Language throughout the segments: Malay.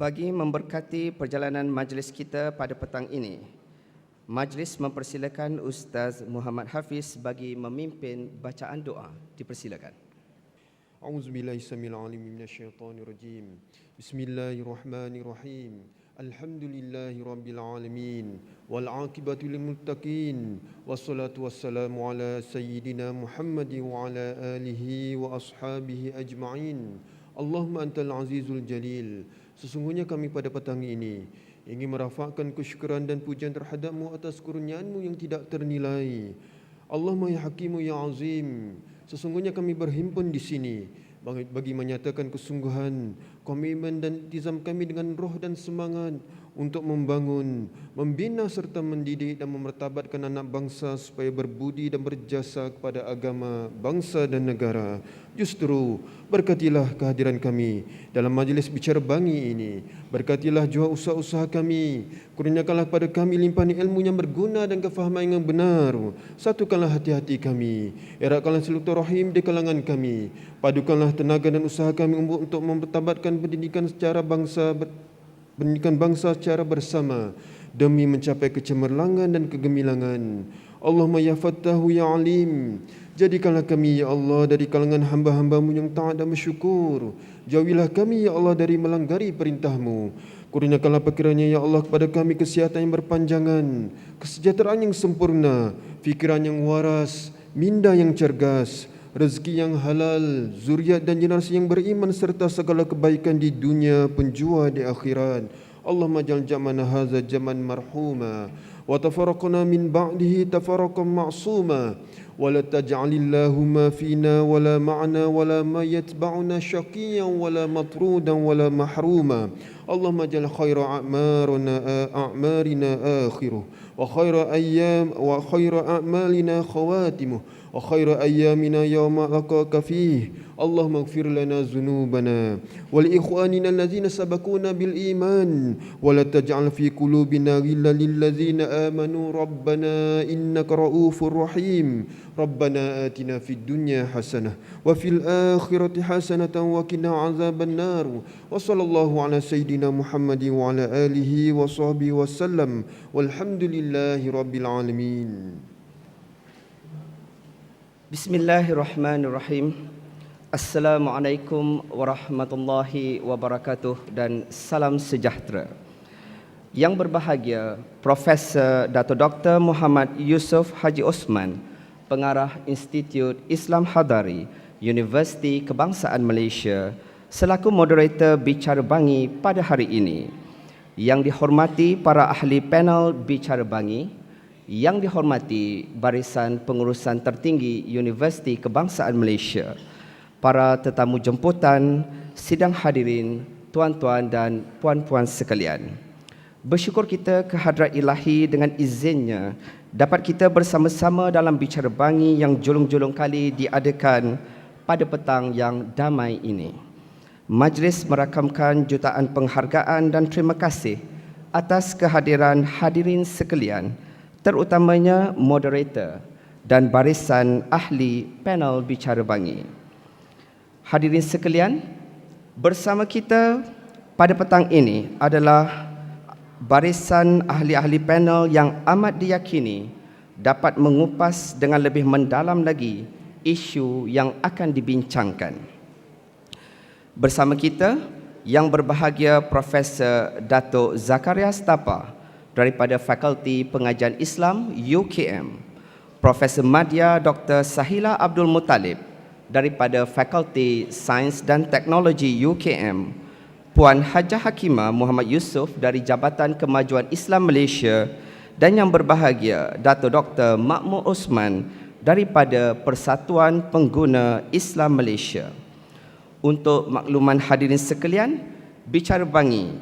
Bagi memberkati perjalanan majlis kita pada petang ini, majlis mempersilakan Ustaz Muhammad Hafiz bagi memimpin bacaan doa. Dipersilakan. A'udzubillahi samil alim minasyaitonir rajim. Bismillahirrahmanirrahim. Alhamdulillahi rabbil alamin wal aqibatu lil muttaqin wassalatu wassalamu ala sayyidina Muhammadin wa ala alihi wa ashabihi ajma'in. Allahumma antal azizul jalil. Sesungguhnya kami pada petang ini ingin merafakkan kesyukuran dan pujian terhadap-Mu atas kurniaan-Mu yang tidak ternilai. Allahumma ya hakimu ya azim. Sesungguhnya kami berhimpun di sini bagi menyatakan kesungguhan, komitmen dan iltizam kami dengan roh dan semangat untuk membangun, membina serta mendidik dan memertabatkan anak bangsa supaya berbudi dan berjasa kepada agama, bangsa dan negara. Justru berkatilah kehadiran kami dalam majlis bicara bangi ini. Berkatilah jua usaha-usaha kami. Kurniakanlah pada kami limpahan ilmu yang berguna dan kefahaman yang benar. Satukanlah hati-hati kami. Eratkanlah silaturahim di kalangan kami. Padukanlah tenaga dan usaha kami untuk mempertabatkan pendidikan secara bersama demi mencapai kecemerlangan dan kegemilangan. Allahumma ya Fattahu ya Alim. Jadikanlah kami ya Allah dari kalangan hamba-hamba-Mu yang taat dan bersyukur. Jauhilah kami ya Allah dari melanggari perintah-Mu. Kurniakanlah perkiranya ya Allah kepada kami kesihatan yang berpanjangan, kesejahteraan yang sempurna, fikiran yang waras, minda yang cergas, rezeki yang halal, zuriat dan generasi yang beriman serta segala kebaikan di dunia penjua di akhirat. Allahumma jal jamana hadza jaman marhuma wa tafarraqna min ba'dihi tafarraqan ma'suma wa la taj'alillahumma fina wa la ma'na wa la ma yatba'una syaqiyan wa la matrudan wa la mahruma. Allahumma jal khaira a'marina akhiruh wa khaira a'malina khawatimuh wa khairu ayyamina yawma laqaka fih. Allahumma ighfir lana dhunubana wa li ikhwanina allazina sabaquna bil iman wa la taj'al fi qulubina ghillan lil ladzina amanu rabbana innaka ra'ufur rahim. Rabbana atina fid dunya hasanah wa fil akhirati hasanatan wa qina azaban nar. Wa sallallahu ala sayyidina Muhammadin wa ala alihi wa sahbihi wasallam. Walhamdulillahi rabbil alamin. Bismillahirrahmanirrahim. Assalamualaikum warahmatullahi wabarakatuh dan salam sejahtera. Yang berbahagia Profesor Dato' Dr. Muhammad Yusof Haji Osman, Pengarah Institut Islam Hadari, Universiti Kebangsaan Malaysia, selaku moderator Bicara Bangi pada hari ini. Yang dihormati para ahli panel Bicara Bangi, yang dihormati barisan pengurusan tertinggi Universiti Kebangsaan Malaysia, para tetamu jemputan, sidang hadirin, tuan-tuan dan puan-puan sekalian. Bersyukur kita ke hadrat Ilahi dengan izinnya dapat kita bersama-sama dalam Bicara Bangi yang julung-julung kali diadakan pada petang yang damai ini. Majlis merakamkan jutaan penghargaan dan terima kasih atas kehadiran hadirin sekalian, terutamanya moderator dan barisan ahli panel Bicara Bangi. Hadirin sekalian, bersama kita pada petang ini adalah barisan ahli-ahli panel yang amat diyakini dapat mengupas dengan lebih mendalam lagi isu yang akan dibincangkan. Bersama kita yang berbahagia Profesor Dato' Zakaria Stapa daripada Fakulti Pengajian Islam UKM, Profesor Madya Dr. Sahila Abdul Muttalib daripada Fakulti Sains dan Teknologi UKM, Puan Hajah Hakimah Muhammad Yusof dari Jabatan Kemajuan Islam Malaysia, dan yang berbahagia Dato' Dr. Makmur Osman daripada Persatuan Pengguna Islam Malaysia. Untuk makluman hadirin sekalian, Bicara Bangi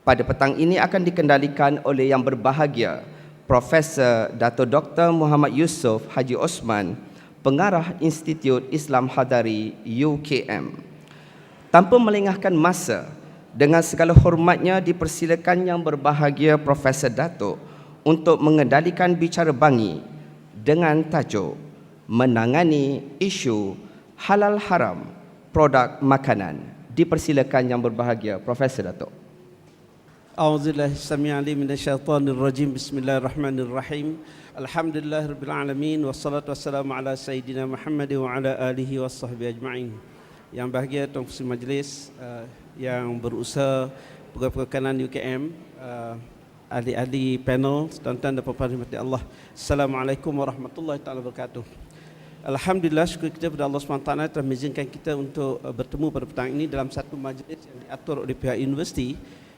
pada petang ini akan dikendalikan oleh yang berbahagia Profesor Dato' Dr. Muhammad Yusof Haji Osman, Pengarah Institut Islam Hadari UKM. Tanpa melengahkan masa, dengan segala hormatnya dipersilakan yang berbahagia Profesor Dato' untuk mengendalikan Bicara Bangi dengan tajuk Menangani Isu Halal Haram Produk Makanan. Dipersilakan yang berbahagia Profesor Dato'. A'udzubillahi as-sami'il 'alim minasyaitonir rajim. Bismillahirrahmanirrahim. Alhamdulillahirabbil alamin wassalatu wassalamu ala sayidina Muhammad wa ala alihi washabbihi ajma'in. Yang bahagia tuan Pusat Majlis yang berusaha pegawai kanan UKM, ahli-ahli panel, tuan-tuan dan puan-puan rahmati Allah. Assalamualaikum warahmatullahi taala wabarakatuh. Alhamdulillah, syukur kita kepada Allah SWT telah mengizinkan kita untuk bertemu pada petang ini dalam satu majlis yang diatur oleh pihak universiti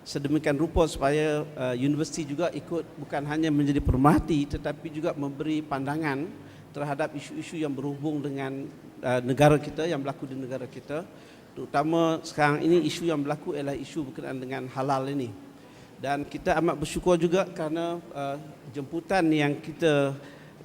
sedemikian rupa supaya universiti juga ikut bukan hanya menjadi pemerhati tetapi juga memberi pandangan terhadap isu-isu yang berhubung dengan negara kita, yang berlaku di negara kita. Terutama sekarang ini isu yang berlaku ialah isu berkenaan dengan halal ini. Dan kita amat bersyukur juga kerana jemputan yang kita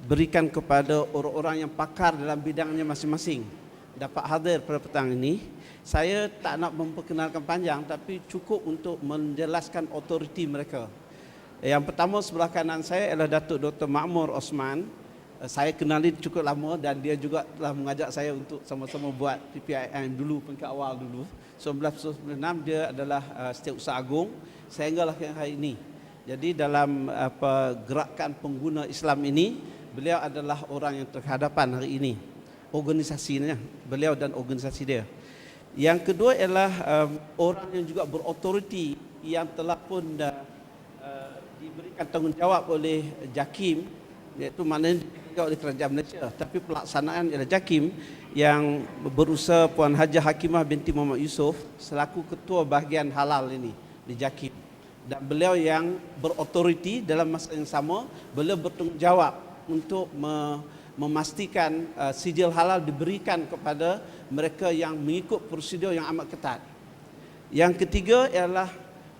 berikan kepada orang-orang yang pakar dalam bidangnya masing-masing dapat hadir pada petang ini. Saya tak nak memperkenalkan panjang tapi cukup untuk menjelaskan otoriti mereka. Yang pertama sebelah kanan saya ialah Datuk Dr. Ma'mur Osman. Saya kenali cukup lama dan dia juga telah mengajak saya untuk sama-sama buat PPIM dulu, peringkat awal dulu. 1996 dia adalah Setiausaha Agung sehinggalah hari ini. Jadi dalam gerakan pengguna Islam ini, beliau adalah orang yang terhadapan hari ini. Organisasinya, beliau dan organisasi dia. Yang kedua ialah orang yang juga berautoriti yang telah pun diberikan tanggungjawab oleh JAKIM, iaitu maknanya diberikan oleh Kerajaan Malaysia, tapi pelaksanaan ialah JAKIM yang berusaha Puan Hajah Hakimah binti Muhammad Yusof selaku ketua bahagian halal ini di JAKIM. Dan beliau yang berautoriti dalam masa yang sama, beliau bertanggungjawab untuk memastikan sijil halal diberikan kepada mereka yang mengikut prosedur yang amat ketat. Yang ketiga ialah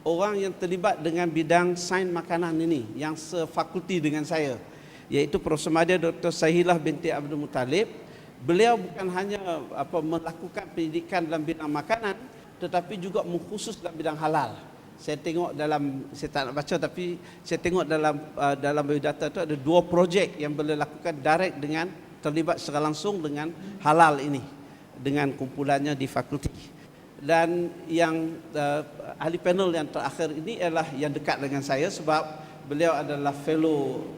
orang yang terlibat dengan bidang sains makanan ini yang sefakulti dengan saya, iaitu Profesor Madya Dr. Sahilah binti Abdul Muttalib. Beliau bukan hanya melakukan pendidikan dalam bidang makanan tetapi juga mengkhusus dalam bidang halal. Saya tengok dalam, saya tak nak baca tapi saya tengok dalam biodata itu ada 2 projek yang boleh lakukan direct dengan terlibat secara langsung dengan halal ini dengan kumpulannya di fakulti. Dan yang ahli panel yang terakhir ini ialah yang dekat dengan saya sebab beliau adalah fellow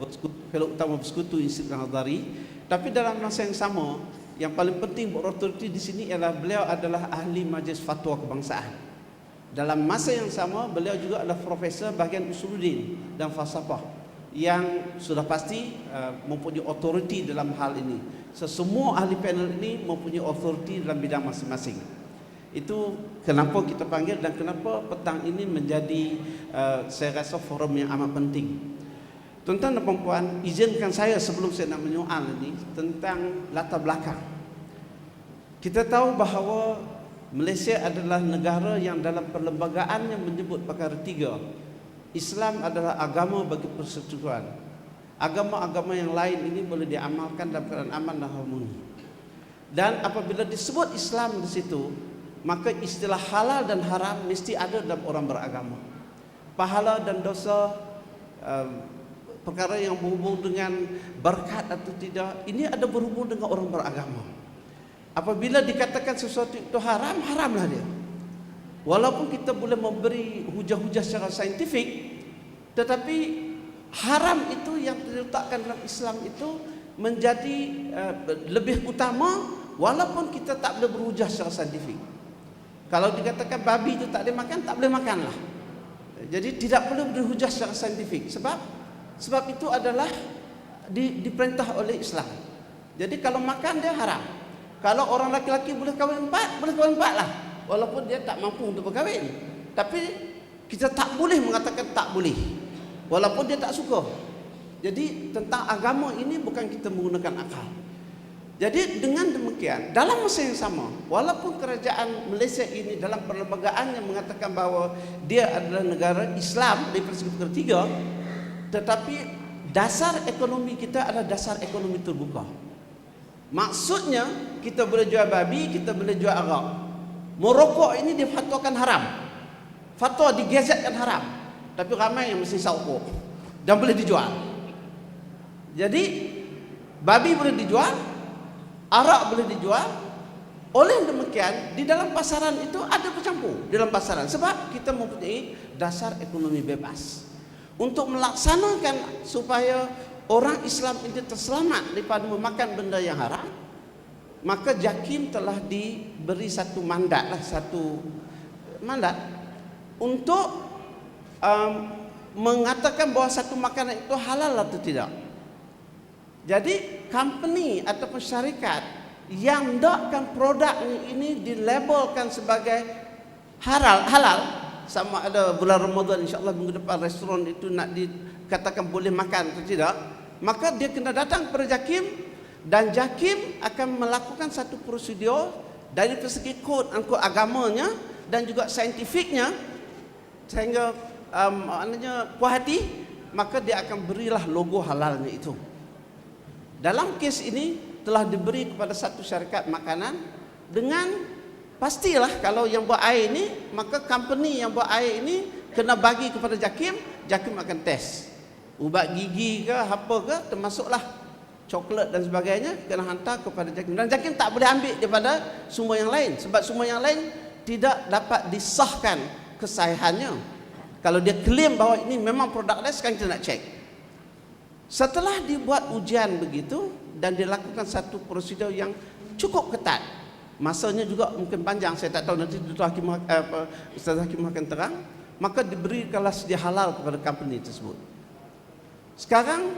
utama Bersekutu Institut Al-Azhari. Tapi dalam masa yang sama, yang paling penting berautoriti di sini ialah beliau adalah ahli Majlis Fatwa Kebangsaan. Dalam masa yang sama, beliau juga adalah profesor bahagian usuluddin dan falsafah yang sudah pasti mempunyai otoriti dalam hal ini. Semua ahli panel ini mempunyai otoriti dalam bidang masing-masing. Itu kenapa kita panggil dan kenapa petang ini menjadi saya rasa forum yang amat penting. Tuan-tuan dan puan-puan, izinkan saya sebelum saya nak menyoal ini tentang latar belakang. Kita tahu bahawa Malaysia adalah negara yang dalam perlembagaannya menyebut perkara 3. Islam adalah agama bagi persekutuan. Agama-agama yang lain ini boleh diamalkan dalam keadaan aman dan harmoni. Dan apabila disebut Islam di situ, maka istilah halal dan haram mesti ada dalam orang beragama. Pahala dan dosa, perkara yang berhubung dengan berkat atau tidak, ini ada berhubung dengan orang beragama. Apabila dikatakan sesuatu itu haram, haramlah dia. Walaupun kita boleh memberi hujah-hujah secara saintifik, tetapi haram itu yang diletakkan dalam Islam itu menjadi lebih utama walaupun kita tak boleh berhujah secara saintifik. Kalau dikatakan babi itu tak boleh makan, tak boleh makanlah. Jadi tidak boleh berhujah secara saintifik. Sebab itu adalah diperintah oleh Islam. Jadi kalau makan dia haram. Kalau orang laki-laki boleh kahwin 4, boleh kahwin 4 lah. Walaupun dia tak mampu untuk berkahwin. Tapi kita tak boleh mengatakan tak boleh. Walaupun dia tak suka. Jadi tentang agama ini bukan kita menggunakan akal. Jadi dengan demikian, dalam masa yang sama, walaupun kerajaan Malaysia ini dalam perlembagaannya mengatakan bahawa dia adalah negara Islam dari persekutuan ketiga, tetapi dasar ekonomi kita adalah dasar ekonomi terbuka. Maksudnya kita boleh jual babi, kita boleh jual arak. Merokok ini difatwakan haram. Fatwa digazetkan haram. Tapi ramai yang mesti rokok dan boleh dijual. Jadi babi boleh dijual, arak boleh dijual, Oleh demikian, di dalam pasaran itu ada bercampur dalam pasaran. Sebab kita mempunyai dasar ekonomi bebas. Untuk melaksanakan supaya orang Islam ini terselamat daripada memakan benda yang haram, maka JAKIM telah diberi satu mandat untuk mengatakan bahawa satu makanan itu halal atau tidak. Jadi company ataupun syarikat yang hendakkan produk ini dilabelkan sebagai halal, sama ada bulan Ramadan insya-Allah minggu depan restoran itu nak dikatakan boleh makan atau tidak, maka dia kena datang kepada JAKIM, dan JAKIM akan melakukan satu prosedur dari segi kod agamanya dan juga saintifiknya, sehingga puas hati, maka dia akan berilah logo halalnya itu. Dalam kes ini telah diberi kepada satu syarikat makanan dengan pastilah kalau yang buat air ini, maka company yang buat air ini kena bagi kepada JAKIM, JAKIM akan test ubat gigi ke apa ke, termasuklah coklat dan sebagainya, kena hantar kepada JAKIM, dan JAKIM tak boleh ambil daripada sumber yang lain, sebab sumber yang lain tidak dapat disahkan kesahihannya. Kalau dia klaim bahawa ini memang produk lain, sekarang kita nak cek. Setelah dibuat ujian begitu dan dilakukan satu prosedur yang cukup ketat, masanya juga mungkin panjang, saya tak tahu nanti Ustaz Hakim akan terang, maka diberikanlah sedia halal kepada company tersebut. Sekarang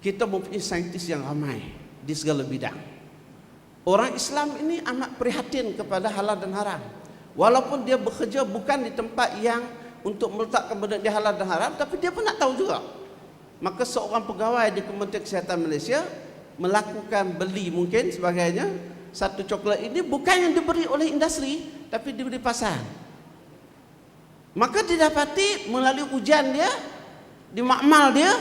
kita mempunyai saintis yang ramai di segala bidang. Orang Islam ini amat prihatin kepada halal dan haram. Walaupun dia bekerja bukan di tempat yang untuk meletakkan benda dia halal dan haram, tapi dia pun nak tahu juga. Maka seorang pegawai di Kementerian Kesihatan Malaysia melakukan beli mungkin sebagainya, satu coklat ini bukan yang diberi oleh industri, tapi diberi pasar. Maka didapati melalui ujian dia, di makmal dia,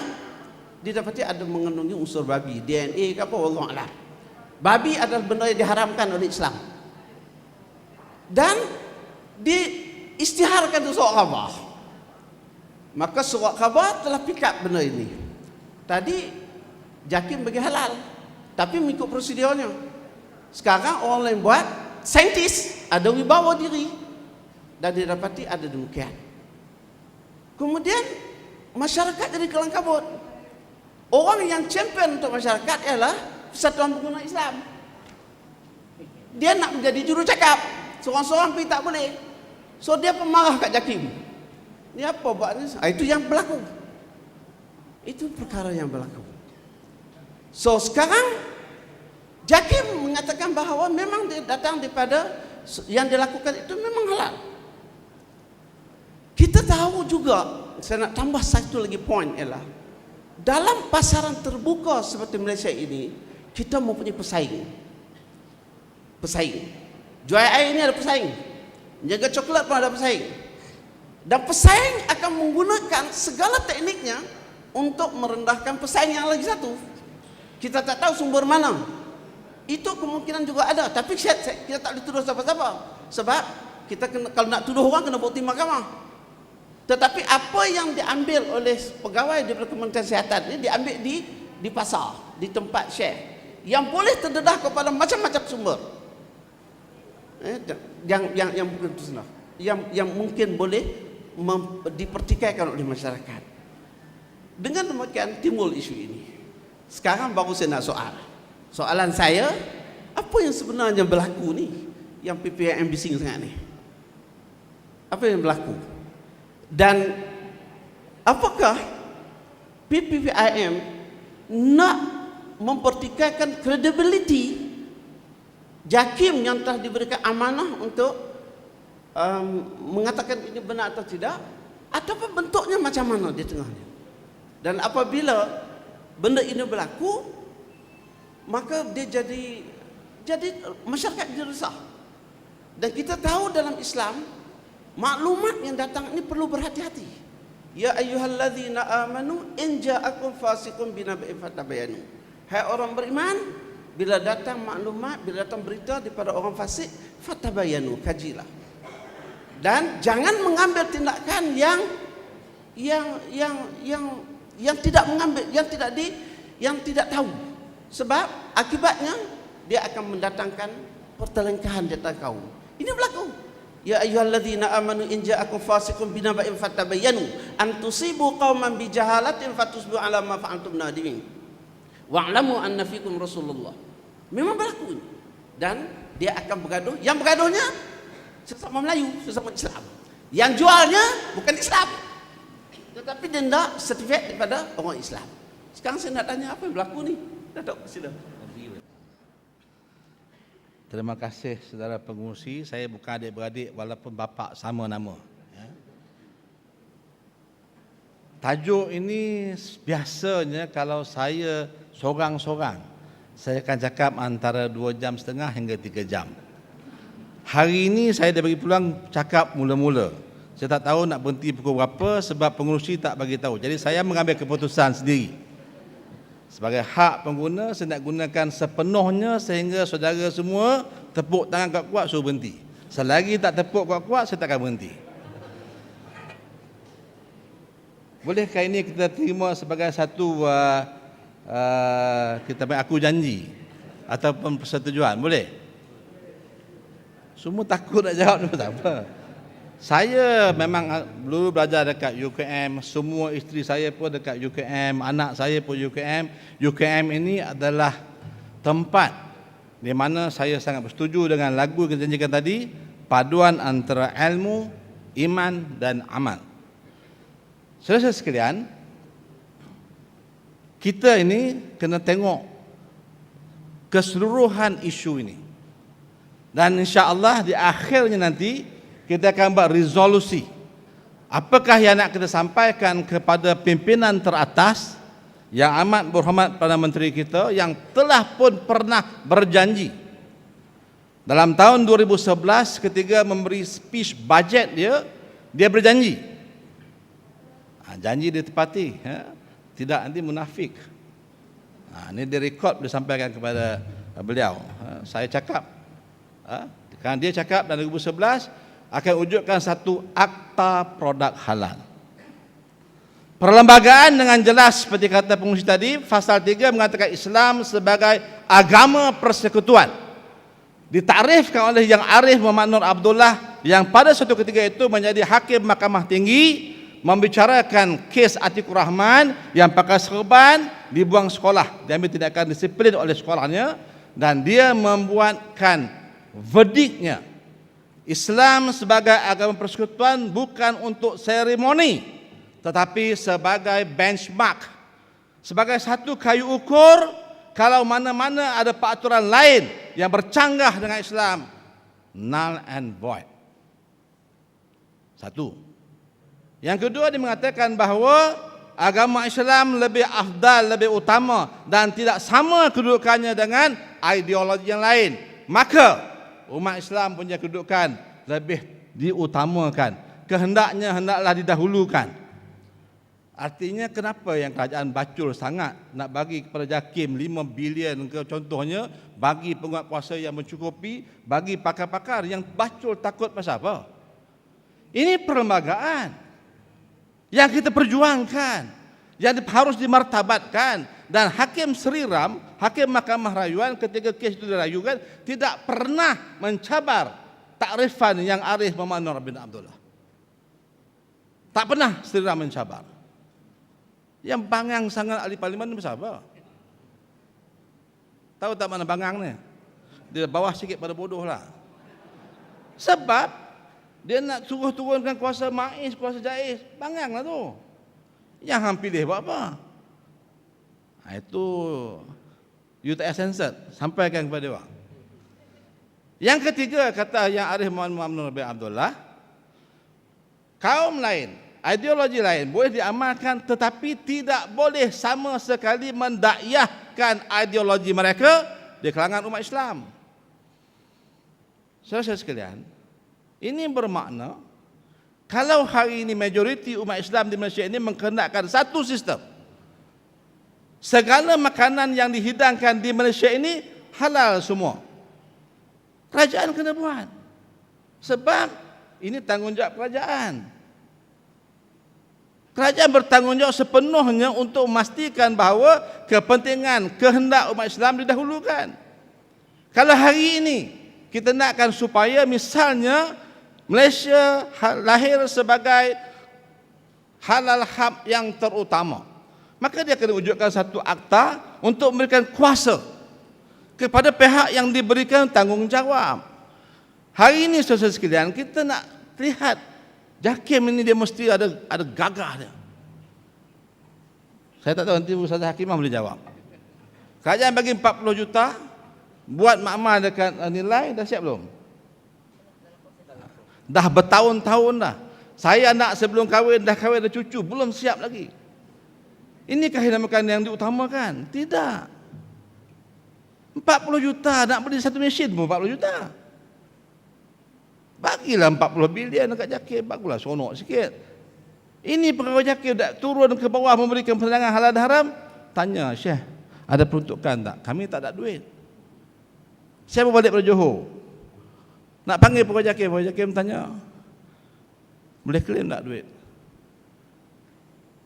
didapati ada mengandungi unsur babi, DNA ke apa, wallahu a'lam. Babi adalah benda yang diharamkan oleh Islam. Dan diisytiharkan di surat khabar. Maka surat khabar telah pick up benda ini. Tadi JAKIM bagi halal, tapi mengikut prosedurnya. Sekarang orang lain buat, saintis, ada wibawa diri, dan didapati ada demikian. Kemudian masyarakat jadi kelang kabut. Orang yang champion untuk masyarakat ialah Persatuan Pengguna Islam. Dia nak menjadi juru cakap, seorang-seorang pergi tak boleh. So dia pemarah kat JAKIM. Ni apa buat ni? Itu yang berlaku. Itu perkara yang berlaku. So sekarang JAKIM mengatakan bahawa memang dia datang daripada yang dilakukan itu memang halal. Kita tahu juga, saya nak tambah satu lagi poin ialah dalam pasaran terbuka seperti Malaysia ini, kita mempunyai pesaing. Jual air ini ada pesaing, jaga coklat pun ada pesaing, dan pesaing akan menggunakan segala tekniknya untuk merendahkan pesaing yang lagi satu. Kita tak tahu sumber mana. Itu kemungkinan juga ada, tapi kita tak boleh tuduh siapa-siapa, sebab kita kena, kalau nak tuduh orang kena bukti mahkamah. Tetapi apa yang diambil oleh pegawai di Kementerian Kesihatan ini diambil di pasar, di tempat share, yang boleh terdedah kepada macam-macam sumber. Yang mungkin boleh dipertikaikan oleh masyarakat. Dengan demikian timbul isu ini. Sekarang baru saya nak soalan saya, apa yang sebenarnya berlaku ni, yang PPIM bising sangat ni? Apa yang berlaku? Dan apakah PPIM nak mempertikaikan kredibiliti JAKIM yang telah diberikan amanah untuk mengatakan ini benar atau tidak, ataupun bentuknya macam mana di tengahnya? Dan apabila benda ini berlaku, maka dia jadi masyarakat jadi resah. Dan kita tahu dalam Islam, maklumat yang datang ini perlu berhati-hati. Ya ayyuhalladzina amanu in ja'akum fasiqun binaba'in fatabayanu. Hai orang beriman, bila datang maklumat, bila datang berita daripada orang fasik, fatabayanu, kajilah. Dan jangan mengambil tindakan yang tidak mengambil, yang tidak tahu. Sebab akibatnya dia akan mendatangkan pertelingkahan di antara kaum. Ini berlaku. Ya ayyuhalladzina amanu in ja'akum fasiqun binaba'in fatabayyanu an tusibu qauman bijahalatin fatusbihu 'ala ma fa'altum nadimin. Wa'lamu anna fikum Rasulullah. Memang berlaku. Dan dia akan bergaduh. Yang bergaduhnya sesama Melayu, sesama Islam. Yang jualnya bukan Islam, tetapi dia hendak sertifikat daripada orang Islam. Sekarang saya nak tanya apa yang berlaku ni? Datuk, sila. Terima kasih saudara pengurusi. Saya bukan adik-beradik walaupun bapa sama nama. Tajuk ini biasanya kalau saya sorang-sorang, saya akan cakap antara 2,5 jam hingga 3 jam. Hari ini saya dah bagi peluang cakap mula-mula. Saya tak tahu nak berhenti pukul berapa sebab pengurusi tak bagi tahu. Jadi saya mengambil keputusan sendiri. Sebagai hak pengguna, saya nak gunakan sepenuhnya sehingga saudara semua tepuk tangan kuat-kuat suruh berhenti. Selagi tak tepuk kuat-kuat, saya tak akan berhenti. Bolehkah ini kita terima sebagai satu kita aku janji ataupun persetujuan? Boleh? Semua takut nak jawab ni tak apa. Saya memang dulu belajar dekat UKM, semua isteri saya pun dekat UKM, anak saya pun UKM. UKM ini adalah tempat di mana saya sangat bersetuju dengan lagu yang dijanjikan tadi, paduan antara ilmu, iman dan amal. Saudara sekalian, kita ini kena tengok keseluruhan isu ini. Dan insya-Allah di akhirnya nanti kita akan buat resolusi. Apakah yang nak kita sampaikan kepada pimpinan teratas yang amat berhormat pada menteri kita yang telah pun pernah berjanji dalam tahun 2011 ketika memberi speech bajet dia berjanji. Janji ditepati, tidak nanti munafik. Ini direkod disampaikan kepada beliau. Saya cakap, kan dia cakap dalam 2011 akan wujudkan satu akta produk halal. Perlembagaan dengan jelas seperti kata pengurusi tadi, pasal 3 mengatakan Islam sebagai agama persekutuan. Ditarifkan oleh Yang Arif Muhammad Nur Abdullah yang pada suatu ketika itu menjadi hakim Mahkamah Tinggi, membicarakan kes Atikur Rahman yang pakai serban dibuang sekolah, diambil tindakan disiplin oleh sekolahnya, dan dia membuatkan verdiknya Islam sebagai agama persekutuan bukan untuk seremoni tetapi sebagai benchmark, sebagai satu kayu ukur. Kalau mana-mana ada peraturan lain yang bercanggah dengan Islam, null and void. Satu. Yang kedua, dia mengatakan bahawa agama Islam lebih afdal, lebih utama dan tidak sama kedudukannya dengan ideologi yang lain. Maka umat Islam punya kedudukan lebih diutamakan. Kehendaknya hendaklah didahulukan. Artinya kenapa yang kerajaan bacul sangat nak bagi kepada JAKIM 5 bilion ke contohnya, bagi penguatkuasa yang mencukupi, bagi pakar-pakar yang bacul takut pasal apa? Ini perlembagaan yang kita perjuangkan, yang harus dimartabatkan. Dan Hakim Sri Ram, Hakim Mahkamah Rayuan ketika kes itu dirayukan, tidak pernah mencabar takrifan Yang Arif Muhammad Nur bin Abdullah. Tak pernah Sri Ram mencabar. Yang bangang sangat ahli parlimen ni pasal apa? Tahu tak mana bangang ni? Dia bawah sikit pada bodoh lah. Sebab dia nak suruh turunkan kuasa Maiz, kuasa Jaiz, bangang lah tu. Yang hang pilih buat apa? Itu you tak censored, sampaikan kepada orang. Yang ketiga, kata Yang Arif Muhammad Nur bin Abdullah, kaum lain, ideologi lain boleh diamalkan tetapi tidak boleh sama sekali mendakwahkan ideologi mereka di kalangan umat Islam. Saudara sekalian, ini bermakna kalau hari ini majoriti umat Islam di Malaysia ini mengkehendakkan satu sistem, segala makanan yang dihidangkan di Malaysia ini halal semua, kerajaan kena buat. Sebab ini tanggungjawab kerajaan. Kerajaan bertanggungjawab sepenuhnya untuk memastikan bahawa kepentingan, kehendak umat Islam didahulukan. Kalau hari ini kita nakkan supaya misalnya Malaysia lahir sebagai halal hab yang terutama, maka dia kena wujudkan satu akta untuk memberikan kuasa kepada pihak yang diberikan tanggungjawab. Hari ini saudara sekalian, kita nak lihat JAKIM ini dia mesti ada gagah dia. Saya tak tahu nanti Ustazah Hakimah boleh jawab. Kerajaan bagi 40 juta buat makmal dekat nilai, dah siap belum? Dah bertahun-tahun dah. Saya anak sebelum kahwin dah cucu, belum siap lagi. Inikah yang dinamakan yang diutamakan? Tidak. 40 juta nak beli satu mesin pun 40 juta. Bagilah 40 bilion dekat JAKIM, baguslah seronok sikit. Ini pegawai JAKIM dah turun ke bawah memberikan penerangan halal dan haram. Tanya, Syekh, ada peruntukan tak? Kami tak ada duit. Saya balik pada Johor, nak panggil pegawai JAKIM tanya, boleh claim tak duit?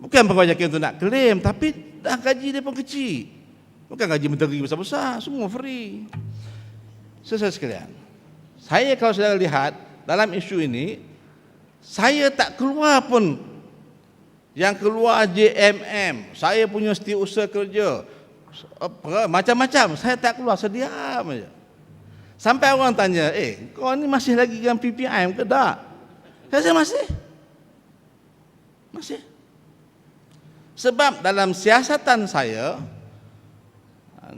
Bukan pegawai JAKIM tu nak claim, tapi dah gaji dia pun kecil. Bukan gaji menteri besar-besar, semua free. Saudara sekalian, saya kalau saudara lihat dalam isu ini, saya tak keluar pun. Yang keluar JMM, saya punya setiausaha kerja, macam-macam, saya tak keluar, saya diam saja. Sampai orang tanya, kau ni masih lagi dengan PPM ke tak? Saya masih. Sebab dalam siasatan saya,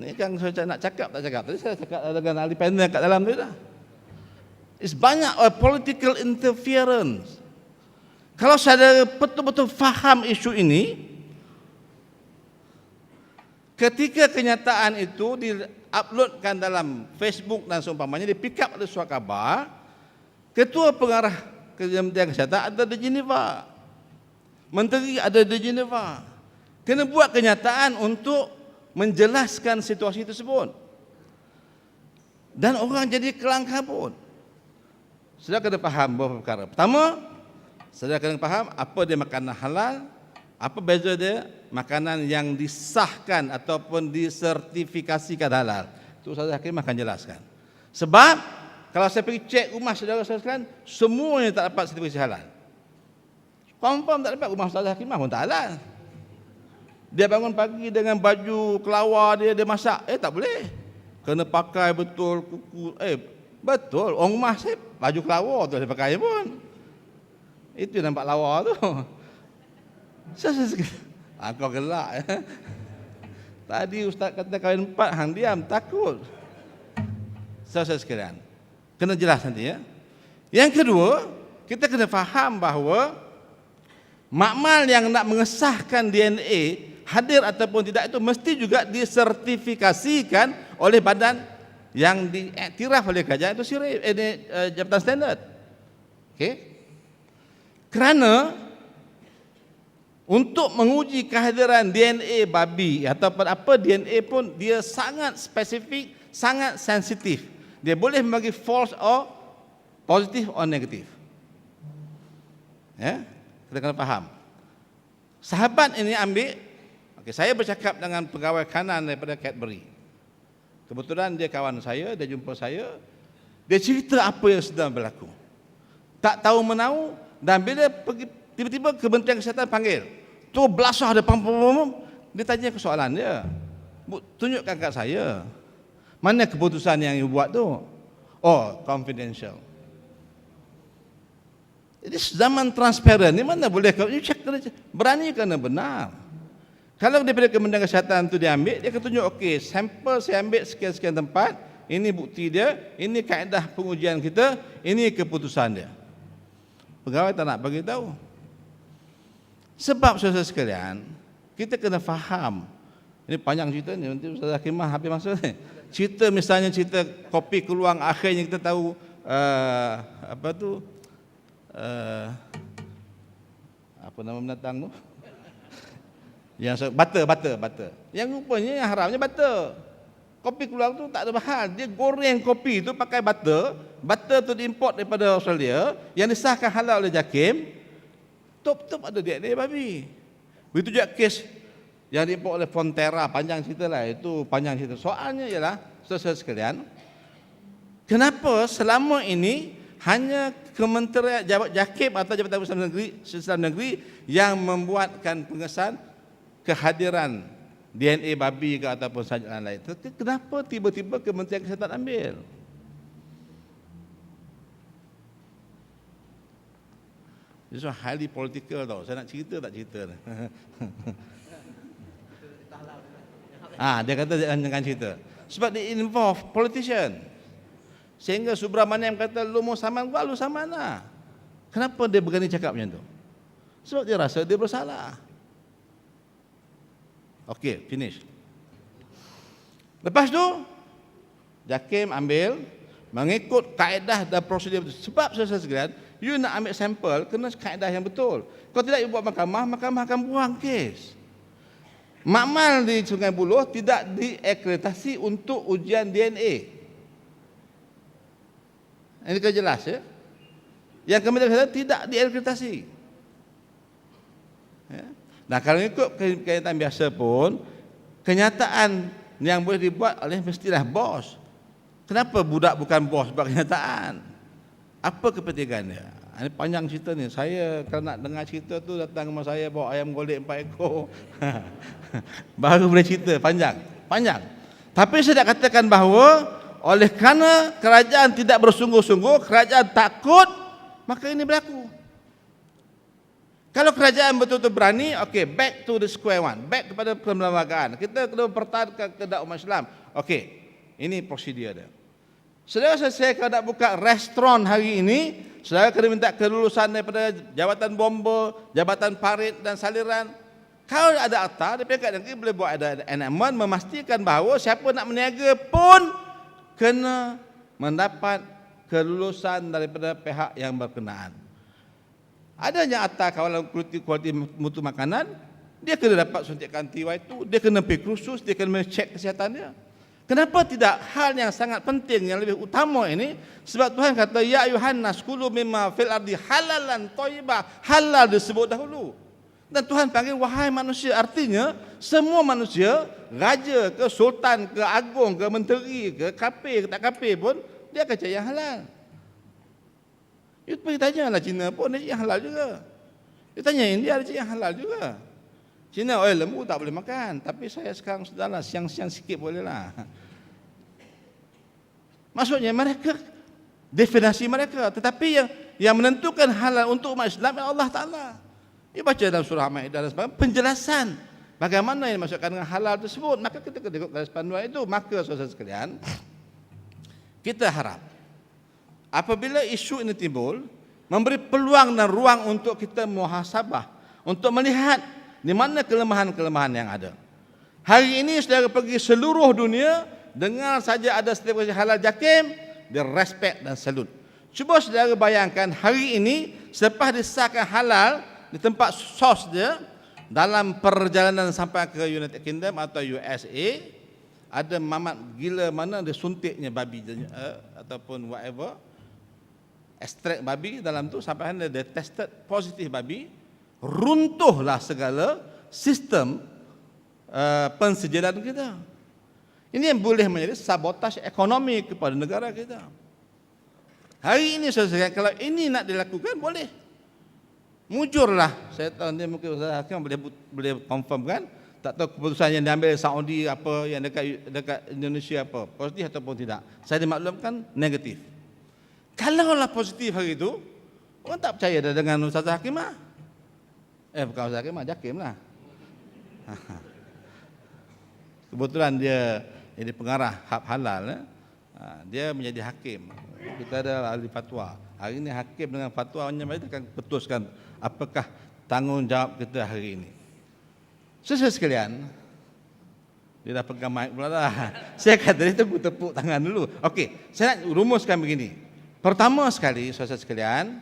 ni kan saya nak cakap tak cakap. Tadi saya cakap dengan ahli panel kat dalam tu dah. It's banyak political interference. Kalau saudara betul-betul faham isu ini, ketika kenyataan itu diuploadkan dalam Facebook dan seumpamanya, di pick up oleh surat khabar, Ketua Pengarah Kementerian Kesihatan ada di Geneva, Menteri ada di Geneva. Kena buat kenyataan untuk menjelaskan situasi tersebut. Dan orang jadi kelang kabut. Saudara kena faham beberapa perkara. Pertama, saudara kena faham apa dia makanan halal, apa beza dia makanan yang disahkan ataupun disertifikasikan halal. Itu Ustaz Hakim akan jelaskan. Sebab kalau saya pergi cek rumah saudara-saudara, semuanya tak dapat sertifikasi halal. Confirm tak dapat, rumah Ustaz Hakim pun tak halal. Dia bangun pagi dengan baju kelawar dia masak, tak boleh. Kena pakai betul kuku, betul. Orang rumah saya baju kelawar tu saya pakai pun. Itu nampak lawa tu. Kau gelak ya. Tadi ustaz kata kahwin 4, hang diam, takut. Saudara sekalian, kena jelas nanti ya. Yang kedua, kita kena faham bahawa makmal yang nak mengesahkan DNA hadir ataupun tidak itu mesti juga disertifikasikan oleh badan yang diiktiraf oleh kerajaan, itu SIRIP, Jabatan Standard. Okey. Kerana untuk menguji kehadiran DNA babi ataupun apa DNA pun dia sangat spesifik, sangat sensitif. Dia boleh membagi false or positif or negatif. Ya, kita kena faham. Sahabat ini ambil, saya bercakap dengan pegawai kanan daripada Cadbury. Kebetulan dia kawan saya, dia jumpa saya, dia cerita apa yang sedang berlaku. Tak tahu menahu, dan bila pergi, tiba-tiba Kementerian Kesihatan panggil, tu belasah dia, dia tanya soalan dia, tunjukkan kat saya, mana keputusan yang you buat tu? Oh, confidential. Jadi zaman transparan ni mana boleh kau check, berani kerana benar. Kalau daripada Kementerian Kesihatan tu diambil, dia akan tunjuk, okey, sampel saya ambil sekian-sekian tempat, ini bukti dia, ini kaedah pengujian kita, ini keputusan dia. Pegawai tak nak bagi tahu. Sebab saudara sekalian, kita kena faham. Ini panjang cerita ni, nanti Ustaz Hakimah habis masa ni. Cerita misalnya cerita kopi keluang, akhirnya kita tahu apa tu? Apa nama binatang tu? Yang butter. Yang rupanya yang haramnya butter. Kopi keluar tu tak ada bahal. Dia goreng kopi tu pakai butter. Butter tu diimport daripada Australia, yang disahkan halal oleh JAKIM. Top ada DNA babi. Begitu juga kes yang diimport oleh Fonterra, panjang cerita lah. Itu panjang cerita. Soalnya ialah, saudara sekalian, Kenapa selama ini hanya Kementerian JAKIM atau Jabatan Islam Negeri yang membuatkan pengesahan kehadiran DNA babi ke ataupun sajak lain. Kenapa tiba-tiba Kementerian Kesihatan ambil? Ini soal highly political tau. Saya nak cerita tak cerita. Dia kata jangan cerita. Sebab dia involve politician. Sehingga Subramaniam kata lu mau saman gua, lu saman lah. Kenapa dia berani cakap macam tu? Sebab dia rasa dia bersalah. Okey, finish. Lepas tu JAKIM ambil mengikut kaedah dan prosedur betul. Sebab saudara sekalian, you nak ambil sampel kena kaedah yang betul. Kalau tidak you buat mahkamah akan buang kes. Makmal di Sungai Buloh tidak diakreditasi untuk ujian DNA. Ini kan jelas ya. Yang Kementerian Kesihatan tidak diakreditasi. Ya. Nah kalau ikut kenyataan biasa pun, kenyataan yang boleh dibuat oleh mestilah bos. Kenapa budak bukan bos buat kenyataan? Apa kepentingannya? Ini panjang cerita ni. Saya kalau nak dengar cerita tu datang rumah saya bawa ayam golek 4 ekor. Baru boleh cerita panjang. Tapi saya nak katakan bahawa oleh kerana kerajaan tidak bersungguh-sungguh, kerajaan takut, maka ini berlaku. Kalau kerajaan betul-betul berani, okey, back to the square one, back kepada perlembagaan. Kita kena pertahankan kehendak umat Islam. Okey, ini prosedur dia. Saudara saya kalau nak buka restoran hari ini, saudara kena minta kelulusan daripada Jabatan Bomba, Jabatan Parit dan Saliran. Kalau ada akta, peringkat negeri boleh buat ada enactment memastikan bahawa siapa nak berniaga pun kena mendapat kelulusan daripada pihak yang berkenaan. Adanya akta kawalan kualiti mutu makanan, dia kena dapat suntikan TY2, dia kena pergi kursus, dia kena cek kesihatan dia. Kenapa tidak hal yang sangat penting yang lebih utama ini? Sebab Tuhan kata ya ayuhan nas kulu mimma fil ardi halalan thayyibah, halal disebut dahulu. Dan Tuhan panggil wahai manusia, artinya semua manusia, raja ke sultan ke agung ke menteri ke kafir ke tak kafir pun dia akan cari yang halal. You pergi tanyalah Cina pun dia cari yang halal juga. You tanya India dia cari yang halal juga. Cina lembu tak boleh makan, tapi saya sekarang sudahlah siang-siang sikit boleh lah. Maksudnya mereka definisi mereka, tetapi yang menentukan halal untuk umat Islam adalah Allah Taala. Dia baca dalam surah Al-Maidah dan sebagainya penjelasan bagaimana yang dimaksudkan dengan halal tersebut. Maka kita kena tengok garis panduan itu. Maka saudara sekalian, kita harap apabila isu ini timbul, memberi peluang dan ruang untuk kita muhasabah, untuk melihat di mana kelemahan-kelemahan yang ada. Hari ini saudara pergi seluruh dunia, dengar saja ada sertifikasi halal JAKIM, dia respect dan salut. Cuba saudara bayangkan hari ini selepas disahkan halal di tempat sos dia, dalam perjalanan sampai ke United Kingdom atau USA, ada mamat gila mana dia suntiknya babi ataupun whatever, ekstrak babi dalam tu sampai dia tested positif babi, runtuhlah segala sistem pensejahteraan kita. Ini yang boleh menjadi sabotaj ekonomi kepada negara kita. Hari ini saudara, kalau ini nak dilakukan boleh. Mujurlah, saya tahu dia mungkin Ustaz Hakim boleh confirm kan, tak tahu keputusan yang diambil Saudi apa, yang dekat Indonesia apa, positif ataupun tidak. Saya dimaklumkan negatif. Kalaulah positif hari itu, orang tak percaya dah dengan Ustaz Hakim lah. Bukan Ustaz Hakim lah, JAKIM lah. Kebetulan dia jadi pengarah hak halal, dia menjadi hakim. Kita ada ahli fatwa. Hari ini hakim dengan fatwanya mereka akan putuskan apakah tanggungjawab kita hari ini. Saudara sekalian, dia dah pegang mic pula dah. Saya kata dia tepuk tangan dulu. Okey, saya nak rumuskan begini. Pertama sekali, saudara sekalian,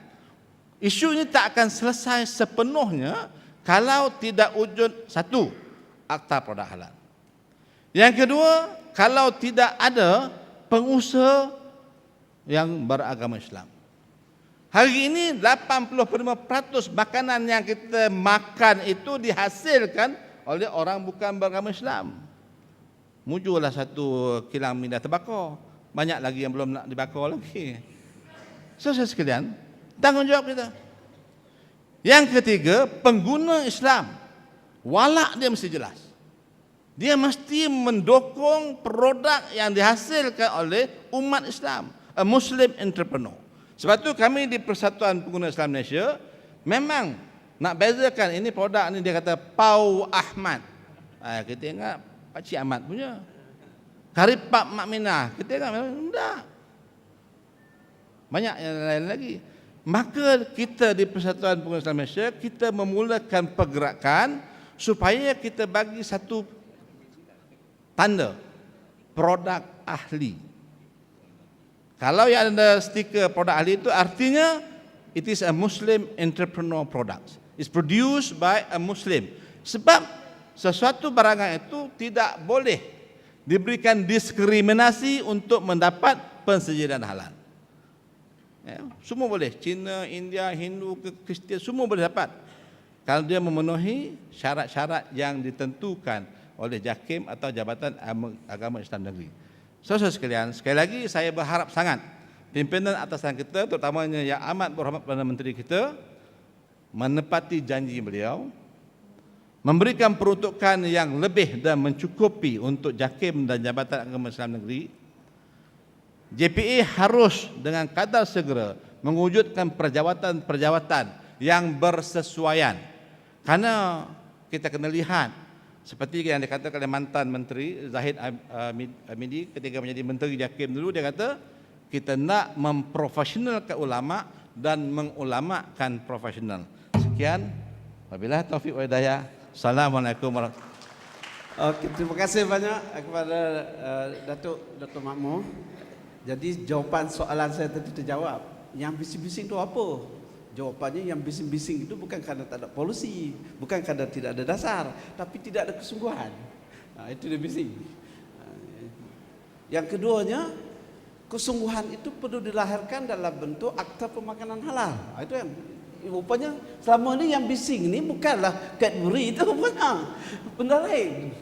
isu ini tak akan selesai sepenuhnya kalau tidak wujud satu, akta produk halal. Yang kedua, kalau tidak ada pengusaha yang beragama Islam. Hari ini 85% makanan yang kita makan itu dihasilkan oleh orang bukan beragama Islam. Mujurlah satu kilang minyak tembakau, banyak lagi yang belum nak dibakar lagi. Saudara sekalian, tanggungjawab kita. Yang ketiga, pengguna Islam, walak dia mesti jelas. Dia mesti mendukung produk yang dihasilkan oleh umat Islam, a Muslim entrepreneur. Sebab tu kami di Persatuan Pengguna Islam Malaysia memang nak bezakan ini produk ni, dia kata Pau Ahmad. Kita ingat Pak Cik Ahmad punya. Karipap Mak Minah, kita ingat tak. Banyak yang lain lagi. Maka kita di Persatuan Pengguna Islam Malaysia, kita memulakan pergerakan supaya kita bagi satu tanda produk ahli. Kalau yang ada stiker produk ahli itu artinya it is a Muslim entrepreneur product. It's produced by a Muslim. Sebab sesuatu barangan itu tidak boleh diberikan diskriminasi untuk mendapat pensediaan halal. Ya, semua boleh, Cina, India, Hindu, Kristian, semua boleh dapat. Kalau dia memenuhi syarat-syarat yang ditentukan oleh JAKIM atau Jabatan Agama Islam Negeri. Saudara sekalian, sekali lagi saya berharap sangat pimpinan atasan kita, terutamanya Yang Amat Berhormat Perdana Menteri kita, menepati janji beliau, memberikan peruntukan yang lebih dan mencukupi untuk JAKIM dan Jabatan Agama Islam Negeri. JPA harus dengan kadar segera mewujudkan perjawatan-perjawatan yang bersesuaian. Karena kita kena lihat, seperti yang dikatakan oleh mantan Menteri Zahid Hamidi ketika menjadi Menteri JAKIM dulu, dia kata kita nak memprofesionalkan ulama dan mengulamakan profesional. Sekian, wabillahi taufiq wal hidayah. Assalamualaikum warahmatullahi wabarakatuh. Okey, terima kasih banyak kepada Datuk Dr. Makmur. Jadi jawapan soalan saya tadi terjawab. Yang bising-bising itu apa? Jawapannya yang bising-bising itu bukan kerana tak ada polisi, bukan kerana tidak ada dasar, tapi tidak ada kesungguhan. Itu dia bising. Yang keduanya, kesungguhan itu perlu dilahirkan dalam bentuk akta pemakanan halal. Itu yang rupanya selama ini yang bising ini bukanlah Cadbury, itu rupanya benda lain.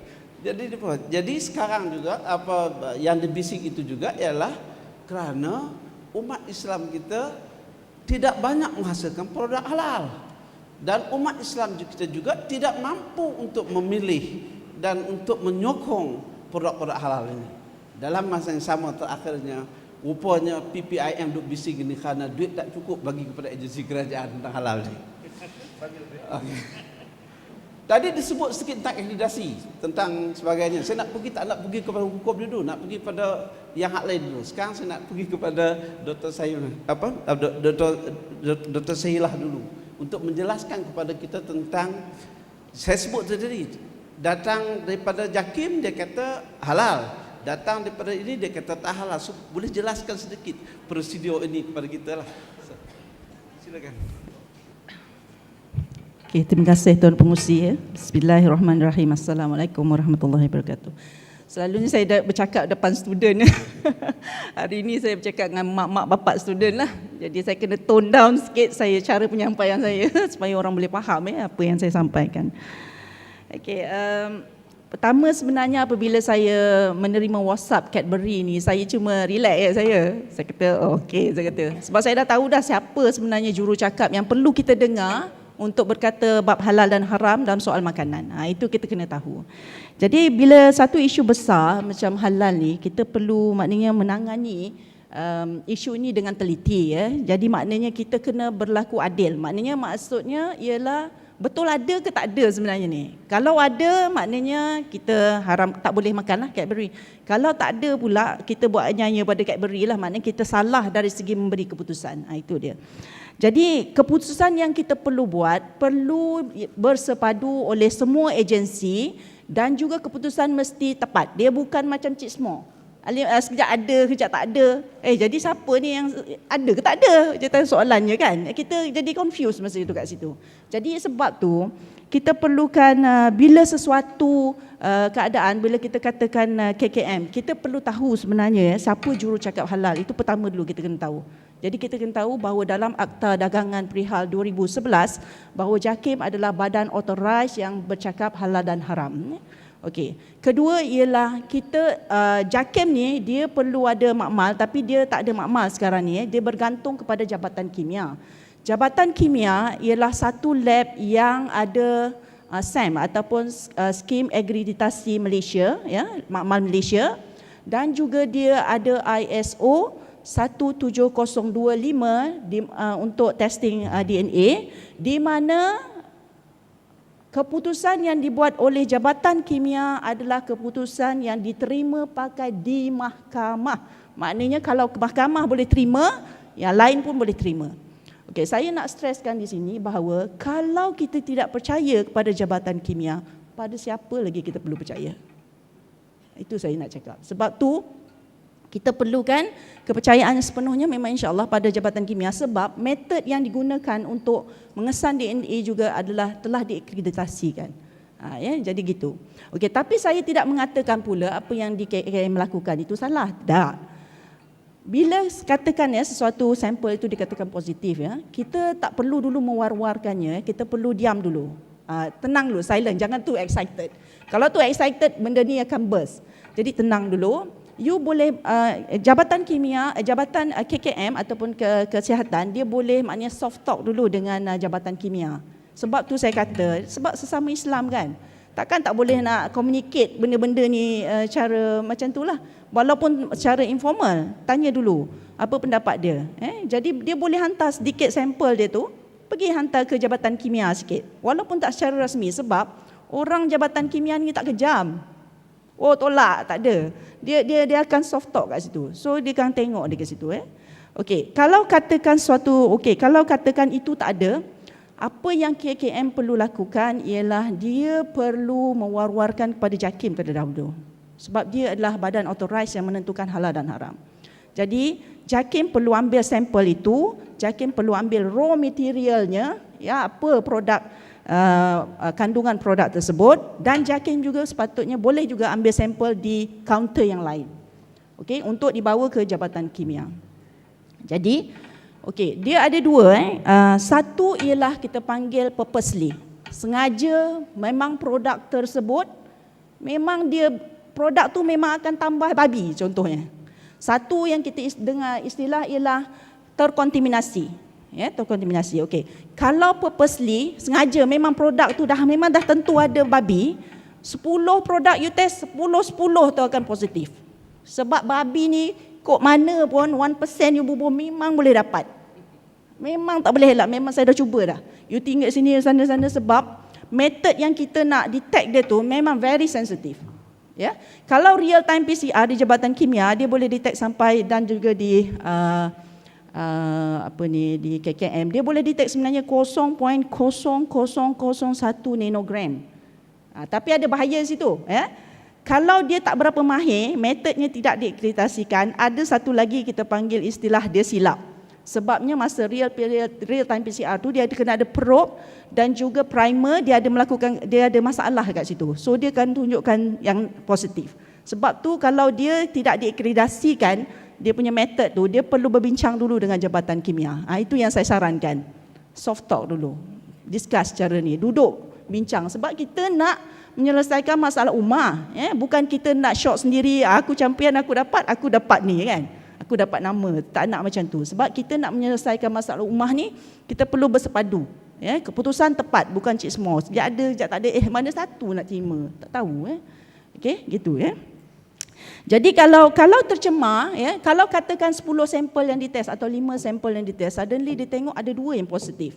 Jadi sekarang juga apa yang dibising itu juga ialah kerana umat Islam kita tidak banyak menghasilkan produk halal, dan umat Islam kita juga tidak mampu untuk memilih dan untuk menyokong produk-produk halal ini. Dalam masa yang sama terakhirnya rupanya PPIM duk bising ini kerana duit tak cukup bagi kepada agensi kerajaan tentang halal ini. Okay. Tadi disebut sedikit tentang akreditasi, tentang sebagainya. Saya nak pergi, tak nak pergi kepada hukum dulu, nak pergi pada yang hak lain dulu. Sekarang saya nak pergi kepada Dr. Dr. Sahilah dulu untuk menjelaskan kepada kita tentang, saya sebut tadi, datang daripada JAKIM dia kata halal, datang daripada ini dia kata tak halal. So, boleh jelaskan sedikit prosedur ini kepada kita lah. Silakan. Okay, terima kasih Tuan Pengurusi. Ya. Bismillahirrahmanirrahim. Assalamualaikum warahmatullahi wabarakatuh. Selalunya saya dah bercakap depan student. Hari ini saya bercakap dengan mak-mak bapak student lah. Jadi saya kena tone down sikit saya cara penyampaian saya supaya orang boleh faham apa yang saya sampaikan. Okay, pertama sebenarnya apabila saya menerima WhatsApp Cadbury ni, saya cuma relax saya. Saya kata okey, saya kata. Sebab saya dah tahu dah siapa sebenarnya jurucakap yang perlu kita dengar untuk berkata bab halal dan haram dalam soal makanan. Itu kita kena tahu. Jadi bila satu isu besar macam halal ni, kita perlu maknanya menangani isu ini dengan teliti. Jadi maknanya kita kena berlaku adil. Maknanya maksudnya ialah betul ada ke tak ada sebenarnya ni. Kalau ada maknanya kita haram, tak boleh makanlah Cadbury. Kalau tak ada pula kita buat nyanya pada Cadbury lah, maknanya kita salah dari segi memberi keputusan. Itu dia. Jadi keputusan yang kita perlu buat perlu bersepadu oleh semua agensi dan juga keputusan mesti tepat. Dia bukan macam Cik Semua. Sekejap ada, sekejap tak ada. Jadi siapa ni yang ada ke tak ada? Jadi soalannya kan. Kita jadi confused masa itu kat situ. Jadi sebab tu kita perlukan bila sesuatu keadaan, bila kita katakan KKM, kita perlu tahu sebenarnya siapa jurucakap halal. Itu pertama dulu kita kena tahu. Jadi kita kena tahu bahawa dalam Akta Dagangan Perihal 2011 bahawa JAKIM adalah badan authorized yang bercakap halal dan haram. Okey. Kedua ialah kita JAKIM ni dia perlu ada makmal, tapi dia tak ada makmal sekarang ni. Dia bergantung kepada Jabatan Kimia. Jabatan Kimia ialah satu lab yang ada SAM ataupun Skim Akreditasi Malaysia, ya, makmal Malaysia, dan juga dia ada ISO 17025 untuk testing DNA, di mana keputusan yang dibuat oleh Jabatan Kimia adalah keputusan yang diterima pakai di mahkamah. Maknanya kalau ke mahkamah boleh terima, yang lain pun boleh terima. Okey, saya nak streskan di sini bahawa kalau kita tidak percaya kepada Jabatan Kimia, pada siapa lagi kita perlu percaya? Itu saya nak cakap. Sebab tu kita perlukan kepercayaan sepenuhnya memang insya-Allah pada Jabatan Kimia, sebab metod yang digunakan untuk mengesan DNA juga adalah telah diakreditasikan. Ya, jadi gitu. Okey, tapi saya tidak mengatakan pula apa yang di KKM melakukan itu salah. Tak. Bila katakan sesuatu sampel itu dikatakan positif, ya, kita tak perlu dulu mewar-warkannya, kita perlu diam dulu. Tenang dulu, silent, jangan too excited. Kalau too excited, benda ni akan burst. Jadi tenang dulu. You boleh Jabatan Kimia, Jabatan KKM ataupun kesihatan, dia boleh maknanya soft talk dulu dengan Jabatan Kimia. Sebab tu saya kata, sebab sesama Islam kan, takkan tak boleh nak communicate benda-benda ni cara macam itulah. Walaupun secara informal, tanya dulu apa pendapat dia. Jadi dia boleh hantar sedikit sampel dia tu, pergi hantar ke Jabatan Kimia sikit. Walaupun tak secara rasmi, sebab orang Jabatan Kimia ni tak kejam. Oh tolak, tak ada. Dia akan soft talk kat situ. So dia akan tengok dia kat situ. Okey, kalau katakan kalau katakan itu tak ada, apa yang KKM perlu lakukan ialah dia perlu mewar-warkan kepada JAKIM terlebih dahulu. Sebab dia adalah badan authorized yang menentukan halal dan haram. Jadi JAKIM perlu ambil sampel itu, JAKIM perlu ambil raw materialnya, ya, apa produk kandungan produk tersebut, dan JAKIM juga sepatutnya boleh juga ambil sampel di kaunter yang lain. Okey, untuk dibawa ke Jabatan Kimia. Jadi, okey, dia ada dua. Satu ialah kita panggil purposely. Sengaja memang produk tersebut, memang dia produk tu memang akan tambah babi contohnya. Satu yang kita dengar istilah ialah terkontaminasi. Ya, terkontaminasi. Okey. Kalau purposely, sengaja memang produk tu memang dah tentu ada babi, 10 produk you test, 10 tu akan positif. Sebab babi ni kok mana pun 1% you bubuh memang boleh dapat. Memang tak boleh elak, memang saya dah cuba dah. You tinggal sini sana-sana, sebab metod yang kita nak detect dia tu memang very sensitive. Ya. Kalau real time PCR di Jabatan Kimia, dia boleh detect sampai, dan juga di di KKM, dia boleh detect sebenarnya 0.0001 nanogram. Tapi ada bahaya situ, ya. Kalau dia tak berapa mahir, metodnya tidak diakreditasikan, ada satu lagi kita panggil istilah dia silap. Sebabnya masa real time PCR tu dia kena ada probe dan juga primer, dia ada masalah kat situ. So dia akan tunjukkan yang positif. Sebab tu kalau dia tidak diakreditasikan, dia punya metod tu, dia perlu berbincang dulu dengan Jabatan Kimia. Itu yang saya sarankan. Soft talk dulu. Discuss cara ni. Duduk, bincang. Sebab kita nak menyelesaikan masalah ummah. Bukan kita nak shot sendiri, aku champion, aku dapat ni kan. Aku dapat nama. Tak nak macam tu. Sebab kita nak menyelesaikan masalah ummah ni, kita perlu bersepadu. Keputusan tepat, bukan cik semua. Sekejap ada, sekejap tak ada. Mana satu nak terima? Tak tahu. Okey, gitu ya. Jadi kalau tercemar, ya, kalau katakan 10 sampel yang dites atau 5 sampel yang dites, suddenly dia tengok ada 2 yang positif.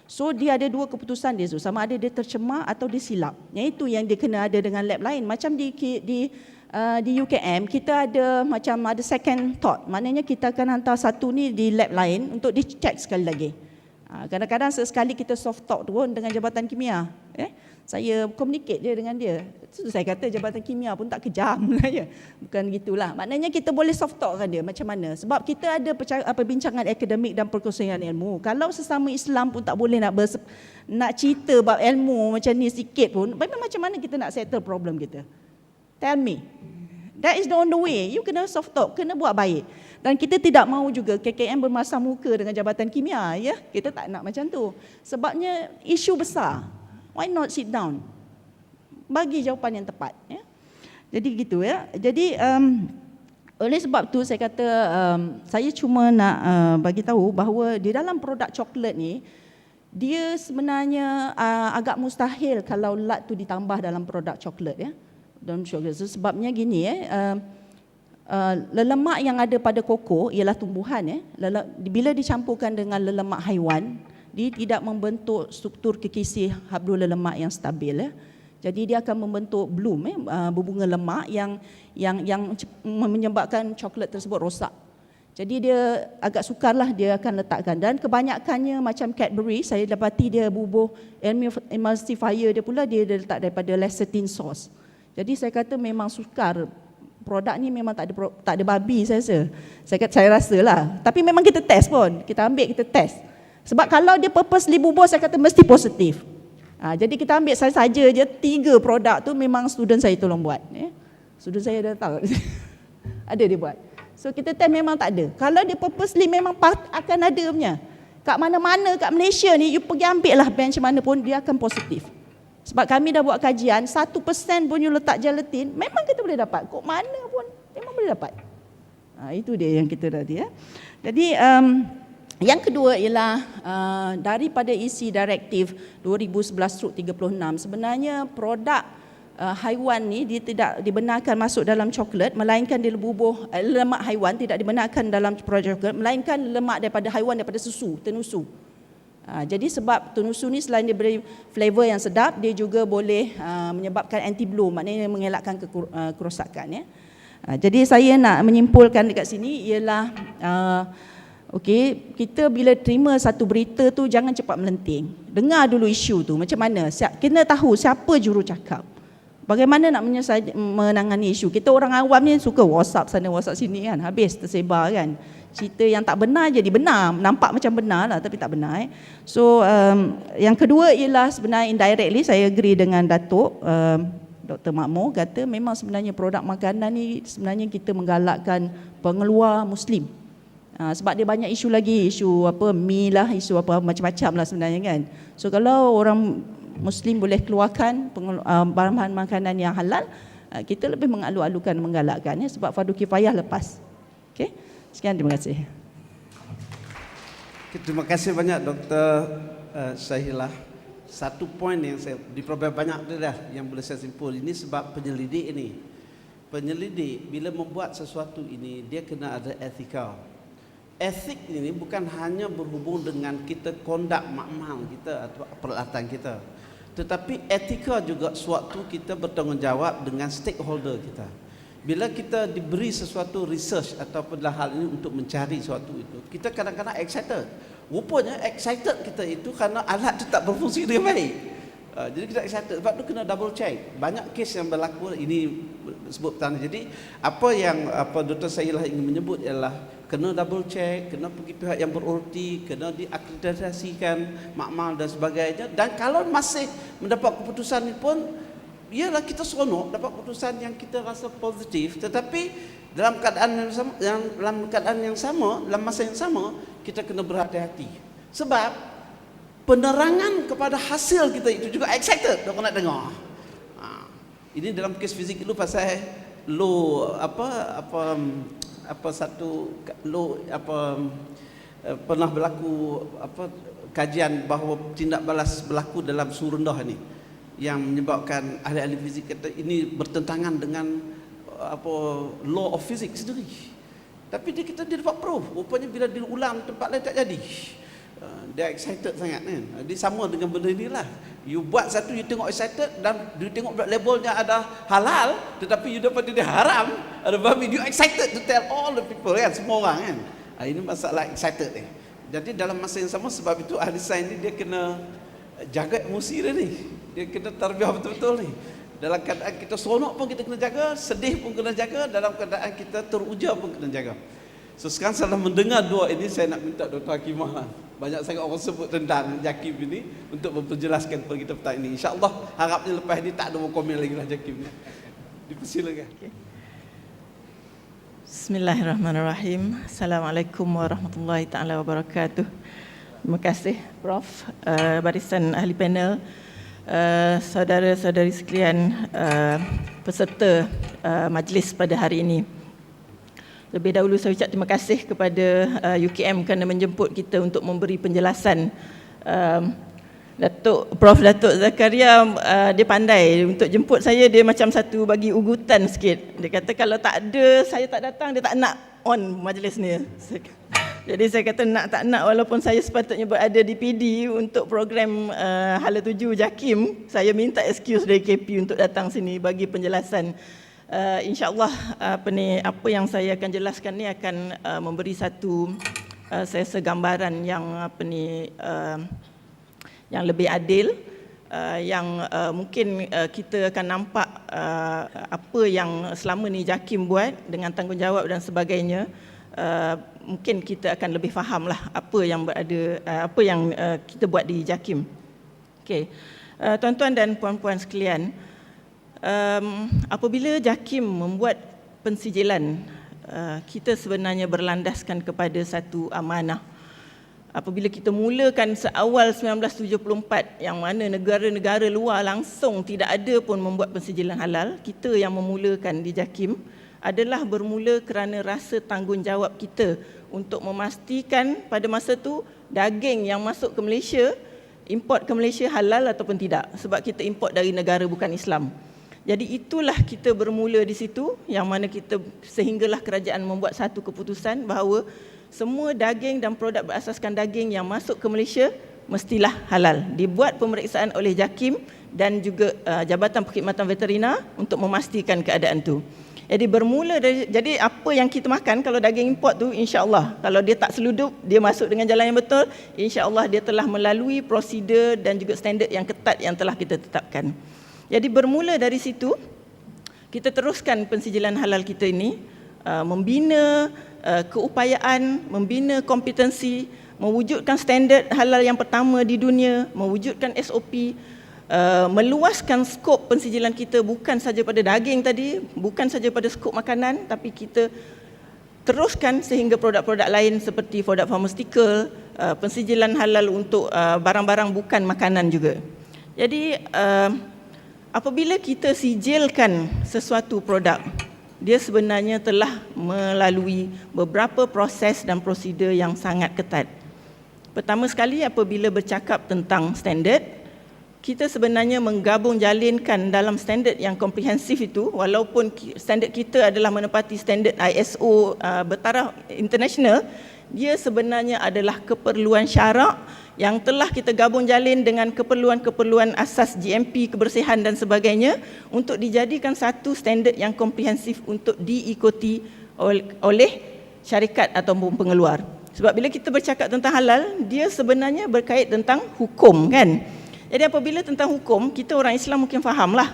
So dia ada 2 keputusan dia tu, sama ada dia tercemar atau dia silap. Itu yang dia kena ada dengan lab lain. Macam di UKM kita ada second thought. Maknanya kita akan hantar satu ni di lab lain untuk dicek sekali lagi. Kadang-kadang sesekali kita soft talk pun dengan Jabatan Kimia. Saya communicate je dengan dia. Itu saya kata Jabatan Kimia pun tak kejam ya. Bukan gitulah. Maknanya kita boleh soft talk dengan dia macam mana. Sebab kita ada perbincangan akademik dan perkongsian ilmu. Kalau sesama Islam pun tak boleh nak cerita bab ilmu macam ni sikit pun, macam mana kita nak settle problem kita? Tell me. That is the only way. You kena soft talk, kena buat baik. Dan kita tidak mahu juga KKM bermasam muka dengan Jabatan Kimia, ya. Kita tak nak macam tu. Sebabnya isu besar. Why not sit down? bagi jawapan yang tepat. Ya. Jadi gitu ya. Jadi oleh sebab tu saya kata saya cuma nak bagi tahu bahawa di dalam produk coklat ni dia sebenarnya agak mustahil kalau lat tu ditambah dalam produk coklat ya. Dalam coklat. So, sebabnya gini lelemak yang ada pada koko ialah tumbuhan ya. Bila dicampurkan dengan lelemak haiwan, dia tidak membentuk struktur kekisih hablul lelemak yang stabil ya. Jadi dia akan membentuk bloom berbunga lemak yang menyebabkan coklat tersebut rosak. Jadi dia agak sukarlah dia akan letakkan, dan kebanyakannya macam Cadbury saya dapati dia bubuh emulsifier dia pula dia letak daripada lecithin sauce. Jadi saya kata memang sukar. Produk ni memang tak ada babi saya rasa. Saya rasa lah. Tapi memang kita test pun. Kita ambil kita test. Sebab kalau dia purposely bubuh saya kata mesti positif. Jadi kita ambil saya saja je 3 produk tu memang student saya tolong buat. Student saya dah tahu. Ada dia buat. So kita test memang tak ada. Kalau dia purposely memang akan ada punya. Kat mana-mana kat Malaysia ni you pergi ambil lah bench mana pun dia akan positif. Sebab kami dah buat kajian 1% pun you letak gelatin memang kita boleh dapat. Kok mana pun memang boleh dapat. Itu dia yang kita tadi ya. Jadi yang kedua ialah daripada isi direktif 2011/36 sebenarnya produk haiwan ni dia tidak dibenarkan masuk dalam coklat, melainkan dia bubuh lemak haiwan tidak dibenarkan dalam produk coklat, melainkan lemak daripada haiwan daripada susu, tenusu. Jadi sebab tenusu ni selain dia beri flavor yang sedap, dia juga boleh menyebabkan anti-bloom, maknanya mengelakkan kerosakan ya. Jadi saya nak menyimpulkan dekat sini ialah okey, kita bila terima satu berita tu jangan cepat melenting. Dengar dulu isu tu macam mana, kena tahu siapa juru cakap. Bagaimana nak menangani isu. Kita orang awam ni suka WhatsApp sana WhatsApp sini kan, habis tersebar kan. Cerita yang tak benar jadi benar, nampak macam benar lah tapi tak benar. So yang kedua ialah sebenarnya indirectly saya agree dengan Datuk Dr. Makmur kata memang sebenarnya produk makanan ni sebenarnya kita menggalakkan pengeluar Muslim. Sebab dia banyak isu lagi, isu apa mi lah, isu apa macam-macam lah sebenarnya kan. So kalau orang Muslim boleh keluarkan bahan makanan yang halal, kita lebih mengalu-alukan, menggalakkan ya, sebab fardu kifayah lepas. Okey. Sekian, terima kasih. Terima kasih banyak Dr. Syahilah. Satu poin yang saya di problem banyak tu dah yang boleh saya simpul ini sebab penyelidik ini. Penyelidik bila membuat sesuatu ini dia kena ada etika. Etik ini bukan hanya berhubung dengan kita kondak makmal kita atau peralatan kita, tetapi etika juga suatu kita bertanggungjawab dengan stakeholder kita. Bila kita diberi sesuatu research ataupun hal ini untuk mencari sesuatu itu, kita kadang-kadang excited. Rupanya excited kita itu kerana alat itu tak berfungsi dengan baik. Jadi kita excited, sebab tu kena double check. Banyak kes yang berlaku ini sebut petanda. Jadi apa yang Dr. Syahilah ingin menyebut ialah kena double check, kena pergi pihak yang berorti, kena diakreditasikan makmal dan sebagainya. Dan kalau masih mendapat keputusan ini pun, ialah kita seronok dapat keputusan yang kita rasa positif, tetapi dalam keadaan yang sama, dalam masa yang sama, kita kena berhati-hati. Sebab penerangan kepada hasil kita itu juga excited orang nak dengar. Ini dalam kes fizik dulu pasal law pernah berlaku kajian bahawa tindak balas berlaku dalam suhu rendah ni yang menyebabkan ahli-ahli fizik kata ini bertentangan dengan law of physics sendiri. Tapi dia dapat proof. Rupanya bila diulang tempat lain tak jadi. Dia excited sangat kan. Dia sama dengan benda inilah. You buat satu, you tengok excited, dan you tengok labelnya ada halal, tetapi you dapat dia haram, ada babi, you excited to tell all the people kan, semua orang kan. Ini masalah excited ni. Jadi dalam masa yang sama, sebab itu ahli sains ni dia kena jaga emosi dia ni. Dia kena tarbiyah betul-betul ni. Dalam keadaan kita seronok pun kita kena jaga, sedih pun kena jaga, dalam keadaan kita teruja pun kena jaga. So sekarang setelah mendengar dua ini, saya nak minta Dr. Hakimah. Banyak sangat orang sebut tentang JAKIM ini untuk memperjelaskan kepada kita petang ini. InsyaAllah harapnya lepas ini tak ada orang komen lagi lah JAKIM ni. Dipersilakan. Okay. Bismillahirrahmanirrahim. Assalamualaikum warahmatullahi taala wabarakatuh. Terima kasih Prof, barisan ahli panel. saudara-saudari sekalian, peserta majlis pada hari ini. Lebih dahulu saya ucap terima kasih kepada UKM kerana menjemput kita untuk memberi penjelasan. Prof. Datuk Zakaria, dia pandai untuk jemput saya, dia macam satu bagi ugutan sikit. Dia kata kalau tak ada, saya tak datang, dia tak nak on majlis ni. Jadi saya kata nak tak nak, walaupun saya sepatutnya berada di PD untuk program Hala 7 JAKIM, saya minta excuse dari KP untuk datang sini bagi penjelasan. InsyaAllah apa yang saya akan jelaskan ni akan memberi satu gambaran yang yang lebih adil, yang mungkin kita akan nampak apa yang selama ni JAKIM buat dengan tanggungjawab dan sebagainya. Mungkin kita akan lebih fahamlah apa yang kita buat di JAKIM. Okey. Tuan-tuan dan puan-puan sekalian, apabila JAKIM membuat pensijilan, kita sebenarnya berlandaskan kepada satu amanah. Apabila kita mulakan seawal 1974, yang mana negara-negara luar langsung tidak ada pun membuat pensijilan halal, kita yang memulakan di JAKIM adalah bermula kerana rasa tanggungjawab kita untuk memastikan pada masa tu daging yang masuk ke Malaysia, import ke Malaysia halal ataupun tidak, sebab kita import dari negara bukan Islam. Jadi itulah kita bermula di situ, yang mana kita sehinggalah kerajaan membuat satu keputusan bahawa semua daging dan produk berasaskan daging yang masuk ke Malaysia mestilah halal. Dibuat pemeriksaan oleh JAKIM dan juga Jabatan Perkhidmatan Veterina untuk memastikan keadaan itu. Jadi bermula dari, jadi apa yang kita makan kalau daging import tu, insya-Allah kalau dia tak seludup, dia masuk dengan jalan yang betul, insya-Allah dia telah melalui prosedur dan juga standard yang ketat yang telah kita tetapkan. Jadi bermula dari situ, kita teruskan pensijilan halal kita ini, membina keupayaan, membina kompetensi, mewujudkan standard halal yang pertama di dunia, mewujudkan SOP, meluaskan skop pensijilan kita bukan saja pada daging tadi, bukan saja pada skop makanan, tapi kita teruskan sehingga produk-produk lain seperti produk farmaceutical, pensijilan halal untuk barang-barang bukan makanan juga. Jadi apabila kita sijilkan sesuatu produk, dia sebenarnya telah melalui beberapa proses dan prosedur yang sangat ketat. Pertama sekali, apabila bercakap tentang standard, kita sebenarnya menggabung jalinkan dalam standard yang komprehensif itu, walaupun standard kita adalah menepati standard ISO bertaraf international, dia sebenarnya adalah keperluan syarak yang telah kita gabung jalin dengan keperluan-keperluan asas GMP, kebersihan dan sebagainya untuk dijadikan satu standard yang komprehensif untuk diikuti oleh syarikat ataupun pengeluar. Sebab bila kita bercakap tentang halal, dia sebenarnya berkait tentang hukum, kan? Jadi apabila tentang hukum, kita orang Islam mungkin fahamlah.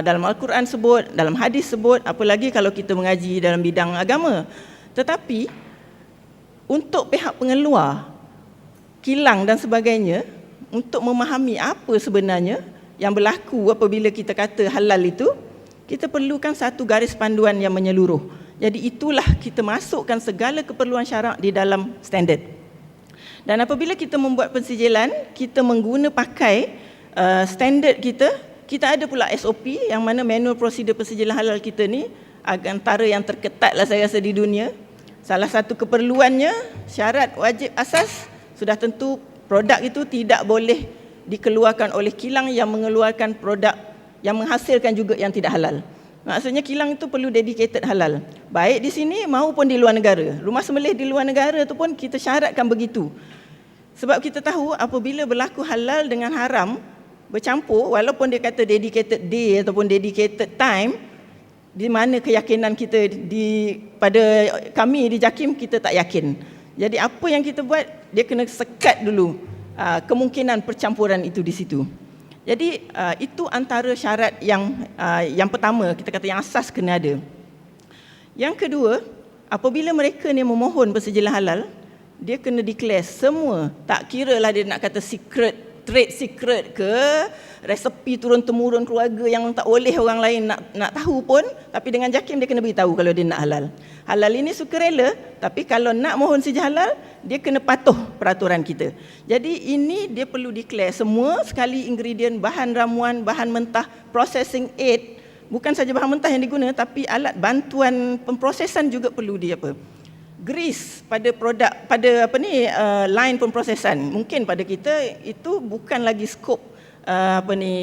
Dalam Al-Quran sebut, dalam hadis sebut, apalagi kalau kita mengaji dalam bidang agama. Tetapi untuk pihak pengeluar, kilang dan sebagainya, untuk memahami apa sebenarnya yang berlaku apabila kita kata halal itu, kita perlukan satu garis panduan yang menyeluruh. Jadi itulah kita masukkan segala keperluan syarak di dalam standard. Dan apabila kita membuat pensijilan, kita pakai standard kita ada pula SOP, yang mana manual prosedur pensijilan halal kita ni antara yang terketat lah saya rasa di dunia. Salah satu keperluannya, syarat wajib asas, sudah tentu produk itu tidak boleh dikeluarkan oleh kilang yang mengeluarkan produk yang menghasilkan juga yang tidak halal. Maksudnya kilang itu perlu dedicated halal, baik di sini maupun di luar negara. Rumah sembelih di luar negara itu pun kita syaratkan begitu. Sebab kita tahu apabila berlaku halal dengan haram bercampur, walaupun dia kata dedicated day ataupun dedicated time, di mana keyakinan kita pada kami di JAKIM kita tak yakin. Jadi apa yang kita buat, dia kena sekat dulu kemungkinan percampuran itu di situ. Jadi itu antara syarat yang pertama, kita kata yang asas kena ada. Yang kedua, apabila mereka ni memohon pensijilan halal, dia kena declare semua, tak kira lah dia nak kata secret trade secret ke, resepi turun-temurun keluarga yang tak boleh orang lain nak tahu pun, tapi dengan JAKIM dia kena beritahu kalau dia nak halal. Halal ini sukarela, tapi kalau nak mohon sijil halal, dia kena patuh peraturan kita. Jadi ini dia perlu declare semua sekali ingredient, bahan ramuan, bahan mentah, processing aid, bukan saja bahan mentah yang diguna, tapi alat bantuan pemprosesan juga perlu grease pada produk, pada line pemprosesan. Mungkin pada kita itu bukan lagi skop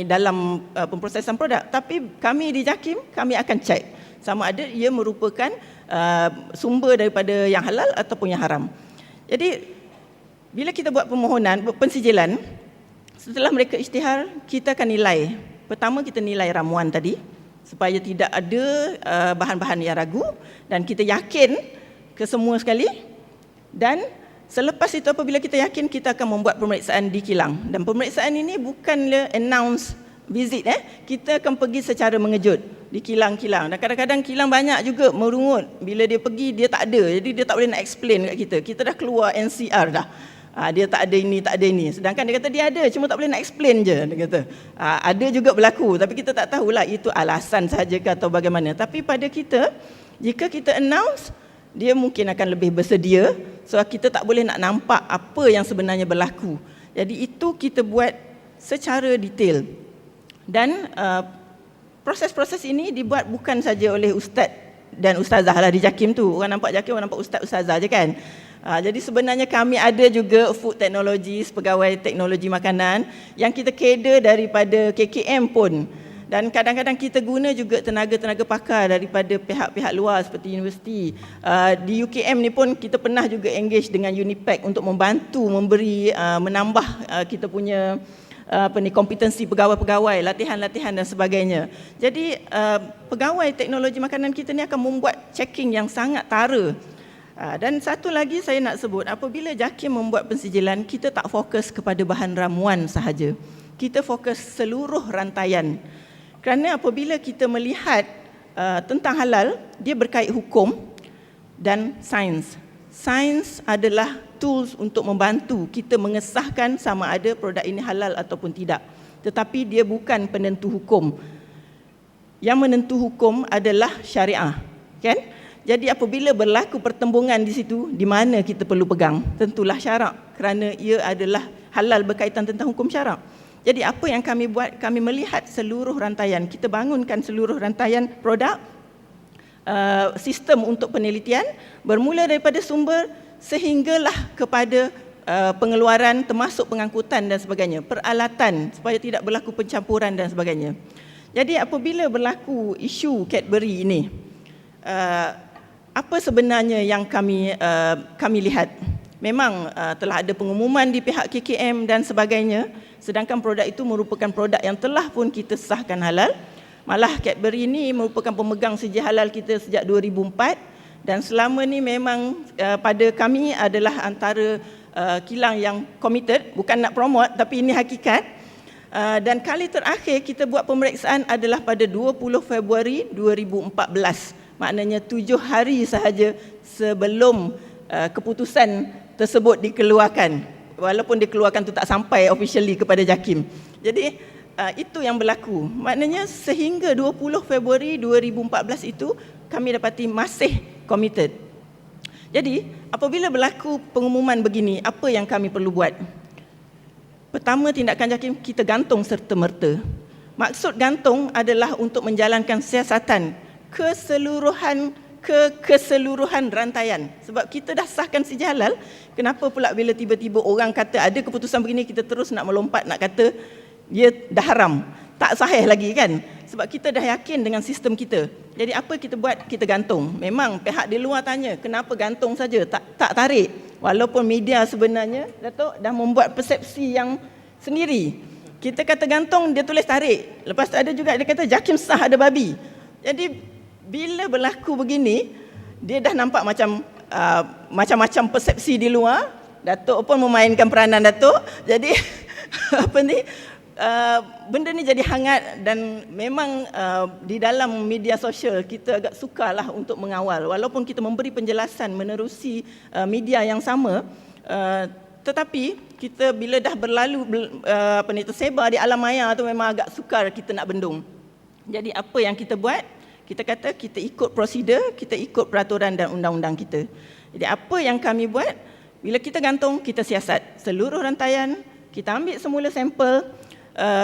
dalam pemprosesan produk, tapi kami di JAKIM kami akan cek sama ada ia merupakan sumber daripada yang halal ataupun yang haram. Jadi bila kita buat permohonan, pensijilan, setelah mereka isytihar, kita akan nilai. Pertama kita nilai ramuan tadi supaya tidak ada bahan-bahan yang ragu dan kita yakin ke semua sekali. Dan selepas itu apabila kita yakin, kita akan membuat pemeriksaan di kilang. Dan pemeriksaan ini bukanlah announce visit, kita akan pergi secara mengejut di kilang-kilang. Dan kadang-kadang kilang banyak juga merungut. Bila dia pergi, dia tak ada. Jadi dia tak boleh nak explain kat kita. Kita dah keluar NCR dah. Dia tak ada ini, tak ada ini. Sedangkan dia kata dia ada, cuma tak boleh nak explain je. Dia kata ada juga berlaku, tapi kita tak tahulah itu alasan sahaja ke atau bagaimana. Tapi pada kita, jika kita announce, dia mungkin akan lebih bersedia. So kita tak boleh nak nampak apa yang sebenarnya berlaku. Jadi itu kita buat secara detail. Dan proses-proses ini dibuat bukan saja oleh ustaz dan ustazah lah di JAKIM tu. Orang nampak JAKIM, orang nampak ustaz, ustazah je kan. Jadi sebenarnya kami ada juga food technologies, pegawai teknologi makanan yang kita cater daripada KKM pun. Dan kadang-kadang kita guna juga tenaga-tenaga pakar daripada pihak-pihak luar seperti universiti. Di UKM ni pun kita pernah juga engage dengan Unipack untuk membantu, memberi, menambah kita punya kompetensi pegawai-pegawai, latihan-latihan dan sebagainya. Jadi pegawai teknologi makanan kita ni akan membuat checking yang sangat tara. Dan satu lagi saya nak sebut, apabila JAKIM membuat pensijilan, kita tak fokus kepada bahan ramuan sahaja. Kita fokus seluruh rantaian. Kerana apabila kita melihat tentang halal, dia berkait hukum dan sains. Sains adalah tools untuk membantu kita mengesahkan sama ada produk ini halal ataupun tidak. Tetapi dia bukan penentu hukum. Yang menentu hukum adalah syariah, kan? Jadi apabila berlaku pertembungan di situ, di mana kita perlu pegang? Tentulah syarak, kerana ia adalah halal berkaitan tentang hukum syarak. Jadi apa yang kami buat, kami melihat seluruh rantaian. Kita bangunkan seluruh rantaian produk, sistem untuk penelitian, bermula daripada sumber sehinggalah kepada pengeluaran termasuk pengangkutan dan sebagainya, peralatan supaya tidak berlaku pencampuran dan sebagainya. Jadi apabila berlaku isu Cadbury ini, apa sebenarnya yang kami lihat? Memang telah ada pengumuman di pihak KKM dan sebagainya, sedangkan produk itu merupakan produk yang telah pun kita sahkan halal. Malah Cadbury ini merupakan pemegang sijil halal kita sejak 2004 dan selama ni memang pada kami adalah antara kilang yang committed, bukan nak promote tapi ini hakikat. Dan kali terakhir kita buat pemeriksaan adalah pada 20 Februari 2014. Maknanya 7 hari sahaja sebelum keputusan tersebut dikeluarkan, walaupun dikeluarkan tu tak sampai officially kepada JAKIM. Jadi itu yang berlaku. Maknanya sehingga 20 Februari 2014 itu kami dapati masih committed. Jadi apabila berlaku pengumuman begini, apa yang kami perlu buat? Pertama, tindakan JAKIM kita gantung serta-merta. Maksud gantung adalah untuk menjalankan siasatan keseluruhan rantaian. Sebab kita dah sahkan sijil halal, kenapa pula bila tiba-tiba orang kata ada keputusan begini, kita terus nak melompat nak kata dia dah haram, tak sahih lagi kan? Sebab kita dah yakin dengan sistem kita. Jadi apa kita buat? Kita gantung. Memang pihak di luar tanya, kenapa gantung saja, tak tarik. Walaupun media sebenarnya Datuk dah membuat persepsi yang sendiri. Kita kata gantung, dia tulis tarik. Lepas tu ada juga dia kata JAKIM sah ada babi. Jadi bila berlaku begini, dia dah nampak macam macam-macam persepsi di luar. Datuk pun memainkan peranan Datuk. Jadi benda ni jadi hangat dan memang di dalam media sosial kita agak sukarlah untuk mengawal. Walaupun kita memberi penjelasan menerusi media yang sama, Tetapi kita bila dah berlalu tersebar di alam maya tu memang agak sukar kita nak bendung. Jadi apa yang kita buat? Kita kata kita ikut prosedur, kita ikut peraturan dan undang-undang kita. Jadi apa yang kami buat? Bila kita gantung, kita siasat seluruh rantaian, kita ambil semula sampel.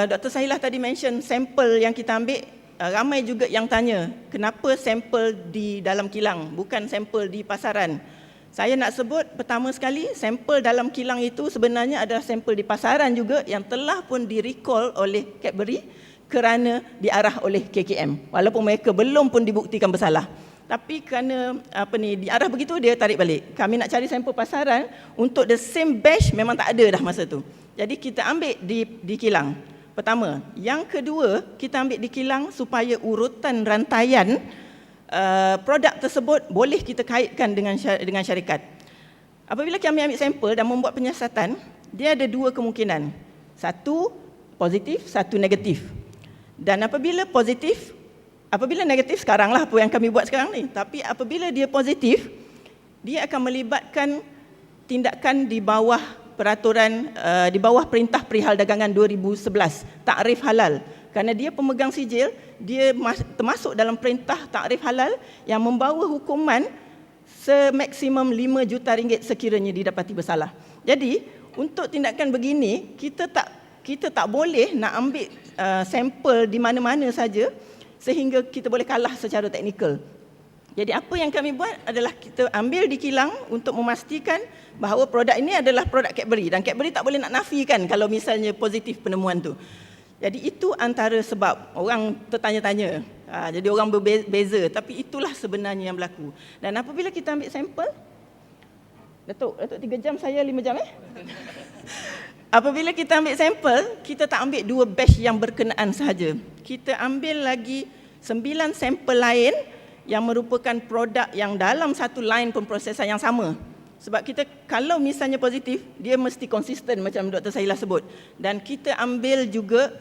Dr. Sahilah tadi mention sampel yang kita ambil, ramai juga yang tanya, kenapa sampel di dalam kilang, bukan sampel di pasaran. Saya nak sebut pertama sekali, sampel dalam kilang itu sebenarnya adalah sampel di pasaran juga yang telah pun di-recall oleh Cadbury kerana diarah oleh KKM. Walaupun mereka belum pun dibuktikan bersalah. Tapi kerana diarah begitu, dia tarik balik. Kami nak cari sampel pasaran untuk the same batch memang tak ada dah masa tu. Jadi kita ambil di kilang. Pertama. Yang kedua, kita ambil di kilang supaya urutan rantaian produk tersebut boleh kita kaitkan dengan syarikat. Apabila kami ambil sampel dan membuat penyiasatan, dia ada dua kemungkinan. Satu positif, satu negatif. Dan apabila negatif, sekaranglah apa yang kami buat sekarang ni. Tapi apabila dia positif, dia akan melibatkan tindakan di bawah peraturan, di bawah Perintah Perihal Dagangan 2011, takrif halal. Kerana dia pemegang sijil, dia termasuk dalam perintah takrif halal yang membawa hukuman semaksimum RM5 juta sekiranya didapati bersalah. Jadi, untuk tindakan begini, kita tak boleh nak ambil sampel di mana-mana saja sehingga kita boleh kalah secara teknikal. Jadi apa yang kami buat adalah kita ambil di kilang untuk memastikan bahawa produk ini adalah produk Cadbury dan Cadbury tak boleh nak nafikan kalau misalnya positif penemuan tu. Jadi itu antara sebab orang tertanya-tanya. Jadi orang berbeza, tapi itulah sebenarnya yang berlaku. Dan apabila kita ambil sampel, Datuk 3 jam, saya 5 jam Apabila kita ambil sampel, kita tak ambil 2 batch yang berkenaan sahaja. Kita ambil lagi 9 sampel lain yang merupakan produk yang dalam satu line pemprosesan yang sama. Sebab kita kalau misalnya positif, dia mesti konsisten macam Dr. Sahilah sebut. Dan kita ambil juga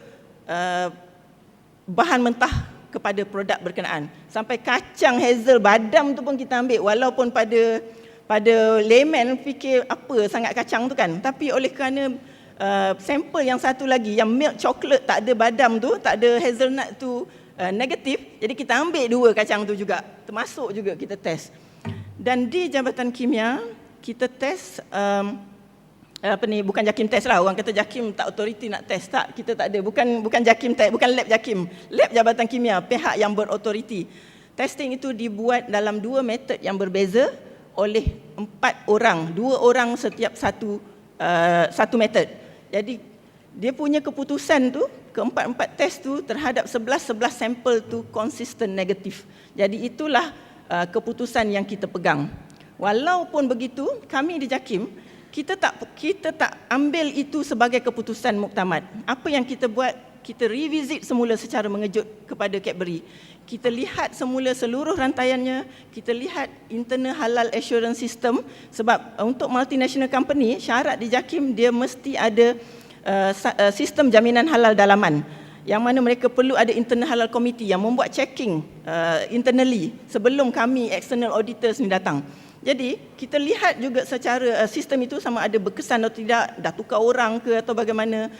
bahan mentah kepada produk berkenaan. Sampai kacang hazel badam tu pun kita ambil, walaupun pada layman fikir apa sangat kacang tu kan. Tapi oleh kerana sampel yang satu lagi, yang milk chocolate tak ada badam tu, tak ada hazelnut tu negatif, jadi kita ambil 2 kacang tu juga, termasuk juga kita test. Dan di Jabatan Kimia, kita test bukan JAKIM test lah. Orang kata JAKIM tak autoriti nak test. Tak, kita tak ada. Bukan JAKIM test, bukan lab JAKIM. Lab Jabatan Kimia, pihak yang berautoriti. Testing itu dibuat dalam 2 metod yang berbeza oleh 4 orang. 2 orang setiap satu metod. Jadi dia punya keputusan tu, keempat-empat test tu terhadap 11 sampel tu konsisten negatif. Jadi itulah keputusan yang kita pegang. Walaupun begitu, kami di JAKIM, kita tak ambil itu sebagai keputusan muktamad. Apa yang kita buat, kita revisit semula secara mengejut kepada Cadbury. Kita lihat semula seluruh rantaiannya, kita lihat internal halal assurance system, sebab untuk multinational company, syarat di JAKIM dia mesti ada sistem jaminan halal dalaman, yang mana mereka perlu ada internal halal committee yang membuat checking internally sebelum kami external auditors ni datang. Jadi kita lihat juga secara sistem itu sama ada berkesan atau tidak, dah tukar orang ke atau bagaimana.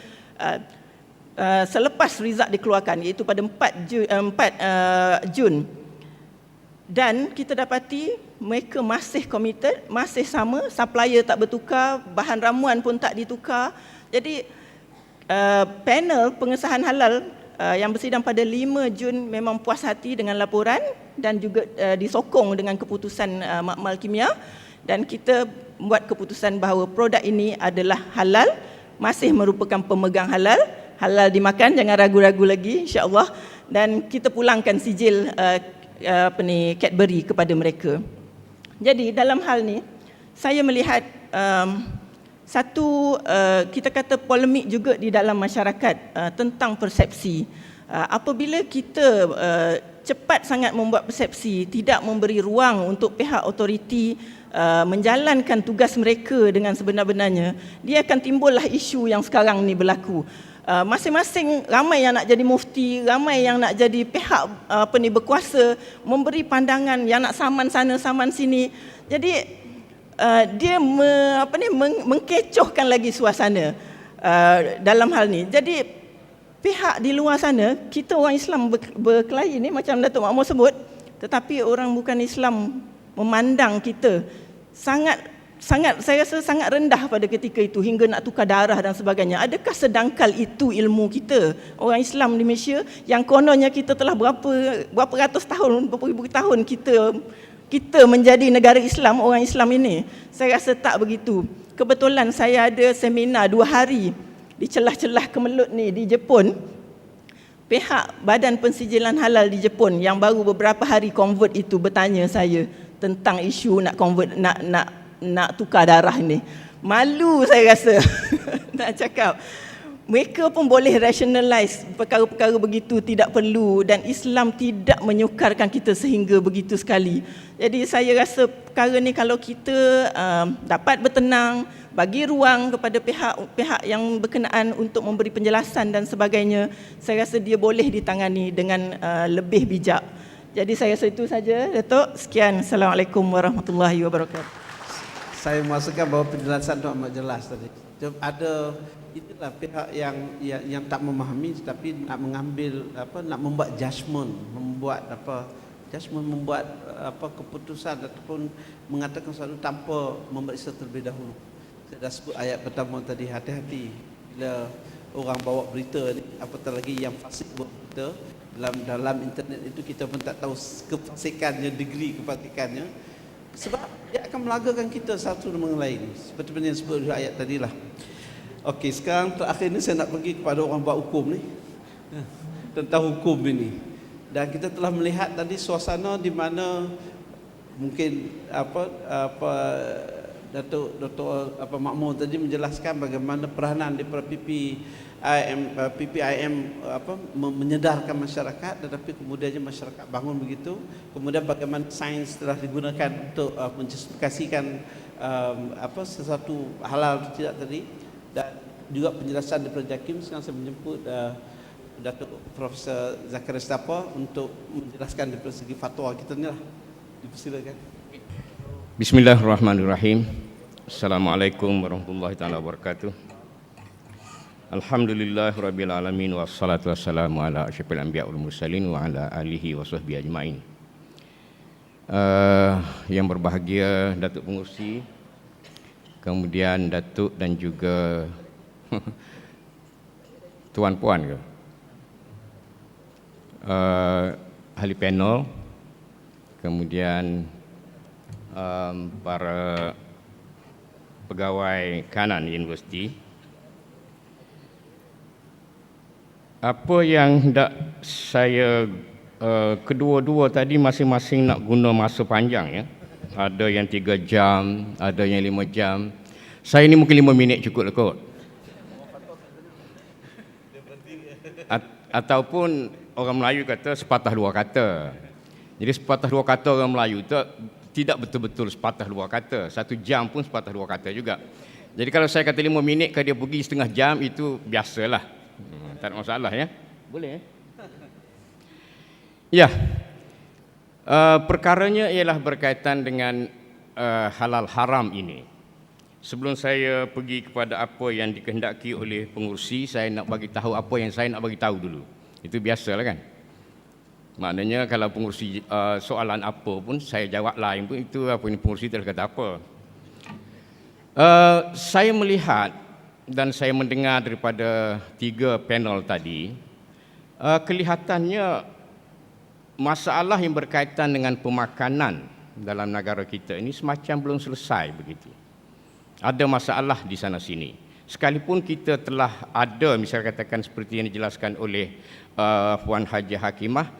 Selepas result dikeluarkan, iaitu pada 4 Jun, dan kita dapati mereka masih committed, masih sama, supplier tak bertukar, bahan ramuan pun tak ditukar. Jadi panel pengesahan halal yang bersidang pada 5 Jun memang puas hati dengan laporan dan juga disokong dengan keputusan Makmal Kimia, dan kita buat keputusan bahawa produk ini adalah halal, masih merupakan pemegang halal, halal dimakan, jangan ragu-ragu lagi insya-Allah, dan kita pulangkan sijil Cadbury kepada mereka. Jadi dalam hal ni saya melihat satu kita kata polemik juga di dalam masyarakat tentang persepsi. Apabila kita cepat sangat membuat persepsi, tidak memberi ruang untuk pihak autoriti menjalankan tugas mereka dengan sebenar-benarnya, dia akan timbullah isu yang sekarang ni berlaku. Masing-masing, ramai yang nak jadi mufti, ramai yang nak jadi pihak berkuasa, memberi pandangan yang nak saman sana saman sini. Jadi dia mengkecohkan lagi suasana dalam hal ni. Jadi pihak di luar sana, kita orang Islam berkelahi ni macam Datuk Makmur sebut, tetapi orang bukan Islam memandang kita sangat saya rasa sangat rendah pada ketika itu hingga nak tukar darah dan sebagainya. Adakah sedangkal itu ilmu kita orang Islam di Malaysia yang kononnya kita telah berapa ratus tahun, berapa ribu tahun kita menjadi negara Islam, orang Islam ini? Saya rasa tak begitu. Kebetulan saya ada seminar 2 hari di celah-celah kemelut ni di Jepun. Pihak Badan Pensijilan Halal di Jepun yang baru beberapa hari convert itu bertanya saya tentang isu nak convert, nak tukar darah ni. Malu saya rasa nak cakap. Mereka pun boleh rationalize perkara-perkara begitu tidak perlu, dan Islam tidak menyukarkan kita sehingga begitu sekali. Jadi saya rasa perkara ni kalau kita dapat bertenang, bagi ruang kepada pihak yang berkenaan untuk memberi penjelasan dan sebagainya, saya rasa dia boleh ditangani dengan lebih bijak. Jadi saya rasa itu saja, Datuk. Sekian. Assalamualaikum warahmatullahi wabarakatuh. Saya maksudkan bahawa penjelasan itu amat jelas tadi. Ada inilah pihak yang tak memahami tetapi nak mengambil nak membuat judgement, membuat keputusan ataupun mengatakan sesuatu tanpa memeriksa terlebih dahulu. Saya dah sebut ayat pertama tadi, hati-hati bila orang bawa berita ni, apatah lagi yang fasik buat berita dalam internet itu, kita pun tak tahu kefasikannya, degree kefasikannya, sebab dia akan melagakan kita satu dengan lain, seperti yang disebut ayat tadilah. Okey, sekarang terakhir ni saya nak pergi kepada orang buat hukum ni, tentang hukum ini. Dan kita telah melihat tadi suasana di mana mungkin Datuk Makmur tadi menjelaskan bagaimana peranan daripada PPIM menyedarkan masyarakat, tetapi kemudiannya masyarakat bangun begitu. Kemudian bagaimana sains telah digunakan untuk menjustifikasikan sesuatu halal atau tidak tadi, dan juga penjelasan daripada JAKIM. Sekarang saya menjemput Datuk Profesor Zakaria Sitapa untuk menjelaskan dari segi fatwa kita ni lah. Dipersilakan. Bismillahirrahmanirrahim. Assalamualaikum warahmatullahi taala wabarakatuh. Alhamdulillahirabbil alamin wassalatu wassalamu ala asyrafil anbiya wal mursalin wa ala alihi wasahbihi ajmain. Yang berbahagia Datuk Pengerusi, kemudian Datuk dan juga tuan-puan ke, ahli panel, kemudian para pegawai kanan universiti. Apa yang hendak saya kedua-dua tadi masing-masing nak guna masa panjang ya. Ada yang 3 jam, ada yang 5 jam. Saya ni mungkin 5 minit cukup lah kot. Ataupun orang Melayu kata sepatah 2 kata. Jadi sepatah 2 kata orang Melayu tu tidak betul-betul sepatah 2 kata. 1 jam pun sepatah 2 kata juga. Jadi kalau saya kata 5 minit, kalau dia pergi setengah jam, itu biasalah. Tak ada masalah ya. Boleh ya. Perkaranya ialah berkaitan dengan halal haram ini. Sebelum saya pergi kepada apa yang dikehendaki oleh pengurusi, saya nak bagi tahu apa yang saya nak bagi tahu dulu. Itu biasalah kan. Maknanya kalau pengurusi soalan apa pun saya jawab lain pun, itu apa ini pengurusi telah kata apa. Saya melihat dan saya mendengar daripada 3 panel tadi, kelihatannya masalah yang berkaitan dengan pemakanan dalam negara kita ini semacam belum selesai begitu. Ada masalah di sana sini. Sekalipun kita telah ada, misalnya katakan seperti yang dijelaskan oleh Puan Haji Hakimah,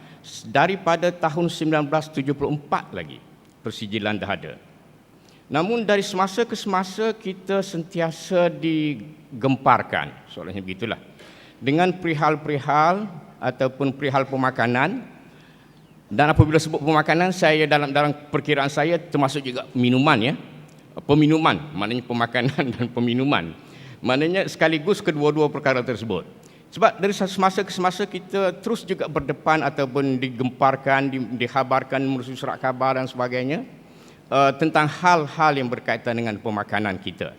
daripada tahun 1974 lagi persijilan dah ada. Namun dari semasa ke semasa kita sentiasa digemparkan, soalnya begitulah, dengan perihal-perihal ataupun perihal pemakanan. Dan apabila sebut pemakanan, saya dalam perkiraan saya termasuk juga minuman ya. Peminuman, maknanya pemakanan dan peminuman. Maknanya sekaligus kedua-dua perkara tersebut. Sebab dari semasa ke semasa kita terus juga berdepan ataupun digemparkan, dikhabarkan melalui surat khabar dan sebagainya, tentang hal-hal yang berkaitan dengan pemakanan kita.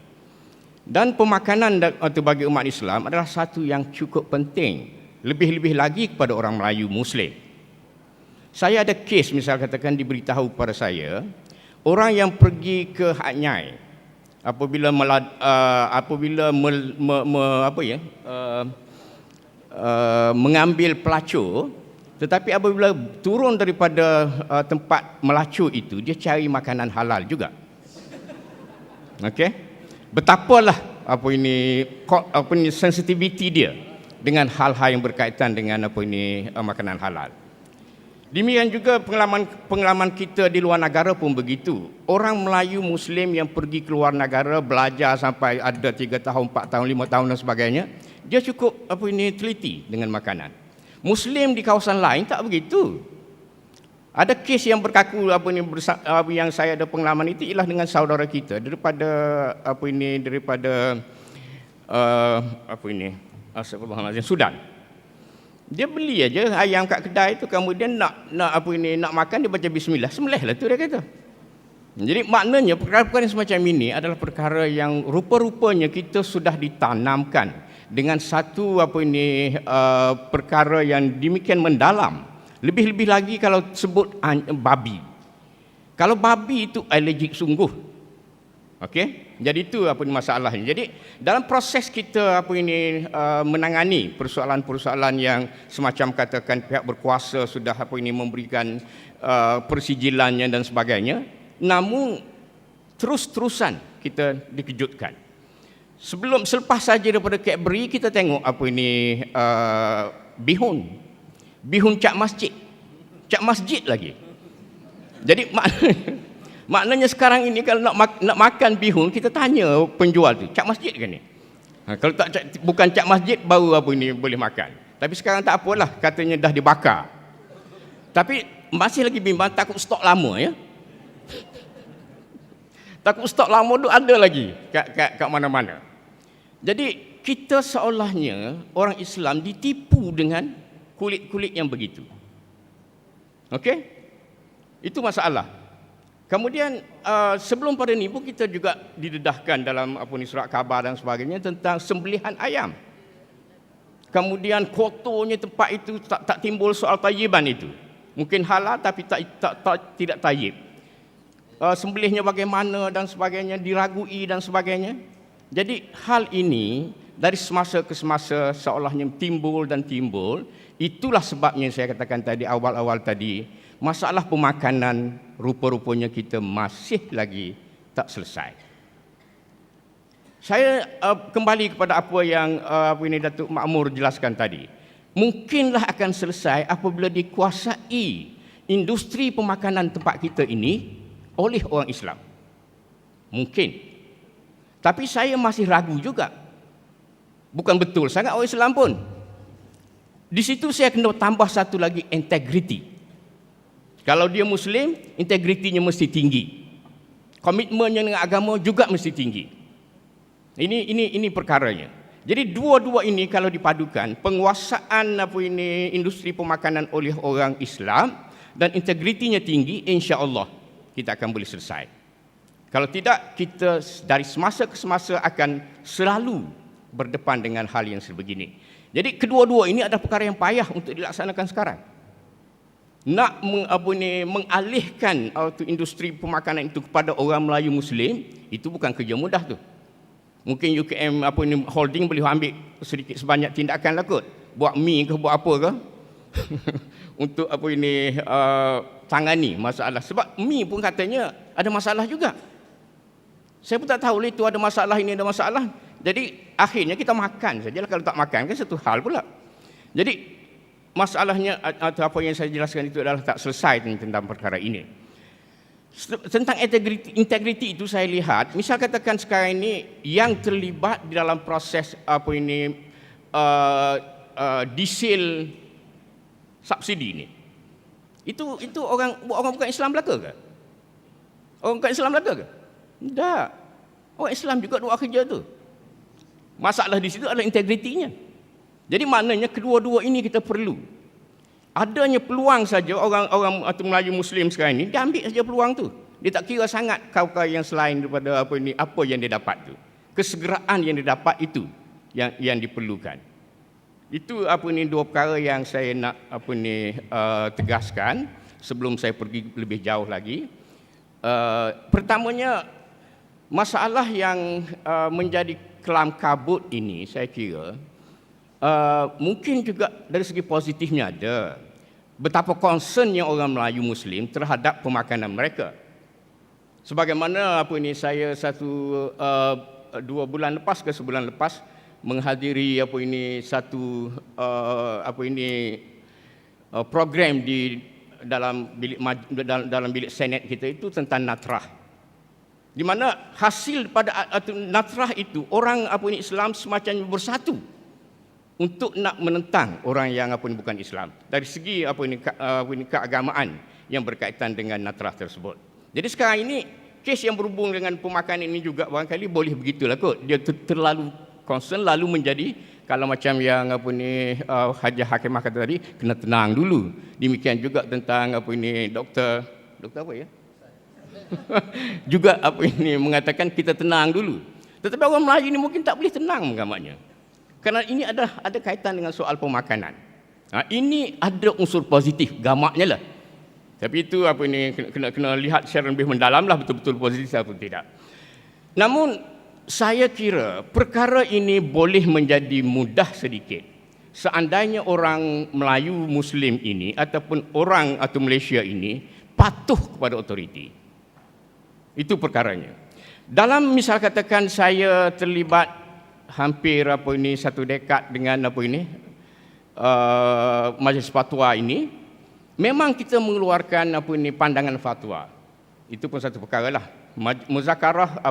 Dan pemakanan itu bagi umat Islam adalah satu yang cukup penting, lebih-lebih lagi kepada orang Melayu Muslim. Saya ada kes, misal katakan diberitahu kepada saya, orang yang pergi ke Hat Nyai apabila mengambil pelacur, tetapi apabila turun daripada tempat melacur itu, dia cari makanan halal juga. Okey, betapalah sensitivity dia dengan hal-hal yang berkaitan dengan makanan halal. Demikian juga pengalaman kita di luar negara pun begitu. Orang Melayu Muslim yang pergi ke luar negara belajar sampai ada 3 tahun, 4 tahun, 5 tahun dan sebagainya, dia cukup teliti dengan makanan. Muslim di kawasan lain tak begitu. Ada kes yang berkaku yang saya ada pengalaman itu ialah dengan saudara kita daripada Sudan. Dia beli aja ayam kat kedai tu, kemudian nak makan, dia baca bismillah, sembelihlah tu dia kata. Jadi maknanya perkara-perkara semacam ini adalah perkara yang rupa-rupanya kita sudah ditanamkan dengan satu perkara yang demikian mendalam. Lebih-lebih lagi kalau sebut babi. Kalau babi itu alergik sungguh. Okey, jadi itu masalahnya. Jadi dalam proses kita menangani persoalan-persoalan yang semacam katakan pihak berkuasa sudah memberikan persijilannya dan sebagainya, namun terus-terusan kita dikejutkan. Selepas saja daripada Cadbury, kita tengok bihun Cak Masjid lagi. Jadi maknanya sekarang ini kalau nak makan bihun, kita tanya penjual tu, Cak Masjid ke ni? Kalau tak bukan Cak Masjid, baru boleh makan. Tapi sekarang tak apalah, katanya dah dibakar. Tapi masih lagi bimbang, takut stok lama ya. Takut stok lama tu ada lagi kat mana-mana. Jadi kita seolahnya orang Islam ditipu dengan kulit-kulit yang begitu. Okey? Itu masalah. Kemudian sebelum pada ni pun kita juga didedahkan dalam surat khabar dan sebagainya tentang sembelihan ayam. Kemudian kotornya tempat itu tak timbul soal tayyiban itu. Mungkin halal tapi tidak tayyib. Sembelihnya bagaimana dan sebagainya, diragui dan sebagainya. Jadi hal ini dari semasa ke semasa seolahnya timbul dan timbul. Itulah sebabnya saya katakan tadi awal-awal tadi, masalah pemakanan rupa-rupanya kita masih lagi tak selesai. Saya kembali kepada apa yang Datuk Makmur jelaskan tadi. Mungkinlah akan selesai apabila dikuasai industri pemakanan tempat kita ini oleh orang Islam. Mungkin. Tapi saya masih ragu juga. Bukan betul sangat orang Islam pun. Di situ saya kena tambah satu lagi, integriti. Kalau dia Muslim, integritinya mesti tinggi. Komitmennya dengan agama juga mesti tinggi. Ini perkaranya. Jadi dua-dua ini kalau dipadukan, penguasaan industri pemakanan oleh orang Islam dan integritinya tinggi, insya-Allah kita akan boleh selesai. Kalau tidak, kita dari semasa ke semasa akan selalu berdepan dengan hal yang sebegini. Jadi kedua-dua ini adalah perkara yang payah untuk dilaksanakan sekarang. Nak mengalihkan industri pemakanan itu kepada orang Melayu Muslim, itu bukan kerja mudah tu. Mungkin UKM holding boleh ambil sedikit sebanyak tindakan lah kot. Buat mi ke buat apa ke untuk tangani masalah. Sebab mi pun katanya ada masalah juga. Saya pun tak tahu lah itu ada masalah, ini ada masalah. Jadi akhirnya kita makan sajalah. Kalau tak makan kan satu hal pula. Jadi masalahnya atau apa yang saya jelaskan itu adalah tak selesai tentang perkara ini. Tentang integriti itu saya lihat, misal katakan sekarang ini yang terlibat di dalam proses diesel subsidi ini, itu orang bukan Islam belaka ke? Orang bukan Islam belaka ke? Tak. Orang Islam juga buat kerja tu. Masalah di situ adalah integritinya. Jadi maknanya kedua-dua ini kita perlu. Adanya peluang saja orang Melayu Muslim sekarang ini, dia ambil saja peluang tu. Dia tak kira sangat kau-kau yang selain daripada apa yang dia dapat tu. Kesegeraan yang dia dapat itu yang diperlukan. Itu dua perkara yang saya nak tegaskan sebelum saya pergi lebih jauh lagi. Pertamanya, masalah yang menjadi kelam kabut ini saya kira mungkin juga dari segi positifnya ada. Betapa concernnya orang Melayu Muslim terhadap pemakanan mereka. Sebagaimana saya 2 bulan lepas ke sebulan lepas menghadiri satu program di dalam bilik Senat kita itu tentang natrah. Di mana hasil pada natrah itu orang Islam semacam bersatu untuk nak menentang orang yang bukan Islam dari segi keagamaan yang berkaitan dengan natrah tersebut. Jadi sekarang ini kes yang berhubung dengan pemakanan ini juga barangkali boleh begitulah kot. Dia terlalu concern lalu menjadi kalau macam yang Haji Hakimah kata tadi, kena tenang dulu. Demikian juga tentang doktor apa ya? juga mengatakan kita tenang dulu. Tetapi orang Melayu ini mungkin tak boleh tenang mengamatnya. Kerana ini ada kaitan dengan soal pemakanan. Ini ada unsur positif gamaknya lah. Tapi itu kena lihat secara lebih mendalam lah betul-betul positif atau tidak. Namun saya kira perkara ini boleh menjadi mudah sedikit seandainya orang Melayu Muslim ini ataupun orang atau Malaysia ini patuh kepada otoriti. Itu perkaranya. Dalam misal katakan saya terlibat hampir 1 dekad dengan majlis fatwa ini, memang kita mengeluarkan pandangan fatwa. Itu pun satu perkara lah. Muzakarah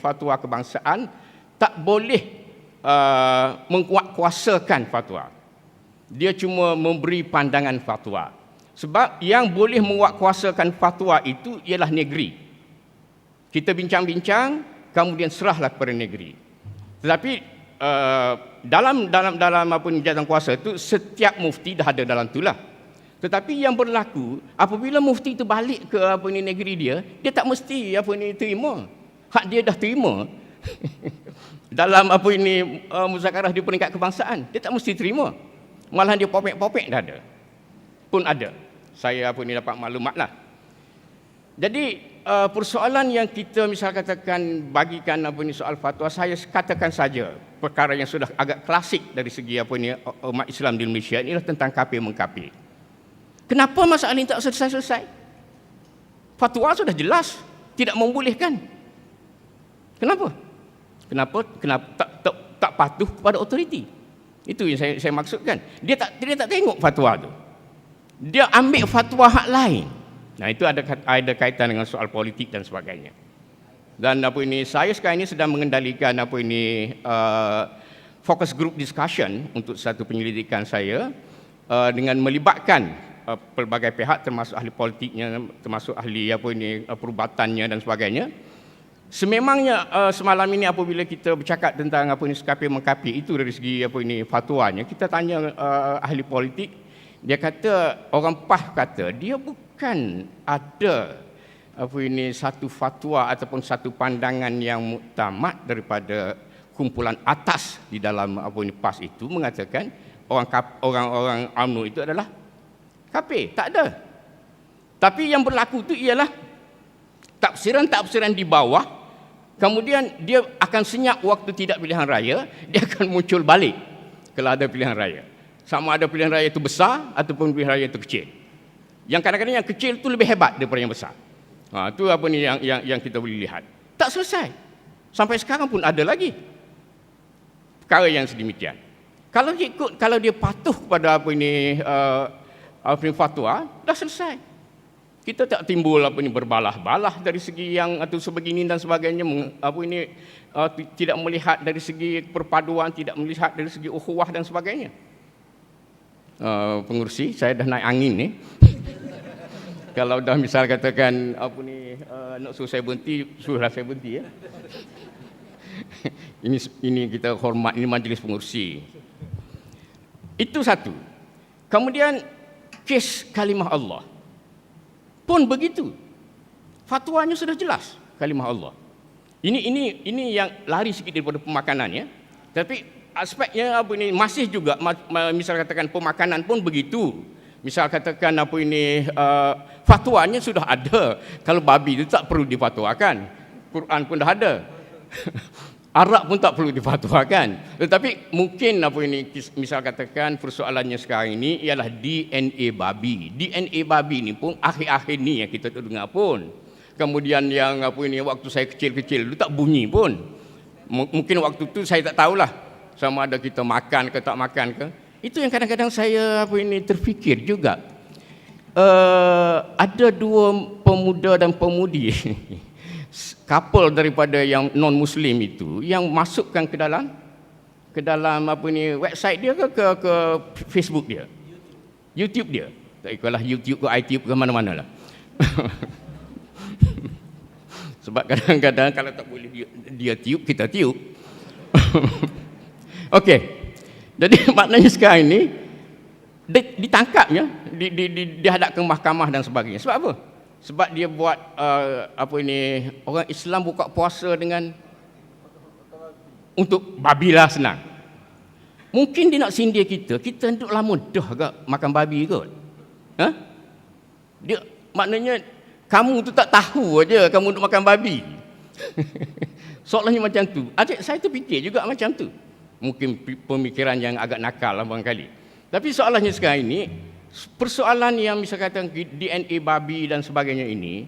fatwa kebangsaan tak boleh menguatkuasakan fatwa. Dia cuma memberi pandangan fatwa. Sebab yang boleh menguatkuasakan fatwa itu ialah negeri. Kita bincang-bincang, kemudian serahlah kepada negeri. Tetapi dalam jawatan kuasa itu setiap mufti dah ada dalam itulah. Tetapi yang berlaku apabila mufti itu balik ke negeri dia tak mesti terima. Hak dia dah terima. Dalam muzakarah di peringkat kebangsaan, dia tak mesti terima. Malah dia popek-popek dah ada. Pun ada. Saya dapat maklumat lah. Jadi persoalan yang kita misal katakan bagikan soal fatwa, saya katakan saja perkara yang sudah agak klasik dari segi umat Islam di Malaysia inilah tentang kafir mengkafir. Kenapa masalah ini tak selesai-selesai? Fatwa sudah jelas tidak membolehkan. Kenapa tak patuh kepada otoriti? Itu yang saya maksudkan. Dia tak tengok fatwa tu. Dia ambil fatwa hak lain. Nah, itu ada kaitan dengan soal politik dan sebagainya. Dan saya sekarang ini sedang mengendalikan focus group discussion untuk satu penyelidikan saya dengan melibatkan pelbagai pihak termasuk ahli politiknya, termasuk ahli perubatannya dan sebagainya. Sememangnya semalam ini apabila kita bercakap tentang kafir mengkafir itu dari segi fatwanya, kita tanya ahli politik, dia kata orang PAH kata dia bukan ada satu fatwa ataupun satu pandangan yang muktamad daripada kumpulan atas di dalam PAS itu mengatakan orang-orang UMNO itu adalah kafir. Tak ada. Tapi yang berlaku itu ialah tafsiran-tafsiran di bawah, kemudian dia akan senyap waktu tidak pilihan raya, dia akan muncul balik kalau ada pilihan raya. Sama ada pilihan raya itu besar ataupun pilihan raya itu kecil. Yang kadang-kadang yang kecil itu lebih hebat daripada yang besar. Itu yang kita boleh lihat. Tak selesai. Sampai sekarang pun ada lagi perkara yang sedemikian. Kalau dia patuh kepada fatwa, dah selesai. Kita tak timbul berbalah-balah dari segi yang atau sebegini dan sebagainya, tidak melihat dari segi perpaduan, tidak melihat dari segi ukhuwah dan sebagainya. Pengurusi, saya dah naik angin ni. Kalau dah misal katakan nak suruh saya berhenti, suruhlah saya berhenti ya. Ini kita hormat, ini majlis pengurusi. Itu satu. Kemudian kes kalimah Allah pun begitu. Fatwanya sudah jelas kalimah Allah. Ini yang lari sikit daripada pemakanan ya. Tapi aspeknya apa ini masih juga misal katakan pemakanan pun begitu. Misal katakan apa ini fatwanya sudah ada. Kalau babi itu tak perlu difatwakan. Quran pun dah ada. Arab pun tak perlu difatwakan. Tetapi mungkin apa ini misal katakan persoalannya sekarang ini ialah DNA babi. DNA babi ni pun akhir-akhir ni yang kita dengar pun. Kemudian yang apa ini waktu saya kecil-kecil dulu tak bunyi pun. Mungkin waktu tu saya tak tahulah sama ada kita makan ke tak makan ke. Itu yang kadang-kadang saya apa ini terfikir juga. Ada dua pemuda dan pemudi couple daripada yang non muslim itu yang masukkan ke dalam apa ni website dia ke Facebook dia, YouTube dia. Tak ikutlah YouTube ke iTube ke mana-mana lah. Sebab kadang-kadang kalau tak boleh dia tiup, kita tiup. Okey. Jadi maknanya sekarang ini ditangkapnya, dihadapkan mahkamah dan sebagainya. Sebab apa? Sebab dia buat apa ini orang Islam buka puasa dengan untuk babi lah senang. Mungkin dia nak sindir kita hendak lama dah agak makan babi kot. Ha? Dia maknanya kamu tu tak tahu aja kamu duk makan babi. Soalnya macam tu. Saya terfikir juga macam tu. Mungkin pemikiran yang agak nakal lah barangkali. Tapi soalannya sekarang ini, persoalan yang misalkan DNA babi dan sebagainya ini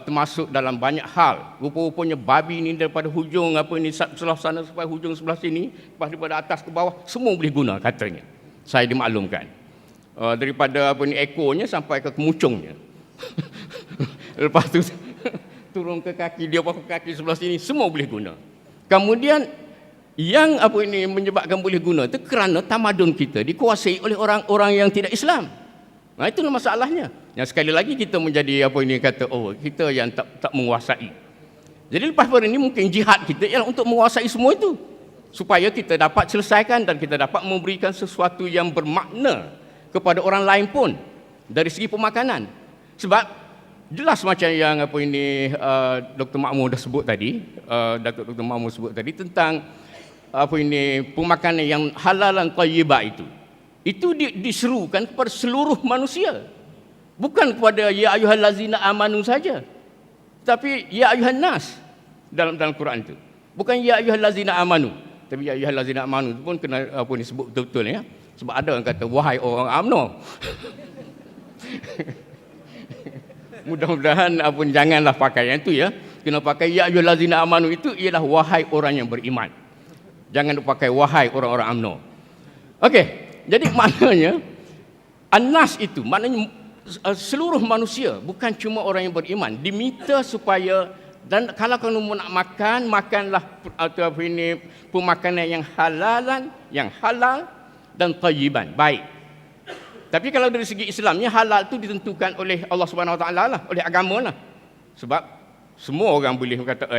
termasuk dalam banyak hal. Rupa-rupanya babi ini daripada hujung apa ini sebelah sana sampai hujung sebelah sini, lepas daripada atas ke bawah semua boleh guna katanya. Saya dimaklumkan. Daripada apa ni ekornya sampai ke kemucungnya. Lepas tu turun ke kaki dia, ke kaki sebelah sini semua boleh guna. Kemudian yang apa ini menyebabkan boleh guna itu kerana tamadun kita dikuasai oleh orang-orang yang tidak Islam. Nah, itulah masalahnya. Yang sekali lagi kita menjadi apa ini kata kita yang tak menguasai. Jadi lepas pada ini mungkin jihad kita ialah untuk menguasai semua itu supaya kita dapat selesaikan dan kita dapat memberikan sesuatu yang bermakna kepada orang lain pun dari segi pemakanan. Sebab jelas macam yang apa ini Dr. Makmur dah sebut tadi, Dr. Makmur sebut tadi tentang apa ini pemakanan yang halal dan thayyibah itu diserukan kepada seluruh manusia, bukan kepada ya ayyuhallazina amanu saja, tapi ya ayyuhan nas dalam Quran itu. Bukan ya ayyuhallazina amanu, tapi ya ayyuhallazina amanu itu pun kena apa ni sebut betul-betul ya. Sebab ada orang kata wahai orang UMNO. Mudah-mudahan apa janganlah pakai yang itu ya. Kena pakai ya ayyuhallazina amanu itu ialah wahai orang yang beriman. Jangan dipakai wahai orang-orang UMNO. Okey, jadi maknanya an-nas itu maknanya seluruh manusia, bukan cuma orang yang beriman, diminta supaya dan kalau kamu nak makan, makanlah atau apa ini pemakanan yang halal dan thayyiban, baik. Tapi kalau dari segi Islamnya halal itu ditentukan oleh Allah Subhanahu Wa Taala lah, oleh agama lah. Sebab semua orang boleh kata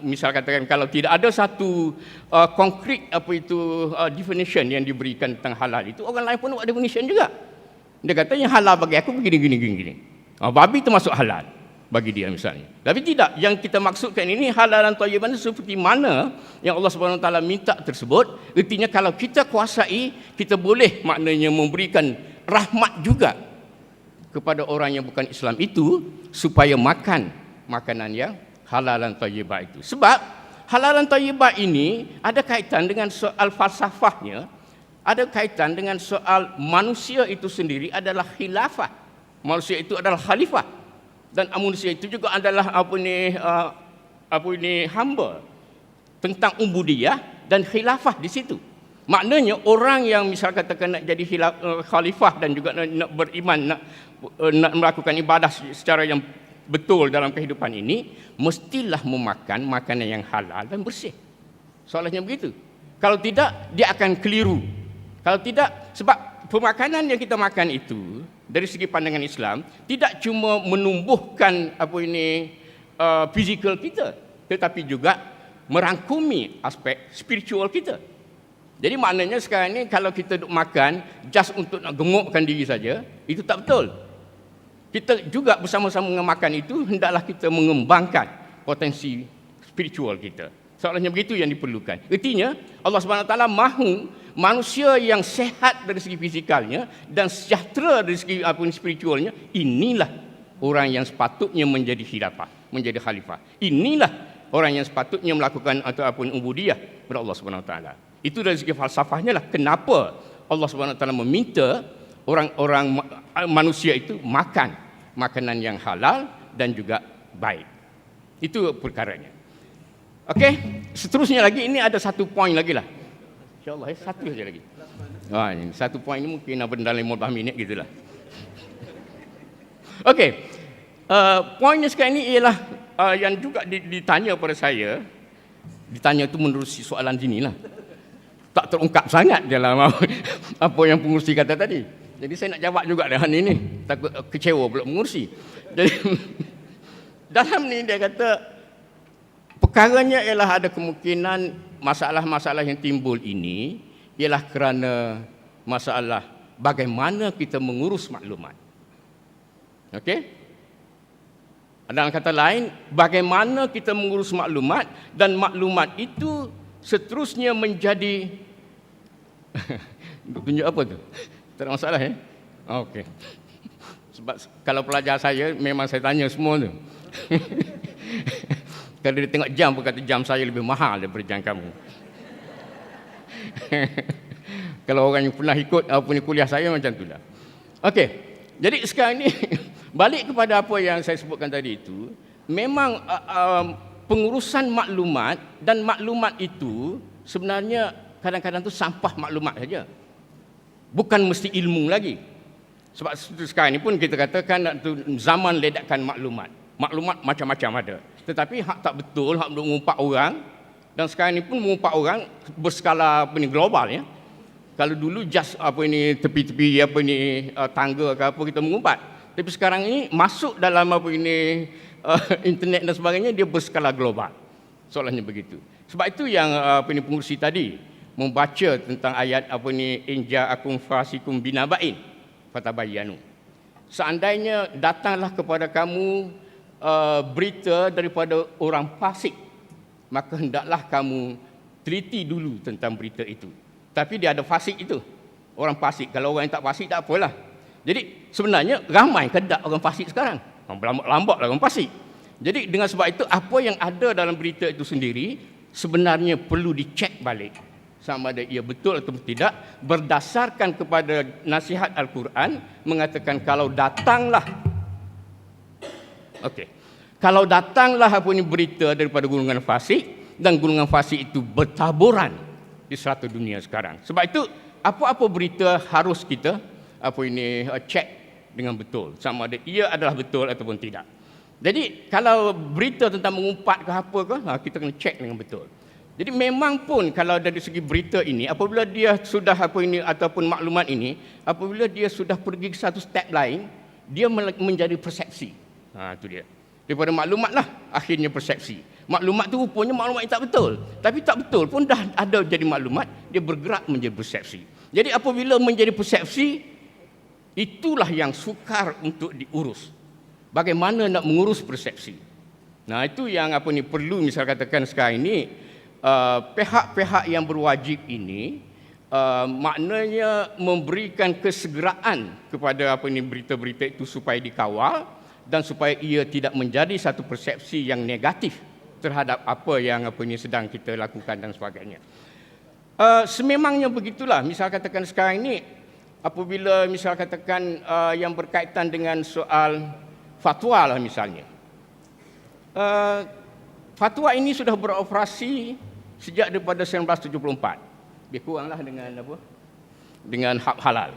misal katakan kalau tidak ada satu konkret apa itu definition yang diberikan tentang halal itu, orang lain pun buat definition juga. Dia kata yang halal bagi aku begini. Babi termasuk halal bagi dia misalnya. Tapi tidak, yang kita maksudkan ini halal dan thayyiban seperti mana yang Allah Subhanahu Wa Taala minta tersebut. Artinya kalau kita kuasai, kita boleh maknanya memberikan rahmat juga kepada orang yang bukan Islam itu supaya makan makanan yang halal dan thayyibah itu. Sebab halal dan thayyibah ini ada kaitan dengan soal falsafahnya, ada kaitan dengan soal manusia itu sendiri adalah khilafah. Manusia itu adalah khalifah dan manusia itu juga adalah apa ini hamba. Tentang ubudiyah dan khilafah di situ. Maknanya orang yang misal katakan nak jadi khalifah dan juga nak beriman, nak melakukan ibadah secara yang betul dalam kehidupan ini, mestilah memakan makanan yang halal dan bersih. Soalnya begitu. Kalau tidak, dia akan keliru. Kalau tidak, sebab pemakanan yang kita makan itu dari segi pandangan Islam tidak cuma menumbuhkan fizikal kita, tetapi juga merangkumi aspek spiritual kita. Jadi maknanya sekarang ni kalau kita duk makan just untuk nak gemukkan diri saja, itu tak betul. Kita juga bersama-sama mengamalkan itu, hendaklah kita mengembangkan potensi spiritual kita. Soalnya begitu yang diperlukan. Artinya Allah SWT mahu manusia yang sehat dari segi fizikalnya dan sejahtera dari segi spiritualnya. Inilah orang yang sepatutnya menjadi khilafah, menjadi khalifah. Inilah orang yang sepatutnya melakukan ataupun ubudiyah kepada Allah SWT. Itu dari segi falsafahnya lah kenapa Allah SWT meminta orang-orang manusia itu makan makanan yang halal dan juga baik. Itu perkaranya. Okey, seterusnya lagi ini ada satu poin lagi lah. InsyaAllah satu saja lagi. Ini satu poin ini mungkin dalam 15 minit gitulah. Okey, poinnya sekarang ini ialah yang juga ditanya pada saya. Ditanya itu menerusi soalan sini lah. Tak terungkap sangat dalam apa yang pengurusi kata tadi. Jadi saya nak jawab juga dengan ini. Takut kecewa pula pengurusi. Jadi dalam ni dia kata perkaranya ialah ada kemungkinan masalah-masalah yang timbul ini ialah kerana masalah bagaimana kita mengurus maklumat. Okey? Dalam kata lain, bagaimana kita mengurus maklumat dan maklumat itu seterusnya menjadi tunjuk apa tu? Tak ada masalah ya? Okey. Sebab kalau pelajar saya memang saya tanya semua tu. Kalau dia tengok jam, pun kata jam saya lebih mahal daripada jam kamu. Kalau orang yang pernah ikut punya kuliah saya macam itulah. Okey. Jadi sekarang ni balik kepada apa yang saya sebutkan tadi itu, memang pengurusan maklumat dan maklumat itu sebenarnya kadang-kadang tu sampah maklumat saja. Bukan mesti ilmu lagi. Sebab sekarang ni pun kita katakan zaman ledakkan maklumat. Maklumat macam-macam ada. Tetapi hak tak betul, hak mengumpat orang, dan sekarang ni pun mengumpat orang berskala global ya. Kalau dulu just tepi-tepi tangga ke apa kita mengumpat. Tapi sekarang ini masuk dalam internet dan sebagainya, dia berskala global. Soalannya begitu. Sebab itu yang pengurusi tadi membaca tentang ayat in ja'akum fasikum binaba'in fatabayyanu. Seandainya datanglah kepada kamu berita daripada orang fasik, maka hendaklah kamu teliti dulu tentang berita itu. Tapi dia ada fasik itu, orang fasik. Kalau orang yang tak fasik tak apalah. Jadi sebenarnya ramai kedak orang fasik sekarang. Lambat-lambatlah orang fasik. Jadi dengan sebab itu apa yang ada dalam berita itu sendiri sebenarnya perlu dicek balik sama ada ia betul atau tidak, berdasarkan kepada nasihat Al-Quran mengatakan kalau datanglah kalau datanglah berita daripada golongan fasik dan golongan fasik itu bertaburan di serata dunia sekarang. Sebab itu apa-apa berita harus kita cek dengan betul sama ada ia adalah betul ataupun tidak. Jadi kalau berita tentang mengumpat ke apa ke, kita kena cek dengan betul. Jadi memang pun kalau dari segi berita ini, apabila dia sudah ataupun maklumat ini, apabila dia sudah pergi ke satu step lain, dia menjadi persepsi. Itu dia. Daripada maklumat lah akhirnya persepsi. Maklumat tu rupanya maklumat yang tak betul. Tapi tak betul pun dah ada jadi maklumat, dia bergerak menjadi persepsi. Jadi apabila menjadi persepsi, itulah yang sukar untuk diurus. Bagaimana nak mengurus persepsi? Nah itu yang perlu misal katakan sekarang ini, pihak-pihak yang berwajib ini maknanya memberikan kesegeraan kepada berita-berita itu supaya dikawal dan supaya ia tidak menjadi satu persepsi yang negatif terhadap apa yang sedang kita lakukan dan sebagainya. Sememangnya begitulah. Misal katakan sekarang ini apabila misal katakan yang berkaitan dengan soal fatwa lah misalnya. Fatwa ini sudah beroperasi sejak daripada 1974. Lebih kuranglah dengan dengan hak halal.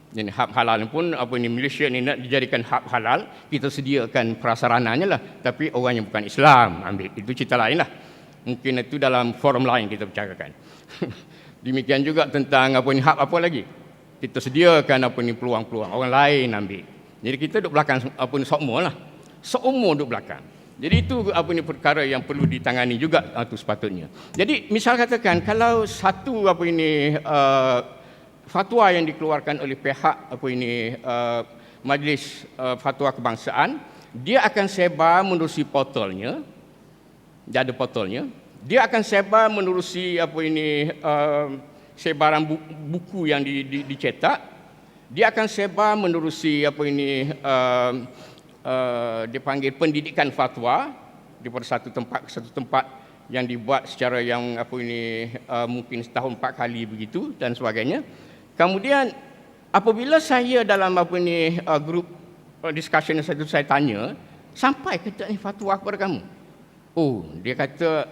Jadi hak halal pun Malaysia ni nak dijadikan hak halal, kita sediakan prasarananya lah. Tapi orang yang bukan Islam ambil, itu cerita lain lah. Mungkin itu dalam forum lain kita bicarakan. Demikian juga tentang hak apa lagi. Kita sediakan peluang-peluang, orang lain ambil. Jadi kita duduk belakang seumur lah. Seumur duduk belakang. Jadi itu perkara yang perlu ditangani juga itu sepatutnya. Jadi misal katakan kalau satu fatwa yang dikeluarkan oleh pihak Majlis Fatwa Kebangsaan, dia akan sebar menerusi portalnya. Dia ada portalnya. Dia akan sebar menerusi sebaran buku yang dicetak. Dia akan sebar menerusi dipanggil pendidikan fatwa daripada satu tempat ke satu tempat yang dibuat secara yang mungkin setahun 4 kali begitu dan sebagainya. Kemudian apabila saya dalam grup discussion yang saya tanya, sampai ke tak ni fatwa kepada kamu? Oh, dia kata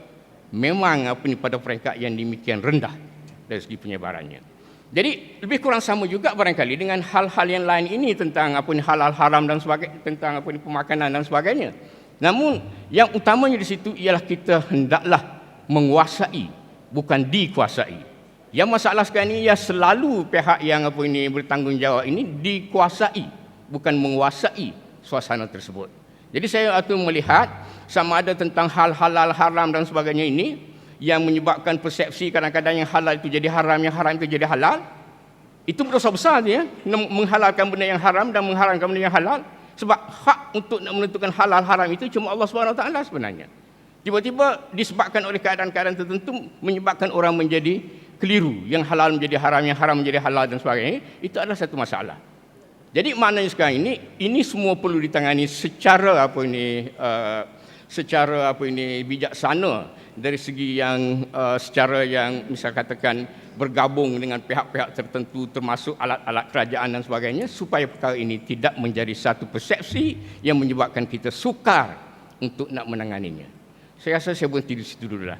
memang pada peringkat yang demikian rendah dari segi penyebarannya. Jadi lebih kurang sama juga barangkali dengan hal-hal yang lain ini tentang halal haram dan sebagainya, tentang pemakanan dan sebagainya. Namun yang utamanya di situ ialah kita hendaklah menguasai, bukan dikuasai. Yang masalah sekarang ini ya selalu pihak yang bertanggungjawab ini dikuasai, bukan menguasai suasana tersebut. Jadi saya melihat sama ada tentang hal halal haram dan sebagainya ini yang menyebabkan persepsi kadang-kadang yang halal itu jadi haram, yang haram itu jadi halal. Itu berdosa besar dia, menghalalkan benda yang haram dan mengharamkan benda yang halal. Sebab hak untuk nak menentukan halal haram itu cuma Allah SWT sebenarnya. Tiba-tiba disebabkan oleh keadaan-keadaan tertentu menyebabkan orang menjadi keliru, yang halal menjadi haram, yang haram menjadi halal dan sebagainya. Itu adalah satu masalah. Jadi maknanya sekarang ini semua perlu ditangani secara bijaksana dari segi yang secara yang misal katakan bergabung dengan pihak-pihak tertentu termasuk alat-alat kerajaan dan sebagainya, supaya perkara ini tidak menjadi satu persepsi yang menyebabkan kita sukar untuk nak menanganinya. Saya rasa saya berhenti di situ dululah.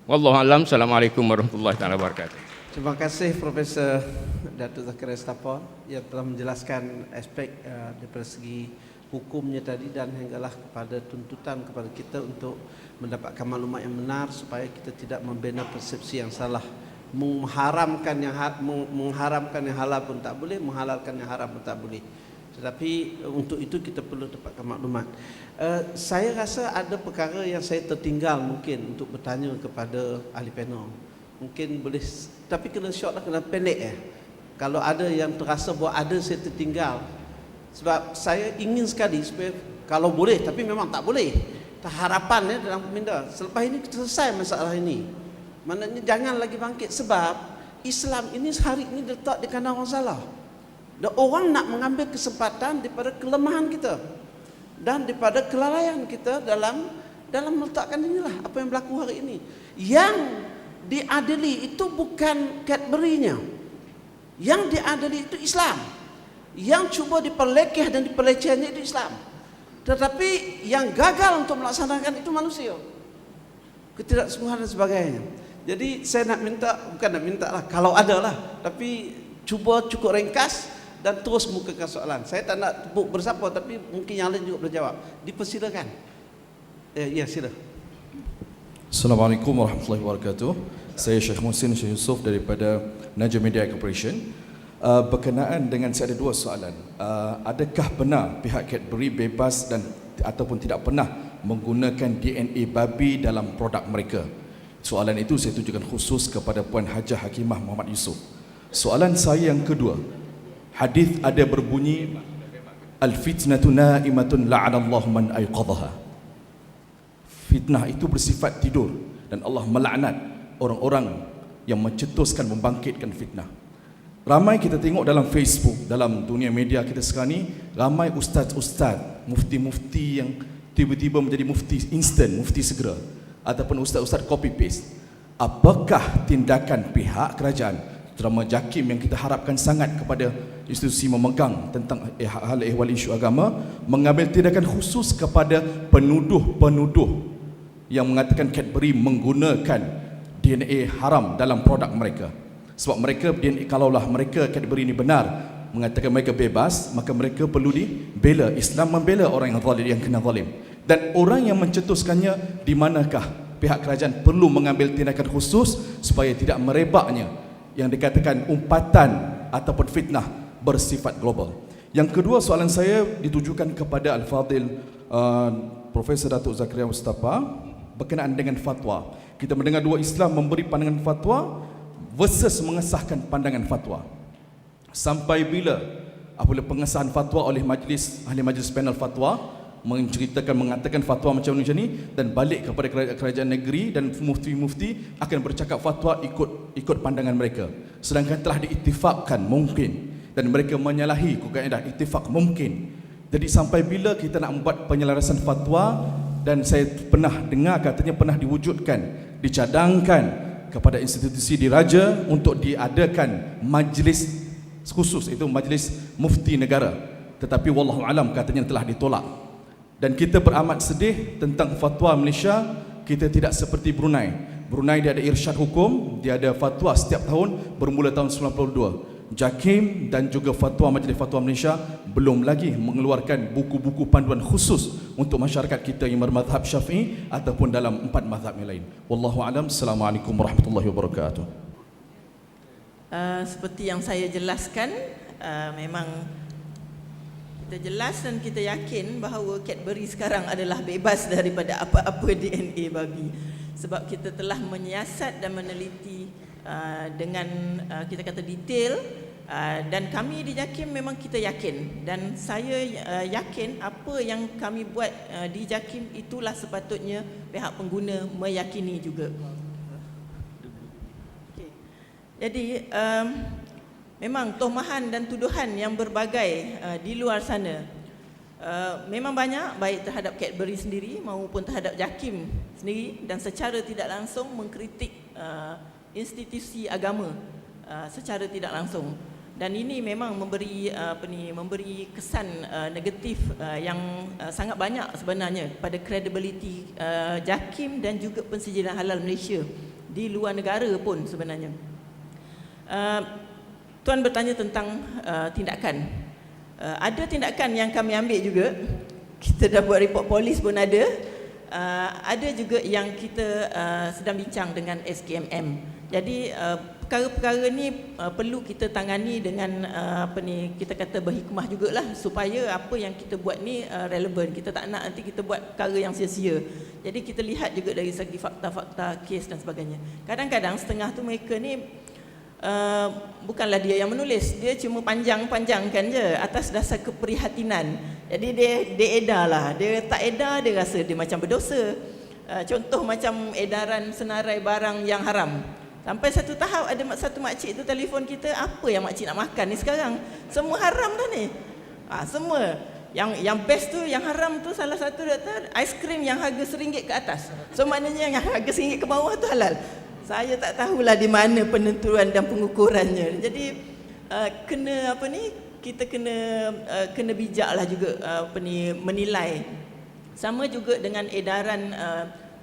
Wallahualam. Assalamualaikum warahmatullahi wabarakatuh. Terima kasih Profesor Datuk Zakaria Setapo yang telah menjelaskan aspek daripada segi hukumnya tadi dan hinggalah kepada tuntutan kepada kita untuk mendapatkan maklumat yang benar supaya kita tidak membina persepsi yang salah. Mengharamkan yang halal pun tak boleh, menghalalkan yang haram pun tak boleh. Tetapi untuk itu kita perlu dapatkan maklumat. Saya rasa ada perkara yang saya tertinggal mungkin untuk bertanya kepada ahli panel. Mungkin boleh, tapi kena short lah, kena pendek . Kalau ada yang terasa bahawa ada saya tertinggal, sebab saya ingin sekali supaya kalau boleh, tapi memang tak boleh. Harapan dalam peminda selepas ini kita selesai masalah ini. Maknanya jangan lagi bangkit, sebab Islam ini hari ini letak di kandang orang salah. Dan orang nak mengambil kesempatan daripada kelemahan kita dan daripada kelalaian kita dalam meletakkan inilah apa yang berlaku hari ini. Yang diadili itu bukan Cadbury-nya. Yang diadili itu Islam. Yang cuba diperlekeh dan dipelecehnya itu Islam. Tetapi yang gagal untuk melaksanakan itu manusia. Ketidaksungguhan dan sebagainya. Jadi saya nak minta, bukan nak minta lah, kalau ada lah, tapi cuba cukup ringkas dan terus mukakan soalan. Saya tak nak tepuk bersapa, tapi mungkin yang lain juga boleh jawab. Dipersilakan. Ya, sila. Assalamualaikum warahmatullahi wabarakatuh. Saya Syekh Muhsin Syekh Yusof daripada Najm Media Corporation. Berkenaan dengan saya ada dua soalan. Adakah benar pihak Cadbury bebas dan ataupun tidak pernah menggunakan DNA babi dalam produk mereka? Soalan itu saya tujukan khusus kepada Puan Hajah Hakimah Muhammad Yusof. Soalan saya yang kedua, hadis ada berbunyi al-fitnatu na'imatun la'anallahu man ayqadhaha. Fitnah itu bersifat tidur dan Allah melaknat orang-orang yang mencetuskan, membangkitkan fitnah. Ramai kita tengok dalam Facebook, dalam dunia media kita sekarang ni, ramai ustaz-ustaz, mufti-mufti yang tiba-tiba menjadi mufti instan, mufti segera, ataupun ustaz-ustaz copy paste. Apakah tindakan pihak kerajaan, terutama JAKIM yang kita harapkan sangat kepada institusi memegang tentang hal ehwal isu agama, mengambil tindakan khusus kepada penuduh-penuduh yang mengatakan Cadbury menggunakan DNA haram dalam produk mereka? Sebab mereka, kalaulah mereka Cadbury ini benar mengatakan mereka bebas, maka mereka perlu dibela. Islam membela orang yang zalim, yang kena zalim. Dan orang yang mencetuskannya, di manakah pihak kerajaan perlu mengambil tindakan khusus supaya tidak merebaknya yang dikatakan umpatan ataupun fitnah bersifat global. Yang kedua, soalan saya ditujukan kepada Al-Fadhil Profesor Datuk Zakaria Mustafa berkenaan dengan fatwa. Kita mendengar dua Islam memberi pandangan fatwa versus mengesahkan pandangan fatwa. Sampai bila apabila pengesahan fatwa oleh ahli majlis panel fatwa mengatakan fatwa macam ni dan balik kepada kerajaan negeri dan mufti-mufti akan bercakap fatwa ikut pandangan mereka, sedangkan telah diittifaqkan mungkin dan mereka menyalahi kaedah ittifaq mungkin. Jadi sampai bila kita nak membuat penyelarasan fatwa, dan saya pernah dengar katanya pernah diwujudkan, dicadangkan kepada institusi diraja untuk diadakan majlis khusus, itu majlis mufti negara, tetapi wallahu alam katanya telah ditolak. Dan kita beramat sedih tentang fatwa Malaysia. Kita tidak seperti Brunei. Brunei dia ada irsyad hukum, dia ada fatwa setiap tahun bermula tahun 92. JAKIM dan juga fatwa Majlis Fatwa Malaysia belum lagi mengeluarkan buku-buku panduan khusus untuk masyarakat kita yang bermazhab Syafi'i ataupun dalam 4 mazhab yang lain. Wallahu alam. Assalamualaikum warahmatullahi wabarakatuh. Seperti yang saya jelaskan, memang kita jelas dan kita yakin bahawa Cadbury sekarang adalah bebas daripada apa-apa DNA babi, sebab kita telah menyiasat dan meneliti dengan kita kata detail, dan kami di JAKIM memang kita yakin, dan saya yakin apa yang kami buat di JAKIM itulah sepatutnya pihak pengguna meyakini juga. Okay. Jadi memang tomahan dan tuduhan yang berbagai di luar sana memang banyak, baik terhadap Cadbury sendiri maupun terhadap JAKIM sendiri, dan secara tidak langsung mengkritik institusi agama secara tidak langsung. Dan ini memang memberi kesan negatif yang sangat banyak sebenarnya pada kredibiliti JAKIM dan juga pensijilan halal Malaysia di luar negara pun sebenarnya. Tuan bertanya tentang tindakan. Ada tindakan yang kami ambil juga. Kita dah buat report polis pun ada. Ada juga yang kita sedang bincang dengan SKMM. Jadi perkara-perkara ni perlu kita tangani dengan kita kata berhikmah jugalah, supaya apa yang kita buat ni relevan. Kita tak nak nanti kita buat perkara yang sia-sia. Jadi kita lihat juga dari segi fakta-fakta kes dan sebagainya. Kadang-kadang setengah tu mereka ni bukanlah dia yang menulis, dia cuma panjang-panjangkan je atas dasar keprihatinan. Jadi dia edarlah, dia tak edar dia rasa dia macam berdosa. Contoh macam edaran senarai barang yang haram. Sampai satu tahap ada satu makcik tu telefon kita, apa yang makcik nak makan ni sekarang? Semua haram dah ni. Semua. Yang best tu, yang haram tu salah satu doktor, aiskrim yang harga RM1 ke atas. So maknanya yang harga RM1 ke bawah tu halal. Saya tak tahulah di mana penentuan dan pengukurannya. Jadi kita kena bijaklah juga menilai. Sama juga dengan edaran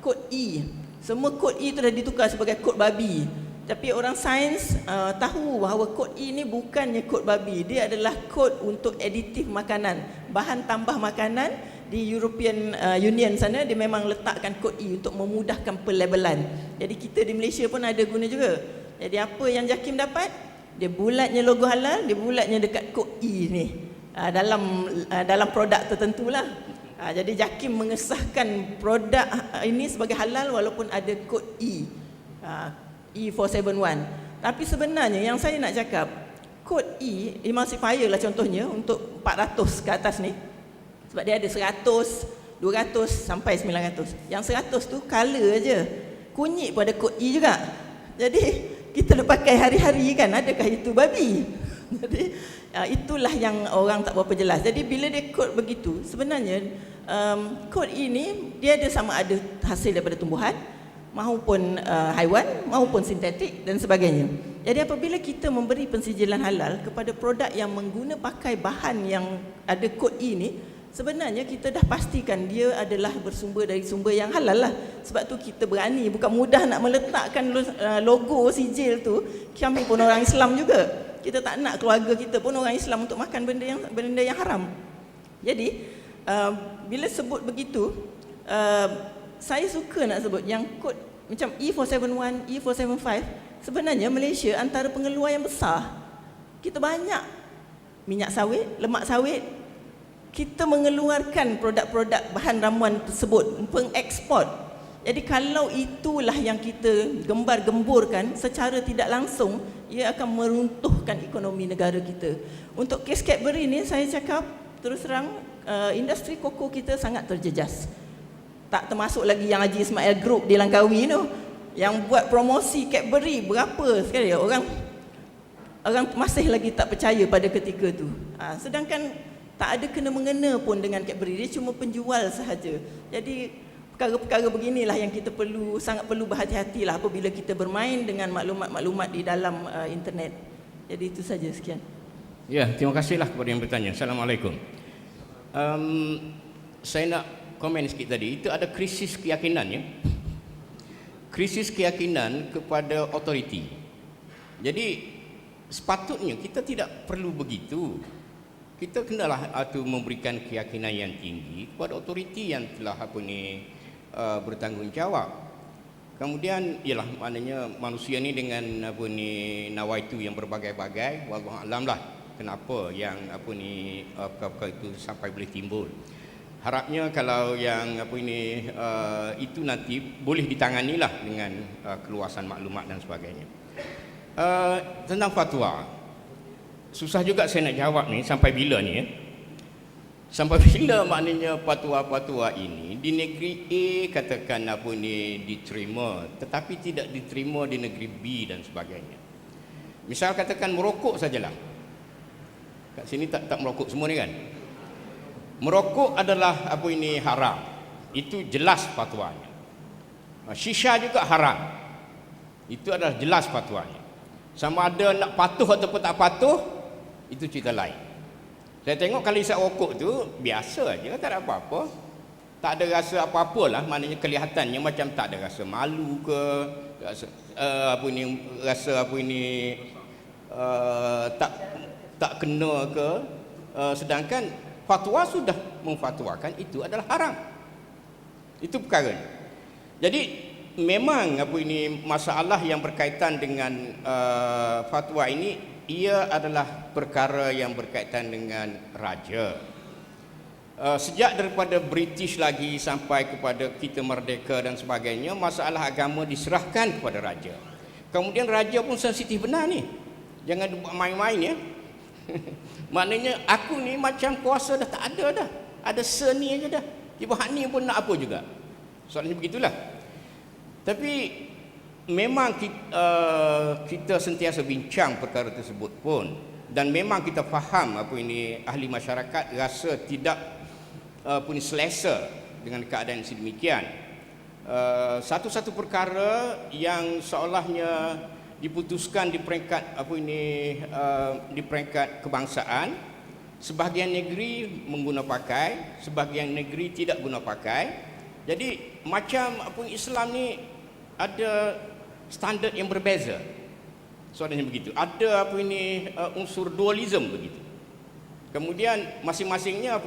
kod E. Semua kod E itu dah ditukar sebagai kod babi. Tapi orang sains tahu bahawa kod E ni bukannya kod babi. Dia adalah kod untuk aditif makanan, bahan tambah makanan. Di European Union sana dia memang letakkan kod E untuk memudahkan pelabelan. Jadi kita di Malaysia pun ada guna juga. Jadi apa yang JAKIM dapat, dia bulatnya logo halal, dia bulatnya dekat kod E ni dalam produk tertentu lah. Jadi JAKIM mengesahkan produk ini sebagai halal walaupun ada kod E, E471. Tapi sebenarnya yang saya nak cakap, kod E, emulsifier lah contohnya untuk 400 ke atas ni. Sebab dia ada 100, 200 sampai 900. Yang 100 tu color aja. Kunyit pun ada kod E juga. Jadi kita nak pakai hari-hari kan, adakah itu babi? Jadi itulah yang orang tak berapa jelas. Jadi bila dia kod begitu, sebenarnya kod ini dia ada sama ada hasil daripada tumbuhan maupun haiwan maupun sintetik dan sebagainya. Jadi apabila kita memberi pensijilan halal kepada produk yang mengguna pakai bahan yang ada kod E ni, sebenarnya kita dah pastikan dia adalah bersumber dari sumber yang halal lah. Sebab tu kita berani, bukan mudah nak meletakkan logo sijil tu. Kami pun orang Islam juga. Kita tak nak keluarga kita pun orang Islam untuk makan benda yang haram. Jadi bila sebut begitu, saya suka nak sebut yang kod macam E471, E475, sebenarnya Malaysia antara pengeluar yang besar. Kita banyak minyak sawit, lemak sawit. Kita mengeluarkan produk-produk bahan ramuan tersebut, pengeksport. Jadi kalau itulah yang kita gembar-gemburkan, secara tidak langsung ia akan meruntuhkan ekonomi negara kita. Untuk kes Cadbury ni saya cakap terus terang, industri koko kita sangat terjejas. Tak termasuk lagi yang Haji Ismail Group di Langkawi tu, yang buat promosi Cadbury berapa sekali orang masih lagi tak percaya pada ketika tu. Sedangkan tak ada kena-mengena pun dengan Cadbury, dia cuma penjual sahaja. Jadi perkara-perkara beginilah yang kita sangat perlu berhati-hatilah apabila kita bermain dengan maklumat-maklumat di dalam internet. Jadi itu saja, sekian. Ya, terima kasihlah kepada yang bertanya. Assalamualaikum. Saya nak komen sikit tadi. Itu ada krisis keyakinan, ya. Krisis keyakinan kepada otoriti. Jadi sepatutnya kita tidak perlu begitu. Kita kenalah memberikan keyakinan yang tinggi kepada otoriti yang telah bertanggungjawab. Kemudian ialah maknanya manusia ni dengan nawaitu yang berbagai-bagai, wallahu alam lah kenapa yang perkara itu sampai boleh timbul. Harapnya kalau yang itu nanti boleh ditangani lah dengan keluasan maklumat dan sebagainya. Tentang fatwa, susah juga saya nak jawab ni sampai bila ni, ya. Sampai bila maknanya fatwa-fatwa ini di negeri A katakan diterima, tetapi tidak diterima di negeri B dan sebagainya. Misal katakan merokok sajalah. Kat sini tak merokok semua ni kan. Merokok adalah haram. Itu jelas fatwanya. Shisha juga haram. Itu adalah jelas fatwanya. Sama ada nak patuh ataupun tak patuh, itu cerita lain. Saya tengok kalau isap rokok tu biasa aja, tak ada apa-apa. Tak ada rasa apa-apa lah, maknanya kelihatannya macam tak ada rasa malu ke, rasa tak kena ke. Sedangkan fatwa sudah memfatwakan itu adalah haram. Itu perkaranya. Jadi memang masalah yang berkaitan dengan fatwa ini, ia adalah perkara yang berkaitan dengan raja. Sejak daripada British lagi sampai kepada kita merdeka dan sebagainya, masalah agama diserahkan kepada raja. Kemudian raja pun sensitif benar ni. Jangan buat main-main, ya. Maknanya aku ni macam kuasa dah tak ada dah. Ada seni aja dah. Ibu hak ni pun nak apa juga. Soalnya begitulah. Tapi memang kita sentiasa bincang perkara tersebut pun, dan memang kita faham ahli masyarakat rasa tidak selesa dengan keadaan yang sedemikian. Satu-satu perkara yang seolahnya diputuskan di peringkat di peringkat kebangsaan, sebahagian negeri mengguna pakai, sebahagian negeri tidak guna pakai. Jadi macam Islam ni ada standard yang berbeza. Soalnya begitu. Ada unsur dualism begitu. Kemudian masing-masingnya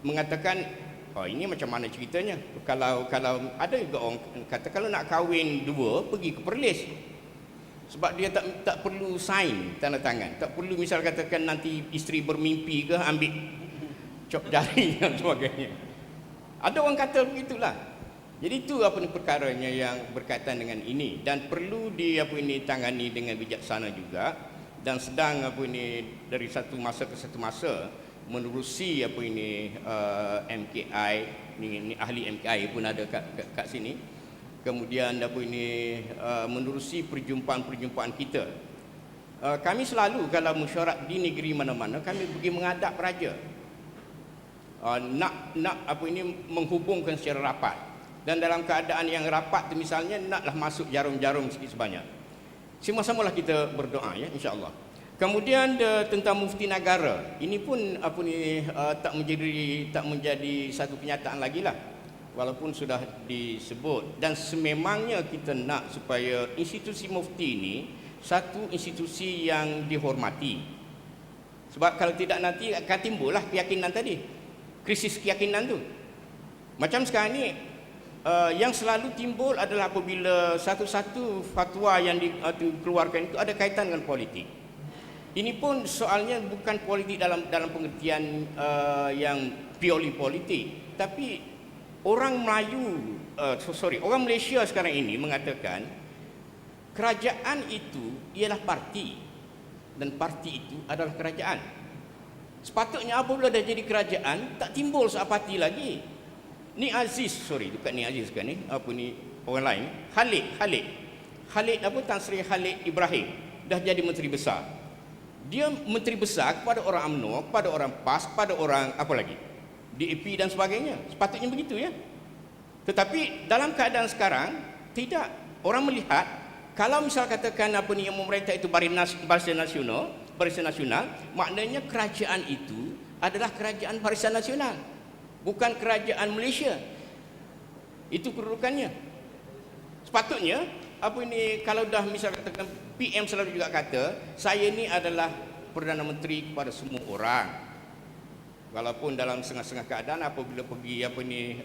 mengatakan, oh ini macam mana ceritanya? Kalau ada juga orang kata kalau nak kahwin dua pergi ke Perlis. Sebab dia tak perlu sign tanda tangan. Tak perlu misal katakan nanti isteri bermimpi ke ambil cop jari dan sebagainya. Ada orang kata begitulah. Jadi itu perkaranya yang berkaitan dengan ini, dan perlu tangani dengan bijaksana juga, dan sedang dari satu masa ke satu masa menerusi MKI ini ahli MKI pun ada kat sini. Kemudian menerusi perjumpaan-perjumpaan kita. Kami selalu kalau mesyuarat di negeri mana-mana kami pergi menghadap raja. Nak menghubungkan secara rapat. Dan dalam keadaan yang rapat tu misalnya naklah masuk jarum-jarum sikit sebanyak. Sama-samalah kita berdoa, ya, insya-Allah. Kemudian tentang mufti negara, ini pun tak menjadi satu kenyataan lagi lah, walaupun sudah disebut. Dan sememangnya kita nak supaya institusi mufti ini satu institusi yang dihormati. Sebab kalau tidak nanti akan timbullah keyakinan tadi, krisis keyakinan tu. Macam sekarang ni yang selalu timbul adalah apabila satu-satu fatwa yang dikeluarkan itu ada kaitan dengan politik. Ini pun soalnya bukan politik dalam pengertian yang purely politik, tapi orang orang Malaysia sekarang ini mengatakan kerajaan itu ialah parti dan parti itu adalah kerajaan. Sepatutnya apabila dah jadi kerajaan tak timbul seapati lagi. Ni Aziz, bukan ni Aziz kan ni, apa ni orang lain, Khalid apa, Tan Sri Khalid Ibrahim dah jadi menteri besar. Dia menteri besar kepada orang UMNO, kepada orang PAS, kepada orang apa lagi, DAP dan sebagainya. Sepatutnya begitu ya. Tetapi dalam keadaan sekarang tidak. Orang melihat kalau misal katakan apa ni yang memerintah itu Barisan Nasional, maknanya kerajaan itu adalah kerajaan Barisan Nasional, bukan kerajaan Malaysia. Itu kedudukannya. Sepatutnya apa ini, kalau dah misal katakan PM selalu juga kata saya ni adalah Perdana Menteri kepada semua orang. Walaupun dalam setengah-setengah keadaan apabila pergi apa ni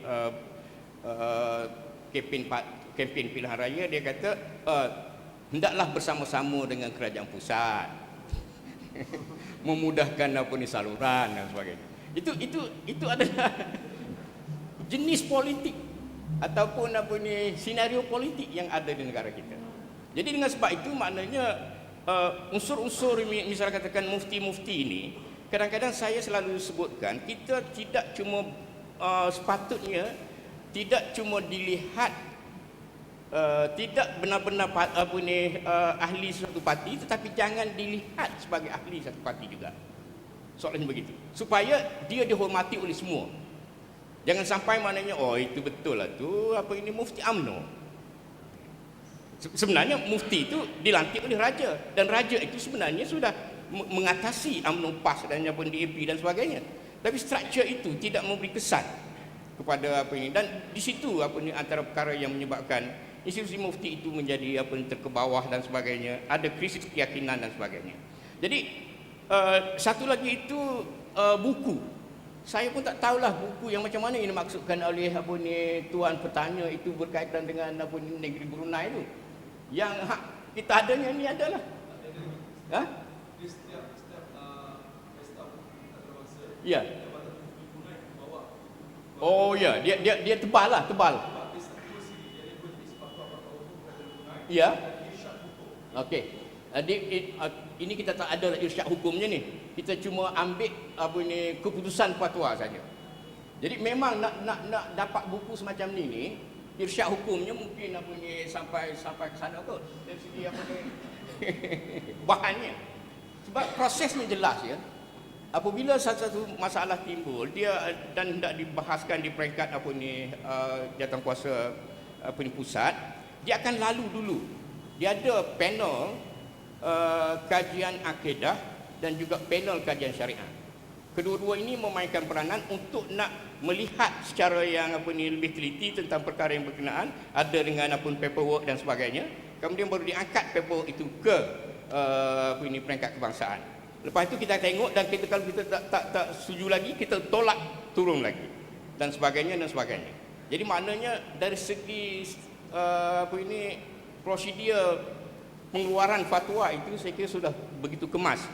kempen pilihan raya, dia kata hendaklah bersama-sama dengan kerajaan pusat memudahkan apa ni saluran dan sebagainya. Itu adalah jenis politik ataupun apa ni senario politik yang ada di negara kita. Jadi dengan sebab itu maknanya unsur-unsur misalnya katakan mufti-mufti ini, kadang-kadang saya selalu sebutkan kita tidak cuma sepatutnya tidak cuma dilihat tidak benar-benar apa ni ahli suatu parti, tetapi jangan dilihat sebagai ahli satu parti juga. Soalnya begitu, supaya dia dihormati oleh semua. Jangan sampai maknanya itu betul lah tu apa ini mufti UMNO. Sebenarnya mufti itu dilantik oleh raja, dan raja itu sebenarnya sudah mengatasi UMNO, PAS dan apa DAP dan sebagainya. Tapi struktur itu tidak memberi kesan kepada apa ini, dan di situ apa ni antara perkara yang menyebabkan institusi mufti itu menjadi apa ni terkebawah dan sebagainya, ada krisis keyakinan dan sebagainya. Jadi satu lagi itu buku. Saya pun tak tahulah buku yang macam mana yang dimaksudkan oleh apa ni tuan petanya itu berkaitan dengan apa ni negeri Brunei itu. Yang hak kita adanya ni adalah ya. Oh ya, dia tebal. Ya. Okey. Ini kita tak ada irsyad hukumnya ni. Kita cuma ambil apa ni keputusan fatwa saja. Jadi memang nak dapat buku semacam ni irsyad hukumnya mungkin apa ni sampai ke sana kot. Dari segi apa ni bahannya. Sebab prosesnya jelas ya. Apabila satu masalah timbul, dia dan hendak dibahaskan di peringkat apa ni jawatankuasa apa ni pusat, dia akan lalu dulu. Dia ada panel kajian akidah dan juga panel kajian syariah. Kedua-dua ini memainkan peranan untuk nak melihat secara yang apa ni lebih teliti tentang perkara yang berkenaan, ada dengan apa paperwork dan sebagainya. Kemudian baru diangkat paperwork itu ke apa ini peringkat kebangsaan. Lepas itu kita tengok, dan kita kalau kita tak setuju lagi, kita tolak turun lagi dan sebagainya. Jadi maknanya dari segi apa ini prosedur pengeluaran fatwa itu saya kira sudah begitu kemas.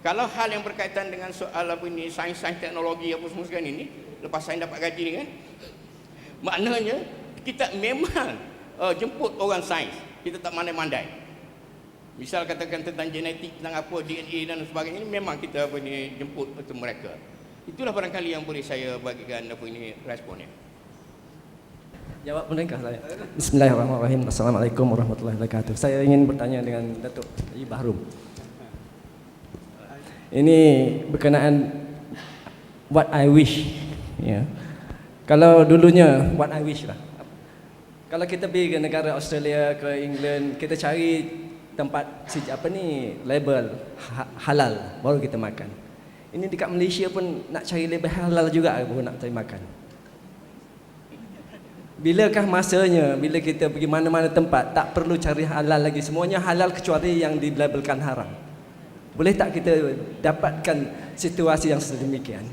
Kalau hal yang berkaitan dengan soal apa ini sains teknologi apa semua sekarang ini, lepas saya dapat gaji ni kan, maknanya kita memang jemput orang sains, kita tak mandai-mandai. Misal katakan tentang genetik, tentang apa DNA dan sebagainya, ini memang kita apa ni jemput untuk mereka. Itulah barangkali yang boleh saya bagikan apa ini responnya. Jawab pendekat saya. Bismillahirrahmanirrahim. Assalamualaikum warahmatullahi wabarakatuh. Saya ingin bertanya dengan Datuk Haji Bahrum. Ini berkenaan what I wish. Ya. Kalau dulunya what I wish lah. Kalau kita pergi ke negara Australia, ke England, kita cari tempat apa ni label halal baru kita makan. Ini dekat Malaysia pun nak cari label halal juga baru nak cari makan. Bilakah masanya bila kita pergi mana-mana tempat tak perlu cari halal lagi, semuanya halal kecuali yang dilabelkan haram? Boleh tak kita dapatkan situasi yang sedemikian?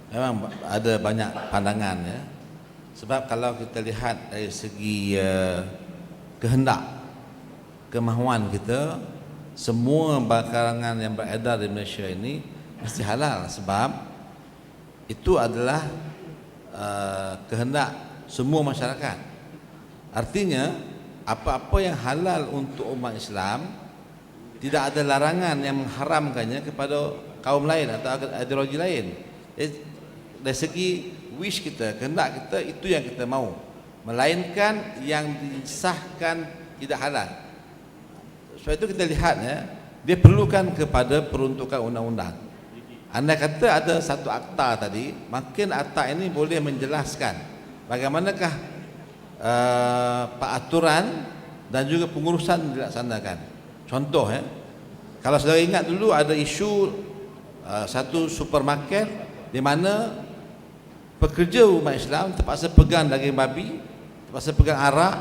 Memang ada banyak pandangan ya. Sebab kalau kita lihat dari segi kehendak, kemahuan kita, semua bakarangan yang beredar di Malaysia ini mesti halal, sebab itu adalah kehendak semua masyarakat. Artinya apa-apa yang halal untuk umat Islam, tidak ada larangan yang mengharamkannya kepada kaum lain atau ideologi lain. Dari segi wish kita, kehendak kita, itu yang kita mau, melainkan yang disahkan tidak halal. Sebab itu kita lihat ya, dia perlukan kepada peruntukan undang-undang. Anda kata ada satu akta tadi, makin akta ini boleh menjelaskan bagaimanakah peraturan dan juga pengurusan dilaksanakan. Contoh ya, kalau saudara ingat dulu ada isu satu supermarket di mana pekerja umat Islam terpaksa pegang daging babi, terpaksa pegang arak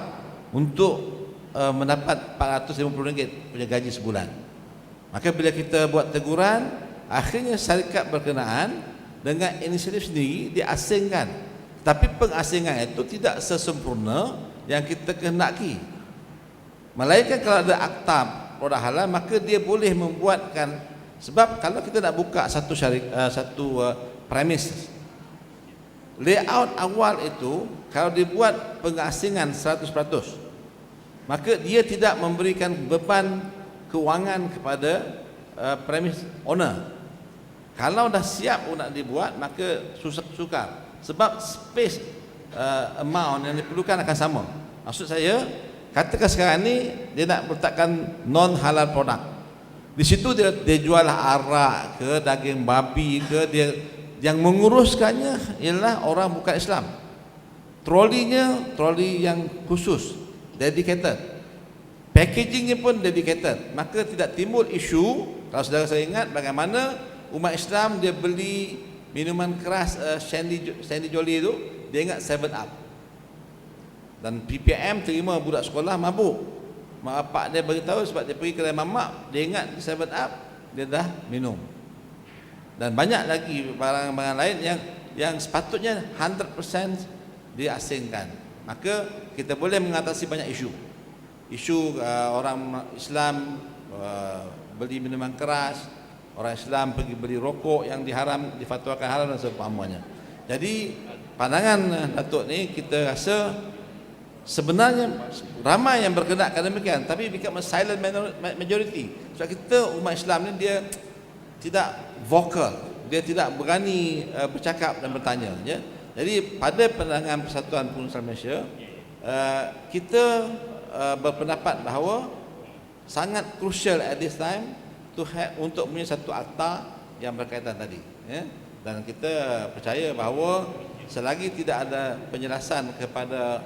untuk mendapat RM450 punya gaji sebulan. Maka bila kita buat teguran, akhirnya syarikat berkenaan dengan inisiatif sendiri diasingkan. Tapi pengasingan itu tidak sesempurna yang kita kehendaki. Melainkan kalau ada akta produk halal, maka dia boleh membuatkan. Sebab kalau kita nak buka satu premis, layout awal itu kalau dibuat pengasingan 100%, maka dia tidak memberikan beban kewangan kepada premis owner. Kalau dah siap nak dibuat, maka sukar. Sebab space amount yang diperlukan akan sama. Maksud saya, katakan sekarang ni dia nak letakkan non halal produk. Di situ dia jual arak ke, daging babi ke, dia yang menguruskannya ialah orang bukan Islam. Trolinya troli yang khusus, dedicated. Packagingnya pun dedicated. Maka tidak timbul isu. Kalau saudara saya ingat bagaimana umat Islam dia beli minuman keras Sandy Jolly itu, dia ingat 7-Up. Dan PPM terima budak sekolah mabuk. Mak bapak dia beritahu sebab dia pergi kedai mamak, dia ingat 7-Up, dia dah minum. Dan banyak lagi barang-barang lain yang sepatutnya 100% diasingkan. Maka kita boleh mengatasi banyak isu. Isu orang Islam beli minuman keras, orang Islam pergi beli rokok yang diharam, difatwakan haram dan seumpamanya. Jadi pandangan Datuk ni kita rasa sebenarnya ramai yang berkenan demikian, tapi become a silent majority. Sebab kita umat Islam ni dia tidak vokal, dia tidak berani bercakap dan bertanya ya. Jadi pada pandangan Persatuan Pengurusan Malaysia, kita berpendapat bahawa sangat crucial at this time untuk punya satu akta yang berkaitan tadi ya. Dan kita percaya bahawa selagi tidak ada penjelasan kepada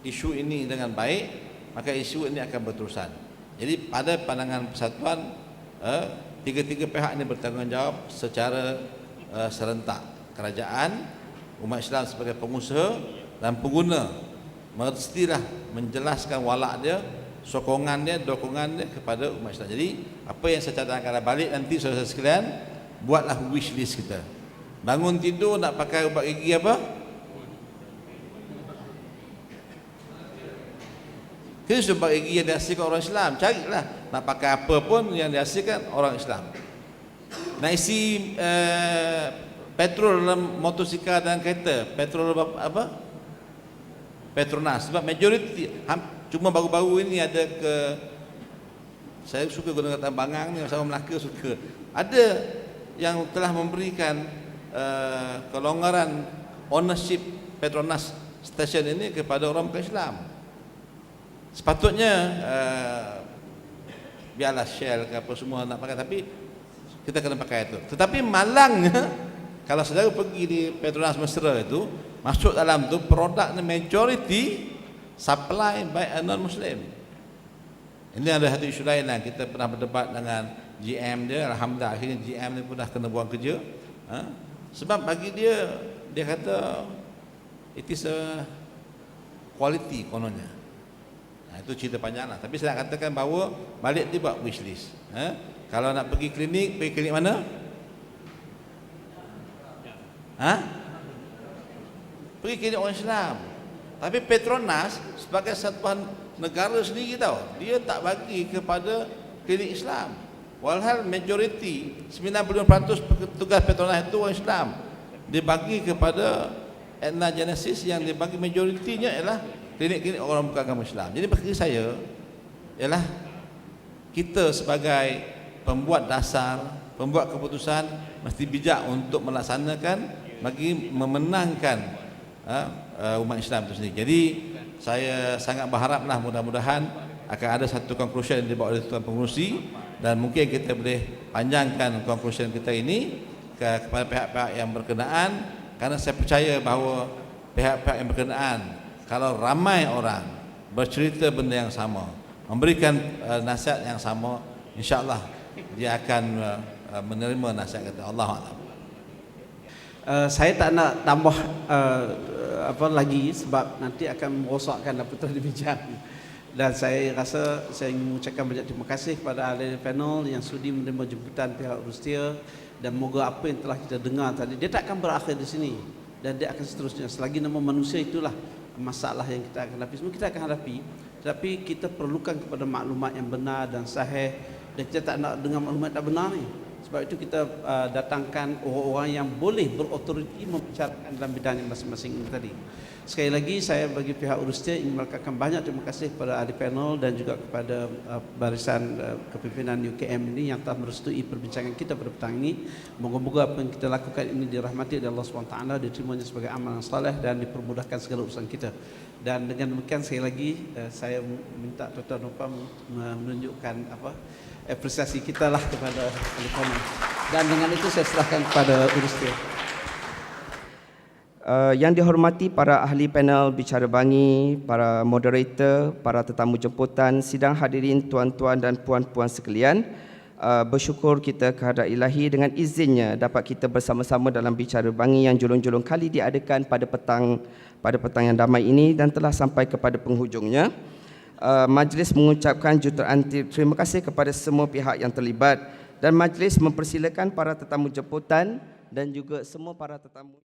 isu ini dengan baik, maka isu ini akan berterusan. Jadi pada pandangan Persatuan, tiga-tiga pihak ini bertanggungjawab secara serentak. Kerajaan, umat Islam sebagai pengusaha dan pengguna mestilah menjelaskan walak dia, sokongan dia, dokongan dia kepada umat Islam. Jadi apa yang saya cadangkan balik nanti saudara sekalian, buatlah wish list kita. Bangun tidur nak pakai ubat gigi apa? Kita sudah ubat gigi yang dihasilkan orang Islam. Carilah nak pakai apa pun yang dihasilkan orang Islam. Nak isi petrol dalam motosikal dan kereta, petrol apa? Petronas. Sebab majoriti cuma baru-baru ini ada saya suka guna kata bangang ni, sama Melaka suka. Ada yang telah memberikan kelonggaran ownership Petronas station ini kepada orang bukan Islam. Sepatutnya biarlah Shell ke apa semua nak pakai, tapi kita kena pakai itu. Tetapi malangnya kalau saudara pergi di Petronas Mesra itu, masuk dalam tu produknya majority supply by a non-Muslim. Ini ada satu isu lain lah. Kita pernah berdebat dengan GM dia. Alhamdulillah akhirnya GM ni pun dah kena buang kerja. Sebab bagi dia kata it is a quality kononnya. Itu cerita panjang lah. Tapi saya nak katakan bahawa balik dia buat wish list. Kalau nak pergi klinik mana? Pergi klinik orang Islam. Tapi Petronas sebagai satuan negara sendiri tahu, dia tak bagi kepada klinik Islam. Walhal majoriti 90% petugas Petronas itu orang Islam. dibagi kepada etna genesis yang dibagi majoritinya ialah klinik-klinik orang bukan agama Islam. Jadi bagi saya ialah kita sebagai pembuat dasar, pembuat keputusan mesti bijak untuk melaksanakan bagi memenangkan umat Islam itu sendiri. Jadi saya sangat berharaplah mudah-mudahan akan ada satu conclusion yang dibawa oleh Tuan Pengerusi dan mungkin kita boleh panjangkan conclusion kita ini kepada pihak-pihak yang berkenaan, karena saya percaya bahawa pihak-pihak yang berkenaan kalau ramai orang bercerita benda yang sama, memberikan nasihat yang sama, insya-Allah dia akan menerima nasihat kata Allah. Saya tak nak tambah apa lagi sebab nanti akan merosakkan apa telah dibincang. Dan saya rasa saya ingin mengucapkan banyak terima kasih kepada ahli panel yang sudi menerima jemputan pihak Rustia, dan moga apa yang telah kita dengar tadi dia tak akan berakhir di sini dan dia akan seterusnya selagi nama manusia. Itulah masalah yang kita akan hadapi, semua kita akan hadapi, tapi kita perlukan kepada maklumat yang benar dan sahih, dan kita tak nak dengar maklumat tak benar ni. Sebab itu kita datangkan orang-orang yang boleh berautoriti membicarakan dalam bidang masing-masing ini tadi. Sekali lagi saya bagi pihak Urustia ingin melekatkan banyak terima kasih kepada ahli panel dan juga kepada barisan kepimpinan UKM ini yang telah merestui perbincangan kita pada petang ini. Moga-moga apa yang kita lakukan ini dirahmati oleh Allah SWT, diterimanya sebagai amalan saleh dan dipermudahkan segala urusan kita. Dan dengan demikian sekali lagi saya minta Tuan Nopam menunjukkan apresiasi kita lah kepada ahli panel. Dan dengan itu saya serahkan kepada Urustia. Yang dihormati para ahli panel bicara bangi, para moderator, para tetamu jemputan, sidang hadirin tuan-tuan dan puan-puan sekalian, bersyukur kita kehadrat Ilahi dengan izinnya dapat kita bersama-sama dalam bicara bangi yang julung-julung kali diadakan pada petang yang damai ini dan telah sampai kepada penghujungnya. Majlis mengucapkan jutaan terima kasih kepada semua pihak yang terlibat dan majlis mempersilakan para tetamu jemputan dan juga semua para tetamu